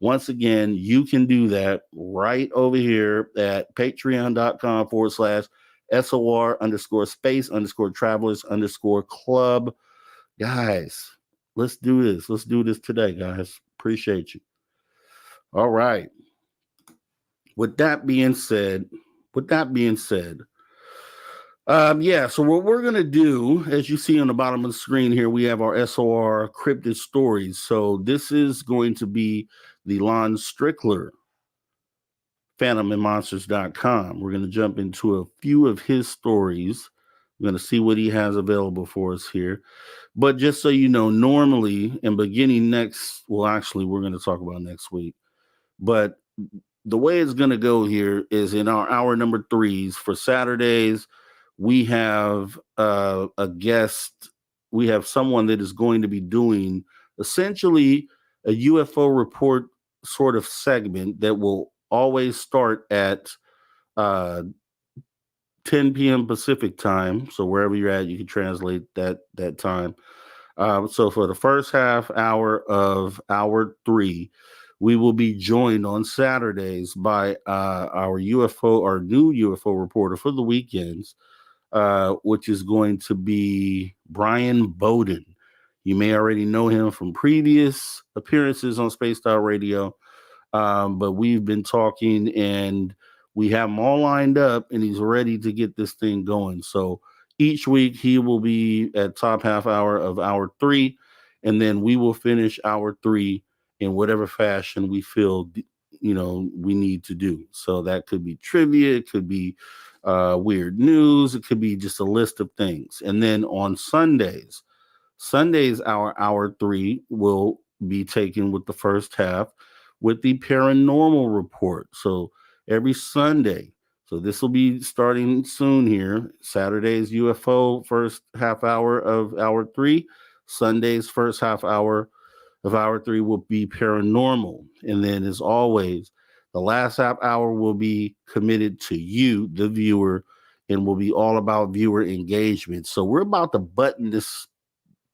S1: Once again, you can do that right over here at patreon.com/SOR_space_travelers_club. Guys, let's do this. Let's do this today, guys. Appreciate you. All right. With that being said, so what we're going to do, as you see on the bottom of the screen here, we have our SOR Cryptid Stories. So this is going to be the Lon Strickler, phantomandmonsters.com. We're going to jump into a few of his stories. We're going to see what he has available for us here. But just so you know, normally, and beginning next, well, actually, we're going to talk about next week. But the way it's going to go here is in our hour number 3s for Saturdays, we have a guest. We have someone that is going to be doing essentially a UFO report sort of segment that will always start at 10 p.m. Pacific time. So wherever you're at, you can translate that time. So for the first half hour of hour 3, we will be joined on Saturdays by our new UFO reporter for the weekends, which is going to be Brian Bowden. You may already know him from previous appearances on Spaced Out Radio, but we've been talking and we have him all lined up and he's ready to get this thing going. So each week he will be at top half hour of hour 3, and then we will finish hour 3 in whatever fashion we feel, we need to do. So that could be trivia, it could be weird news, it could be just a list of things. And then on Sundays, our hour 3 will be taken with the first half with the paranormal report. So every Sunday, so this will be starting soon here. Saturday's UFO first half hour of hour 3. Sunday's first half hour of hour 3 will be paranormal. And then, as always, the last half hour will be committed to you, the viewer, and will be all about viewer engagement. So we're about to button this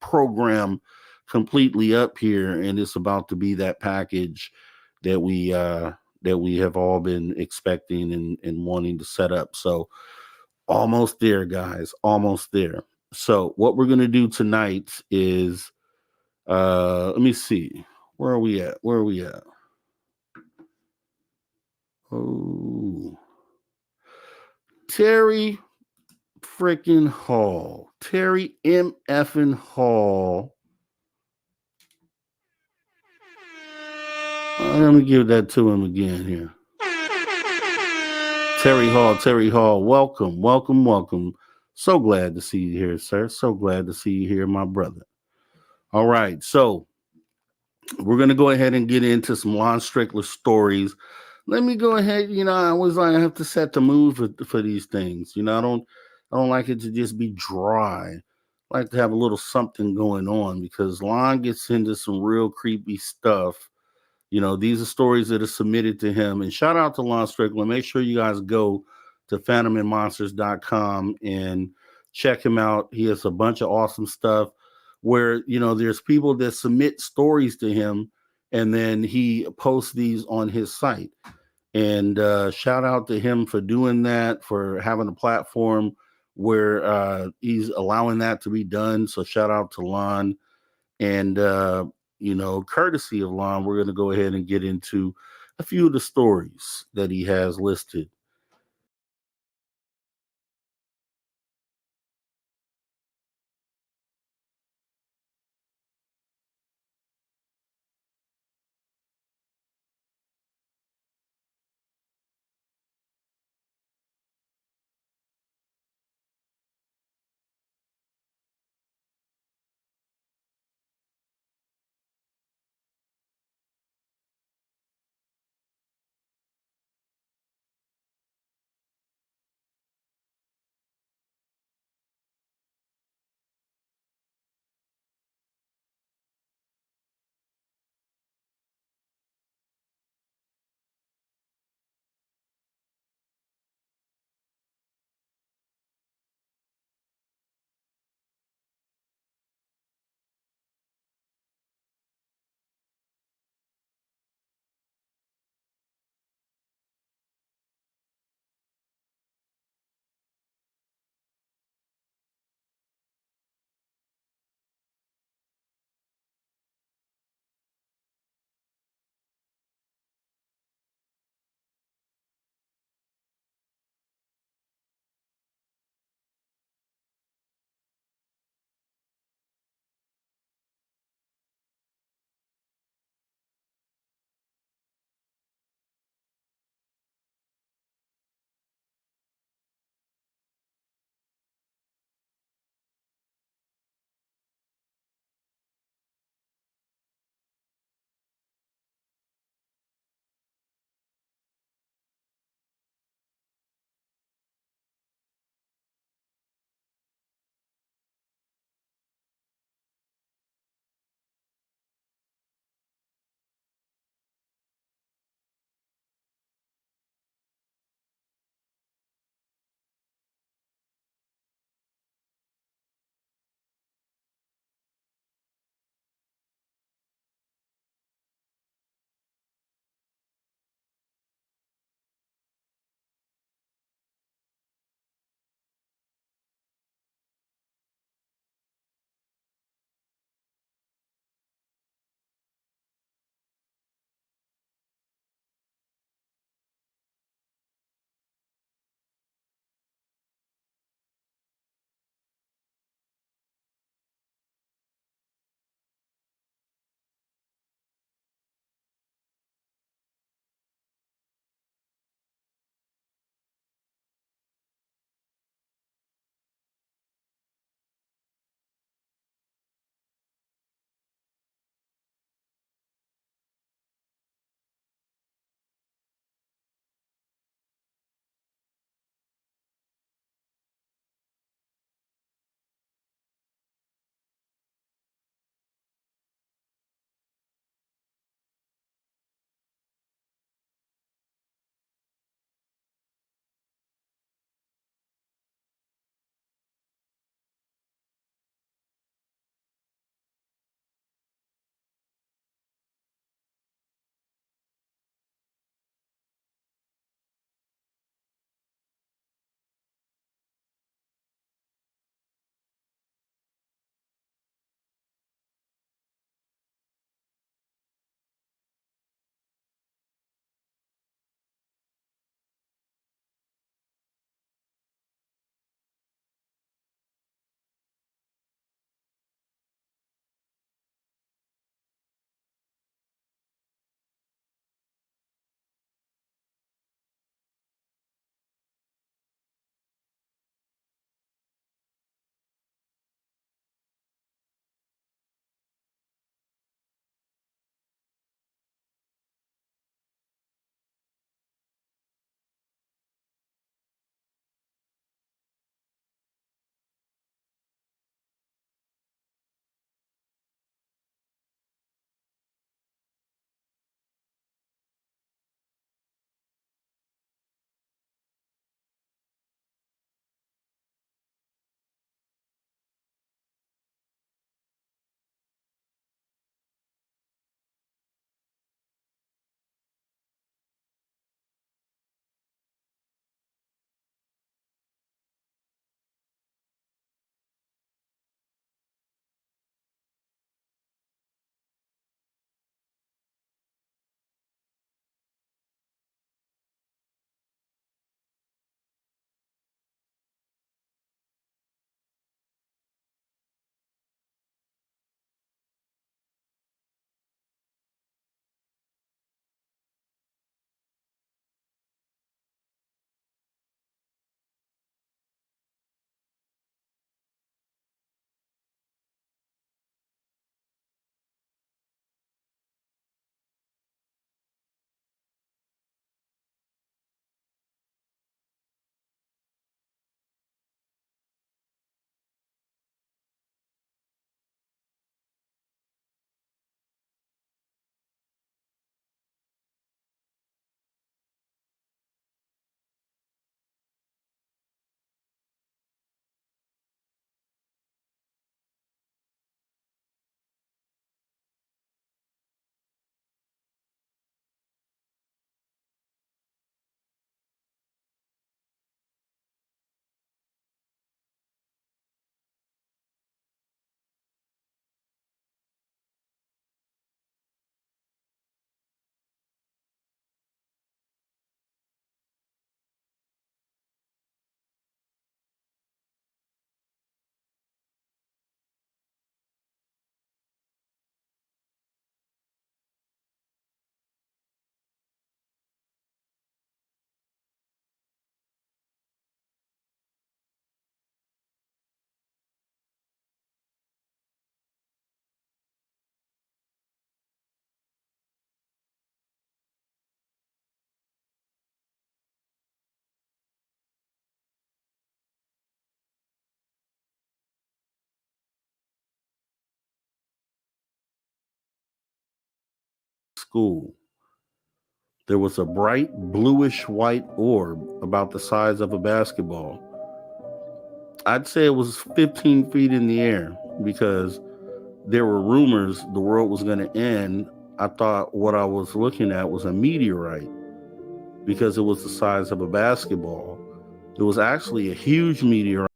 S1: program completely up here, and it's about to be that package that we have all been expecting and wanting to set up. So almost there, guys, almost there. So what we're gonna do tonight is let me see. Where are we at? Where are we at? Oh, Terry freaking Hall. Terry M. Effin Hall. Let me give that to him again here. Terry Hall, welcome, welcome, welcome. So glad to see you here, sir. So glad to see you here, my brother. All right, so we're gonna go ahead and get into some Lon Strickler stories. Let me go ahead. I always like I have to set the mood for these things. I don't like it to just be dry. I like to have a little something going on because Lon gets into some real creepy stuff. These are stories that are submitted to him. And shout out to Lon Strickland. Make sure you guys go to phantomandmonsters.com and check him out. He has a bunch of awesome stuff where, there's people that submit stories to him and then he posts these on his site. And shout out to him for doing that, for having a platform where he's allowing that to be done. So shout out to Lon. And, courtesy of Lon, we're going to go ahead and get into a few of the stories that he has listed. school. There was a bright bluish white orb about the size of a basketball. I'd say it was 15 feet in the air because there were rumors the world was going to end. I thought what I was looking at was a meteorite because it was the size of a basketball. It was actually a huge meteorite.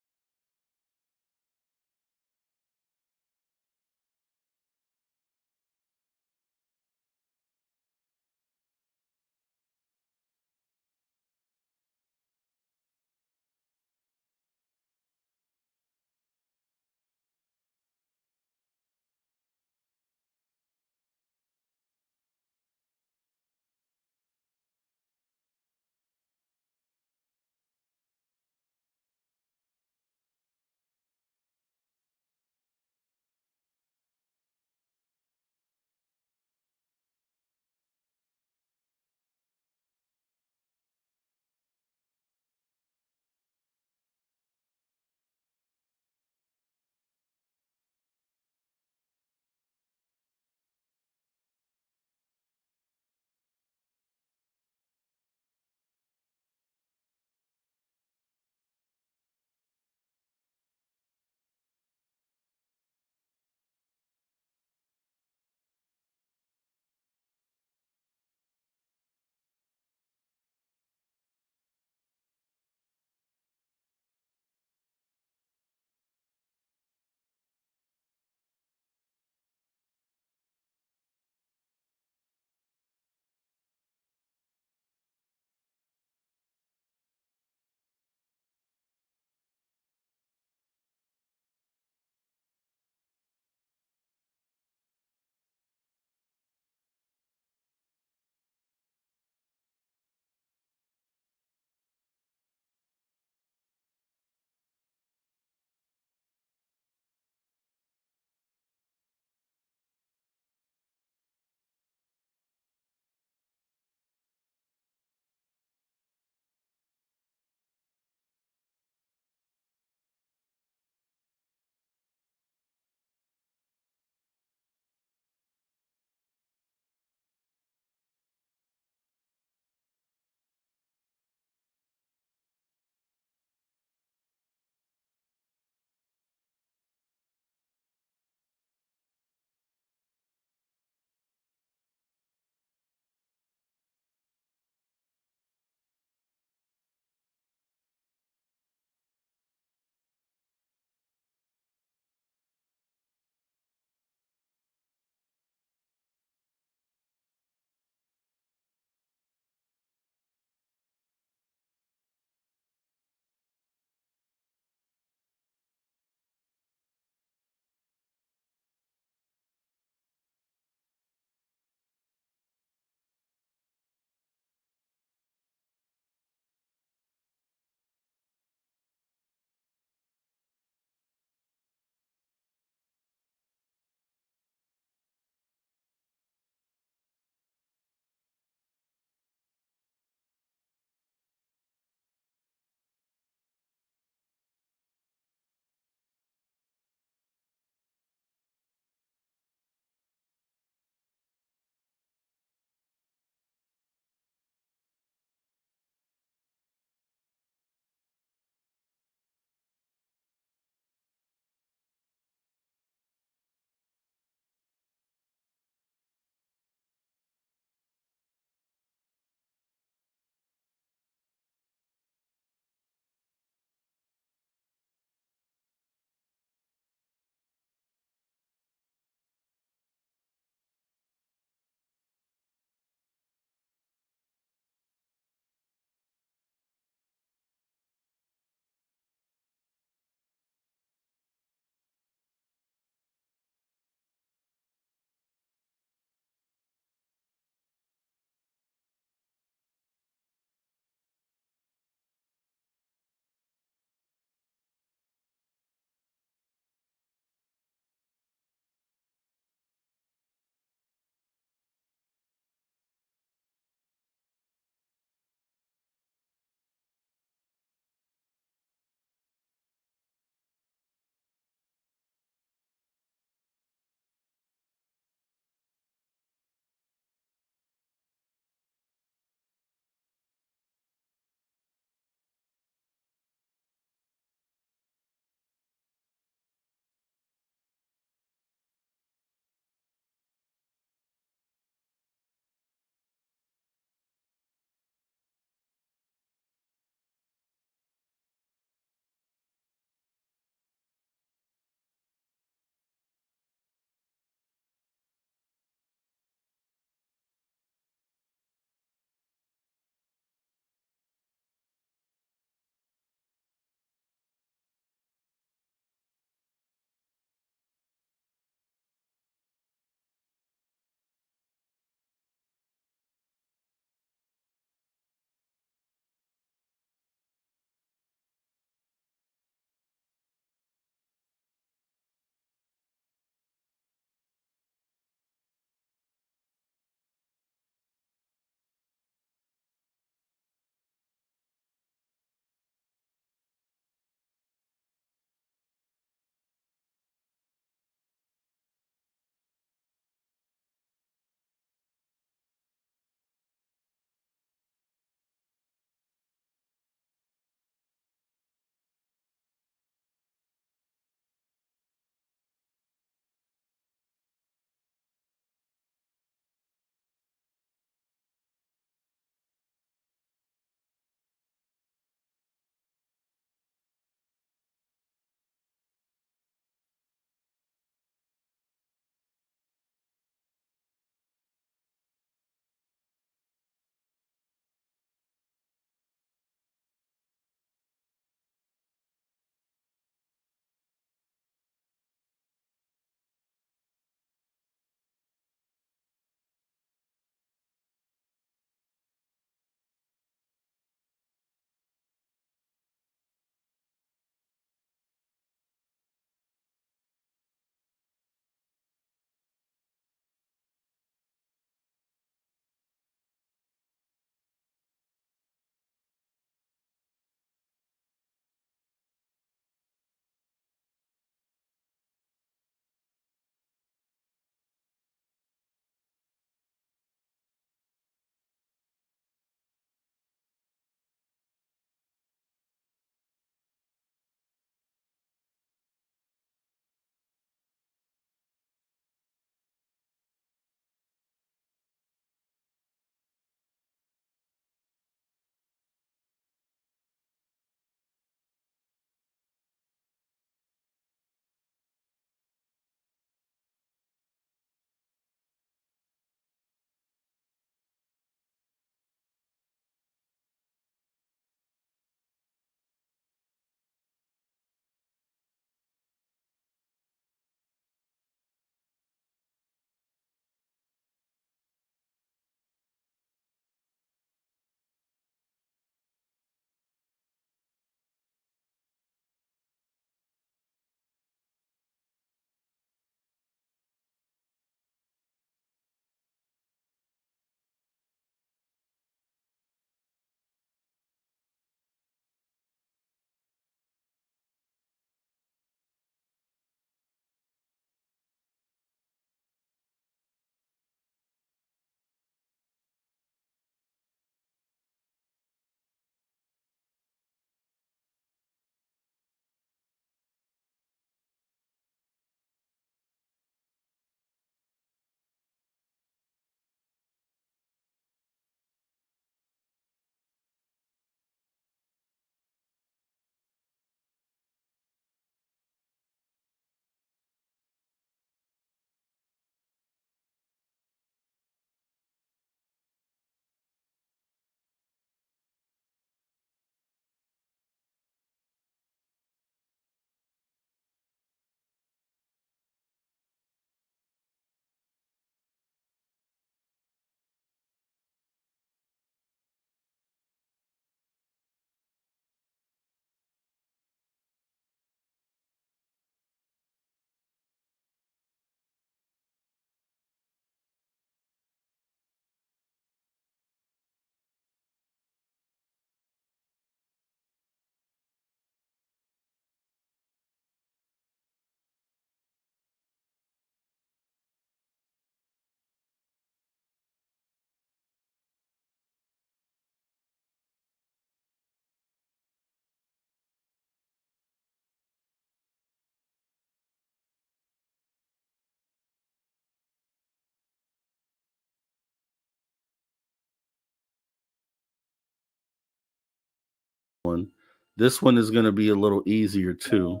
S1: one. This one is going to be a little easier too,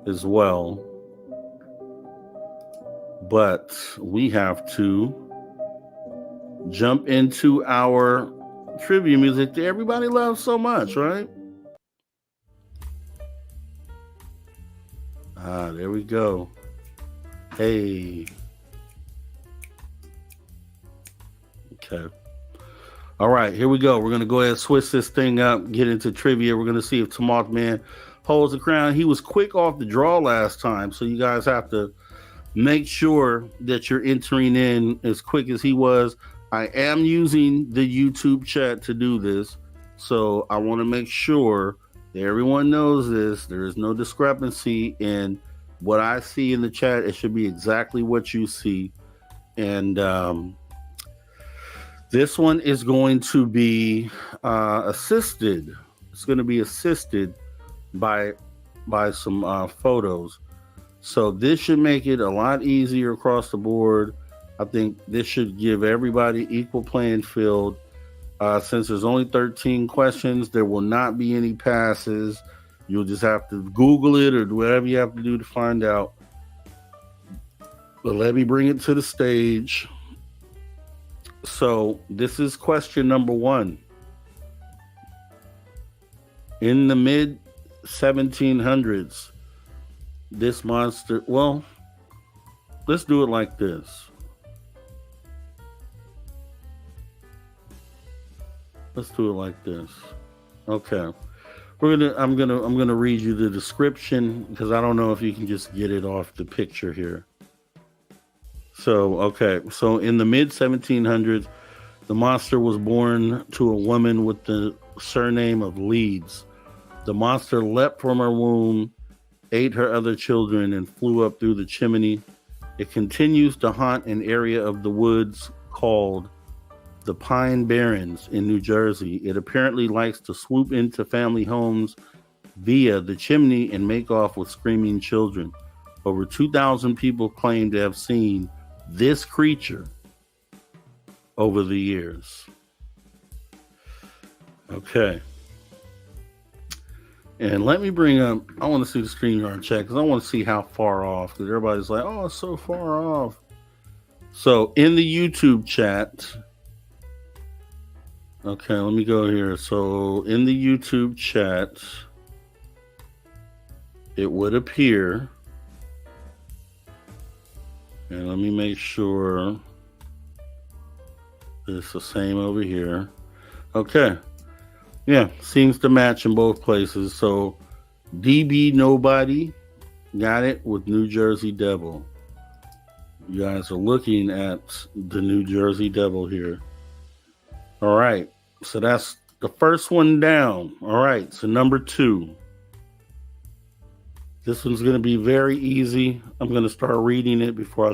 S1: as well. But we have to jump into our trivia music that everybody loves so much, right? There we go. Hey. Okay. All right, here we go. We're going to go ahead and switch this thing up, get into trivia. We're going to see if Mothman holds the crown. He was quick off the draw last time, so you guys have to make sure that you're entering in as quick as he was. I am using the YouTube chat to do this, so I want to make sure that everyone knows this. There is no discrepancy in what I see in the chat. It should be exactly what you see. And this one is going to be assisted. It's going to be assisted by some photos. So this should make it a lot easier across the board. I think this should give everybody equal playing field. Since there's only 13 questions, there will not be any passes. You'll just have to Google it or do whatever you have to do to find out. But let me bring it to the stage. So this is question number 1. In the mid 1700s, this monster, well, let's do it like this. Let's do it like this. Okay. I'm gonna read you the description because I don't know if you can just get it off the picture here. So, okay. So in the mid 1700s, the monster was born to a woman with the surname of Leeds. The monster leapt from her womb, ate her other children, and flew up through the chimney. It continues to haunt an area of the woods called the Pine Barrens in New Jersey. It apparently likes to swoop into family homes via the chimney and make off with screaming children. Over 2,000 people claim to have seen this creature over the years. Okay. And let me bring up, I want to see the StreamYard chat because I want to see how far off, because everybody's like, oh, it's so far off. So in the YouTube chat, okay, let me go here. So in the YouTube chat, it would appear, and let me make sure it's the same over here. Okay. Yeah, seems to match in both places. So DB Nobody got it with New Jersey Devil. You guys are looking at the New Jersey Devil here. All right. So that's the first one down. All right. So number 2. This one's going to be very easy. I'm going to start reading it before I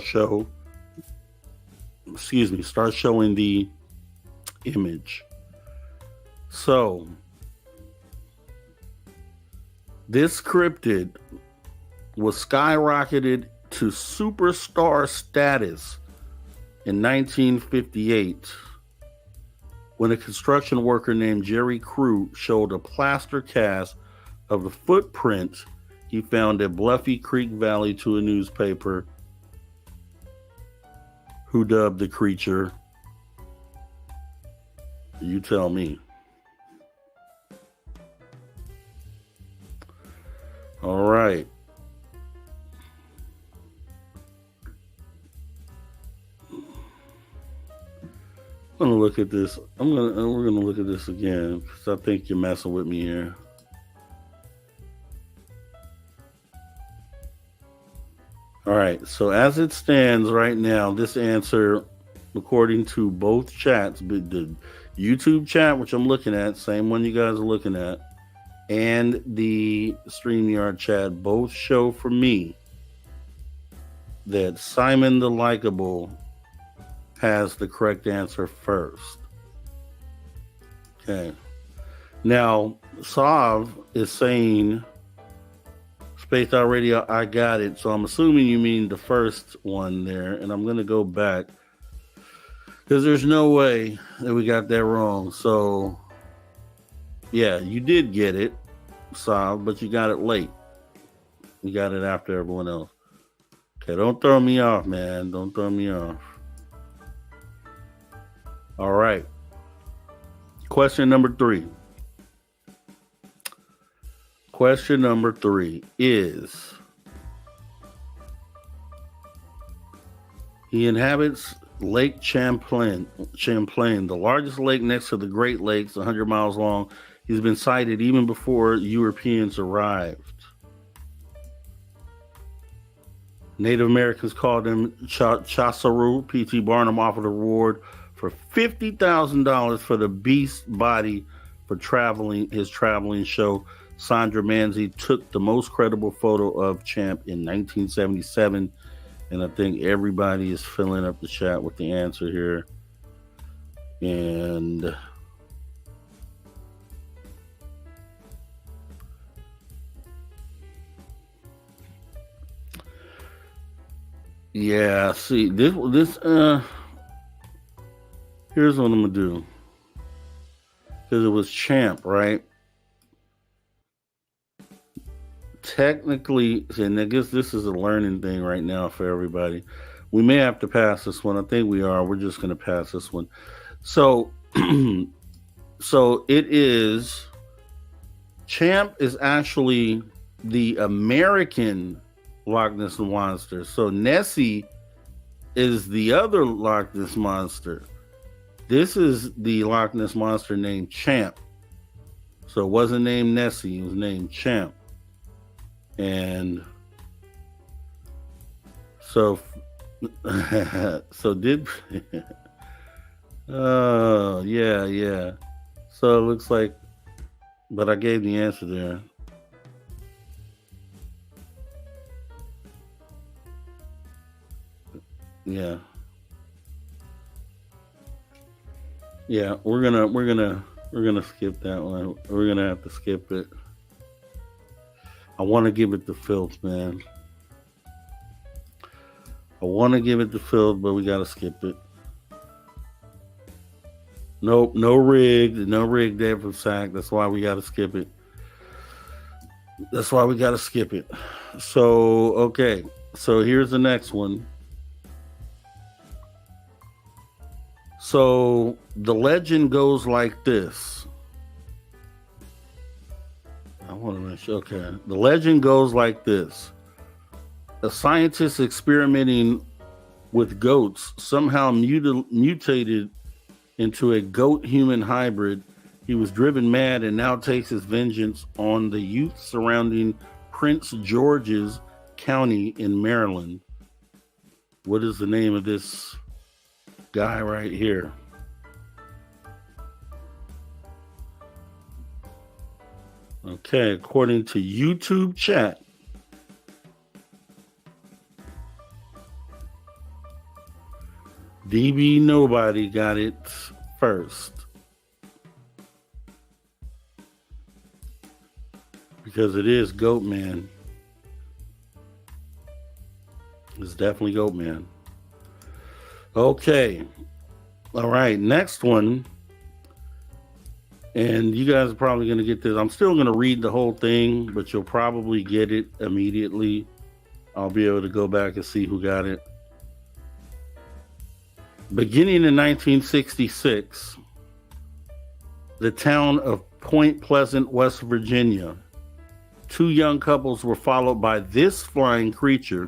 S1: start showing the image. So, this cryptid was skyrocketed to superstar status in 1958 when a construction worker named Jerry Crew showed a plaster cast of the footprint he found at Bluffy Creek Valley to a newspaper, who dubbed the creature, you tell me. All right. I'm gonna look at this. We're gonna look at this again because I think you're messing with me here. All right. So as it stands right now, this answer, according to both chats, the YouTube chat, which I'm looking at, same one you guys are looking at, and the StreamYard chat, both show for me that Simon the Likeable has the correct answer first. Okay. Now, Sav is saying, Spaced Out Radio, I got it. So I'm assuming you mean the first one there. And I'm going to go back because there's no way that we got that wrong. So Yeah, you did get it, solved, but you got it late. You got it after everyone else. Okay, don't throw me off, man. Don't throw me off. All right. Question number 3. Question number 3 is: he inhabits Lake Champlain, the largest lake next to the Great Lakes, 100 miles long. He's been sighted even before Europeans arrived. Native Americans called him Chasaru. P.T. Barnum offered a reward for $50,000 for the beast body for his traveling show. Sandra Manzi took the most credible photo of Champ in 1977, and I think everybody is filling up the chat with the answer here. And yeah, see, this here's what I'm gonna do, because it was Champ, right? Technically, and I guess this is a learning thing right now for everybody. We may have to pass this one. I think we are. We're just gonna pass this one. So, so it is. Champ is actually the American Loch Ness Monster. So Nessie is the other Loch Ness Monster. This is the Loch Ness Monster named Champ. So it wasn't named Nessie, it was named Champ. And so so did oh yeah. So it looks like, but I gave the answer there. Yeah. Yeah, we're gonna skip that one. We're gonna have to skip it. I want to give it to Filth, man. I want to give it to Filth, but we gotta skip it. Nope, no rigged there from SAC. That's why we gotta skip it. So okay, so here's the next one. So the legend goes like this. I want to make sure. Okay. The legend goes like this. A scientist experimenting with goats somehow mutated into a goat-human hybrid. He was driven mad and now takes his vengeance on the youth surrounding Prince George's County in Maryland. What is the name of this guy right here? Okay, according to YouTube chat, DB Nobody got it first, because it is Goat Man. It's definitely Goat Man. Okay. All right. Next one. And you guys are probably going to get this. I'm still going to read the whole thing, but you'll probably get it immediately. I'll be able to go back and see who got it. Beginning in 1966, the town of Point Pleasant, West Virginia, 2 young couples were followed by this flying creature.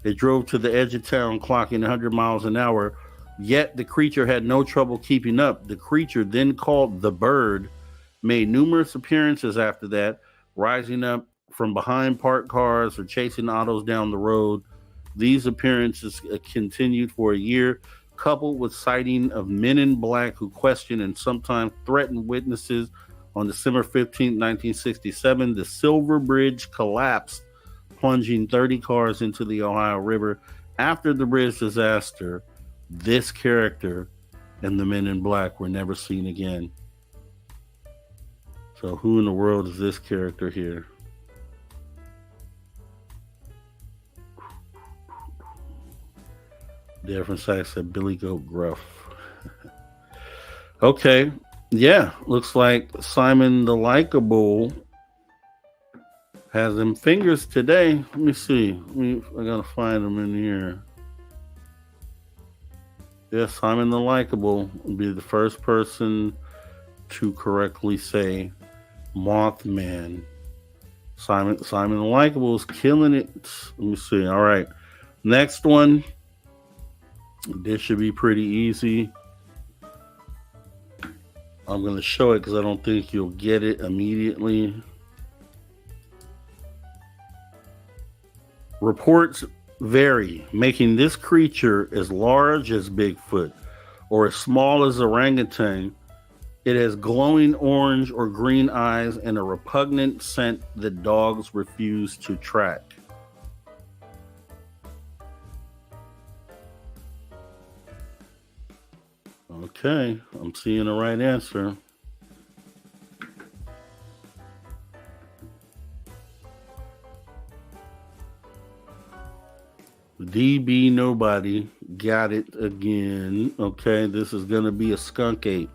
S1: They drove to the edge of town, clocking 100 miles an hour, yet the creature had no trouble keeping up. The creature, then called the Bird, made numerous appearances after that, rising up from behind parked cars or chasing autos down the road. These appearances continued for a year, coupled with sighting of men in black who questioned and sometimes threatened witnesses. On December 15, 1967, the Silver Bridge collapsed, plunging 30 cars into the Ohio River. After the bridge disaster, this character and the men in black were never seen again. So who in the world is this character here? Different side said Billy Goat Gruff. Okay. Yeah, looks like Simon the Likeable has them fingers today. Let me see. I gotta find them in here. Yes, Simon the Likeable will be the first person to correctly say Mothman. Simon the Likeable is killing it. Let me see. All right. Next one. This should be pretty easy. I'm going to show it because I don't think you'll get it immediately. Reports vary, making this creature as large as Bigfoot or as small as orangutan. It has glowing orange or green eyes and a repugnant scent that dogs refuse to track. Okay, I'm seeing the right answer. DB Nobody got it again. Okay, this is going to be a skunk ape.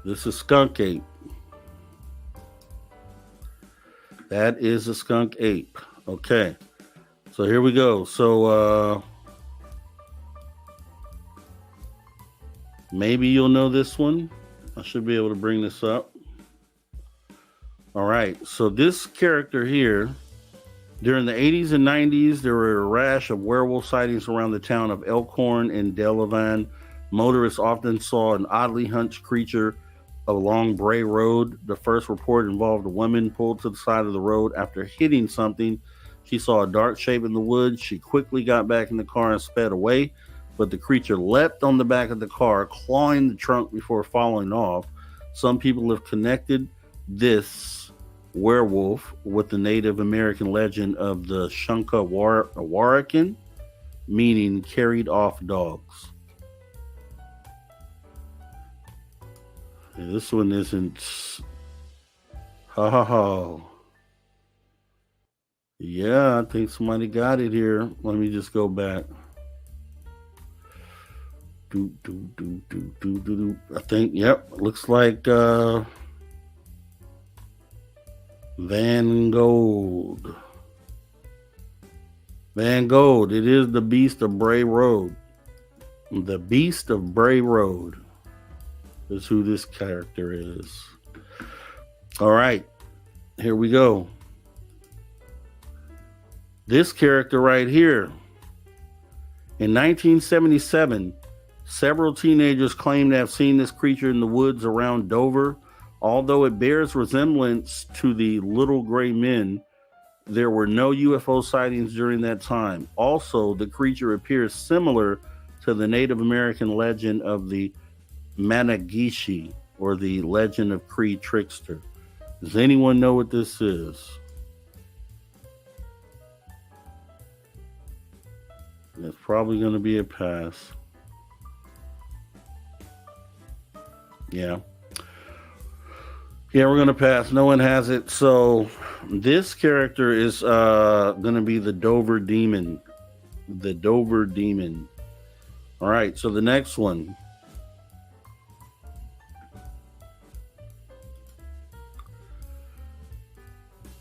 S1: This is skunk ape. That is a skunk ape. Okay, so here we go. So maybe you'll know this one. I should be able to bring this up. All right, so this character here, during the 80s and 90s, there were a rash of werewolf sightings around the town of Elkhorn and Delavan. Motorists often saw an oddly hunched creature along Bray Road. The first report involved a woman pulled to the side of the road after hitting something. She saw a dark shape in the woods. She quickly got back in the car and sped away, but the creature leapt on the back of the car, clawing the trunk before falling off. Some people have connected this werewolf with the Native American legend of the Shunka Warakin, meaning carried off dogs. And this one isn't. Ha. Yeah, I think somebody got it here. Let me just go back. I think, yep, looks like Van Gold. Van Gold. It is the Beast of Bray Road. The Beast of Bray Road is who this character is. All right, here we go. This character right here. In 1977, several teenagers claimed to have seen this creature in the woods around Dover. Although it bears resemblance to the Little Gray Men, there were no UFO sightings during that time. Also, the creature appears similar to the Native American legend of the Managishi, or the legend of Cree Trickster. Does anyone know what this is? It's probably going to be a pass. Yeah, we're going to pass. No one has it. So this character is going to be the Dover Demon. The Dover Demon. All right, so the next one.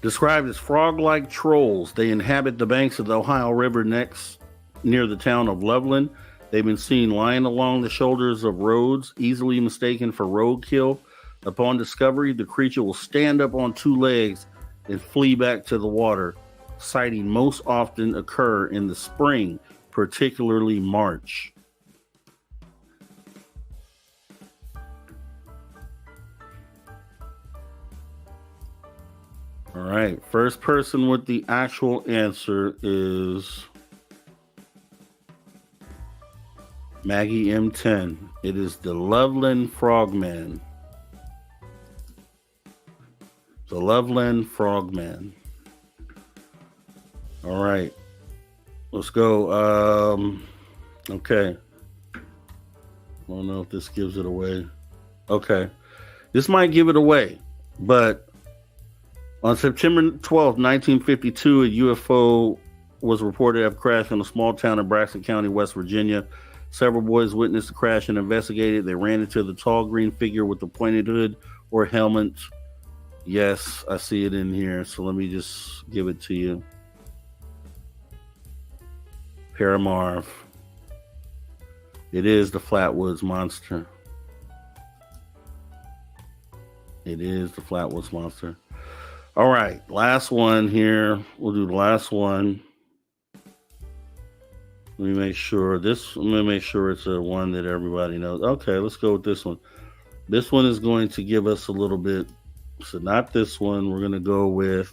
S1: Described as frog-like trolls, they inhabit the banks of the Ohio River near the town of Loveland. They've been seen lying along the shoulders of roads, easily mistaken for roadkill. Upon discovery, the creature will stand up on two legs and flee back to the water. Sighting most often occur in the spring, particularly March. All right, first person with the actual answer is Maggie M10. It is the Loveland Frogman. The Loveland Frogman. All right. Let's go. Okay. I don't know if this gives it away. Okay. This might give it away, but on September 12th, 1952, a UFO was reported to have crashed in a small town in Braxton County, West Virginia. Several boys witnessed the crash and investigated. They ran into the tall green figure with the pointed hood or helmet. Yes, I see it in here. So let me just give it to you. Paramarv. It is the Flatwoods Monster. It is the Flatwoods Monster. All right, last one here. We'll do the last one. Let me make sure it's a one that everybody knows. Okay, let's go with this one. This one is going to give us a little bit. So not this one. We're going to go with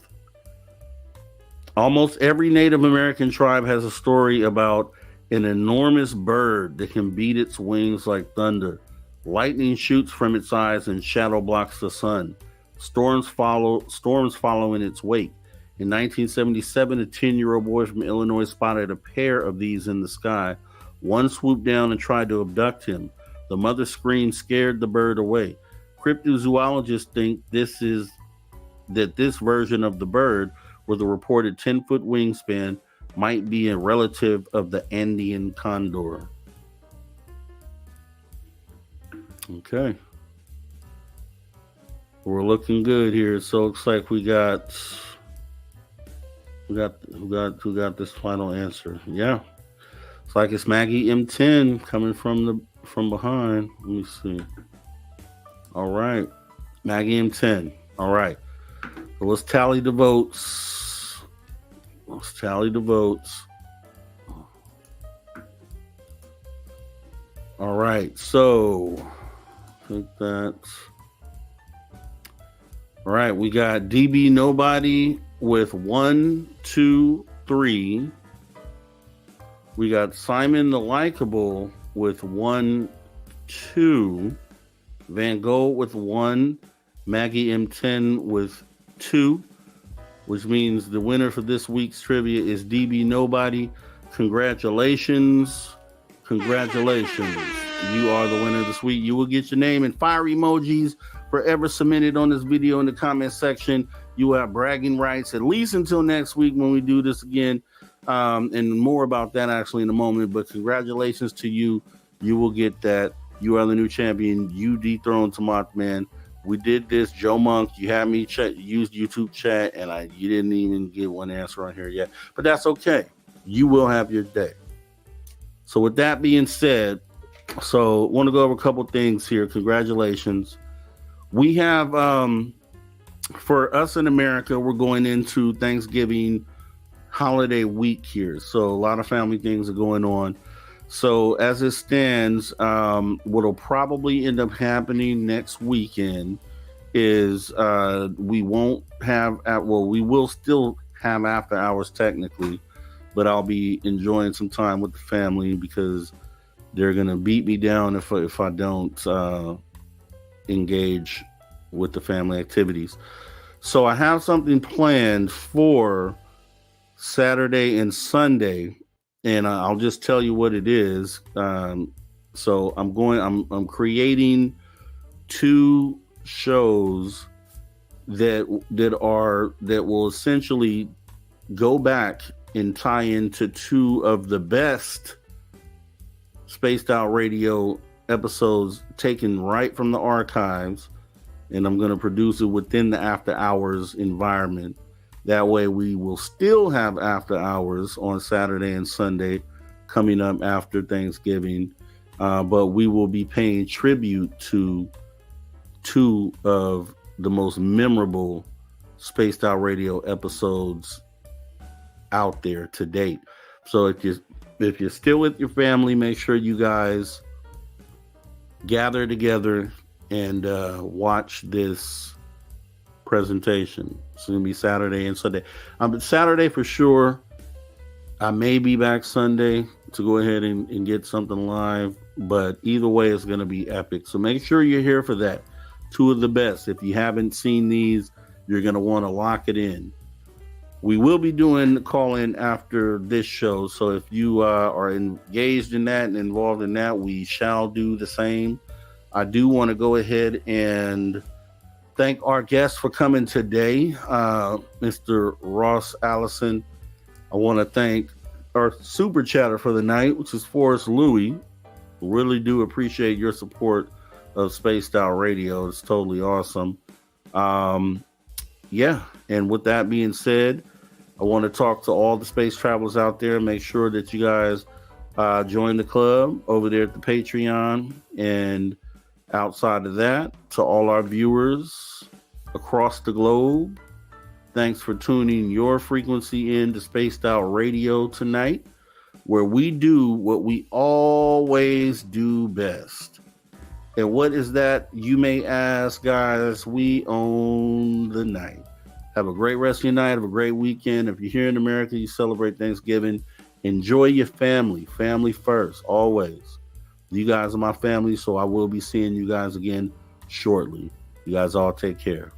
S1: almost every Native American tribe has a story about an enormous bird that can beat its wings like thunder. Lightning shoots from its eyes and shadow blocks the sun. Storms follow in its wake. In 1977, a 10-year-old boy from Illinois spotted a pair of these in the sky. One swooped down and tried to abduct him. The mother's scream scared the bird away. Cryptozoologists think this version of the bird, with a reported 10-foot wingspan, might be a relative of the Andean condor. Okay. We're looking good here. So it looks like we got who got this final answer. Yeah. It's like it's Maggie M10 coming from behind. Let me see. All right. Maggie M10. All right. So let's tally the votes. All right. So I think that's all right. We got DB Nobody with 1, 2, 3. We got Simon the Likeable with 1, 2. Van Gogh with 1. Maggie M10 with 2, which means the winner for this week's trivia is DB Nobody. Congratulations. You are the winner this week. You will get your name and fire emojis forever submitted on this video in the comment section. You will have bragging rights at least until next week when we do this again. And more about that actually in a moment. But congratulations to you. You will get that. You are the new champion. You dethroned Mothman. We did this. Joe Monk, you had me use YouTube chat, and you didn't even get one answer on here yet. But that's okay. You will have your day. So with that being said, so I want to go over a couple things here. Congratulations. We have, for us in America, we're going into Thanksgiving holiday week here. So a lot of family things are going on. So as it stands, what'll probably end up happening next weekend is we will still have after hours technically, but I'll be enjoying some time with the family because they're gonna beat me down if I don't engage with the family activities. So I have something planned for Saturday and Sunday. And I'll just tell you what it is. So I'm creating 2 shows that will essentially go back and tie into 2 of the best Spaced Out Radio episodes taken right from the archives. And I'm going to produce it within the after hours environment. That way we will still have after hours on Saturday and Sunday coming up after Thanksgiving. But we will be paying tribute to 2 of the most memorable Spaced Out Radio episodes out there to date. So if you're still with your family, make sure you guys gather together and watch this presentation. It's going to be Saturday and Sunday. But Saturday for sure. I may be back Sunday to go ahead and get something live. But either way, it's going to be epic. So make sure you're here for that. 2 of the best. If you haven't seen these, you're going to want to lock it in. We will be doing the call-in after this show. So if you are engaged in that and involved in that, we shall do the same. I do want to go ahead and thank our guest for coming today, Mr. Ross Allison. I want to thank our super chatter for the night, which is Forrest Louie. Really do appreciate your support of Spaced Out Radio. It's totally awesome. Yeah, and with that being said, I want to talk to all the space travelers out there. Make sure that you guys join the club over there at the Patreon. And outside of that, to all our viewers across the globe, thanks for tuning your frequency in to Spaced Out Radio tonight, where we do what we always do best. And what is that, you may ask, guys? We own the night. Have a great rest of your night. Have a great weekend. If you're here in America, you celebrate Thanksgiving. Enjoy your family. Family first, always. You guys are my family, so I will be seeing you guys again shortly. You guys all take care.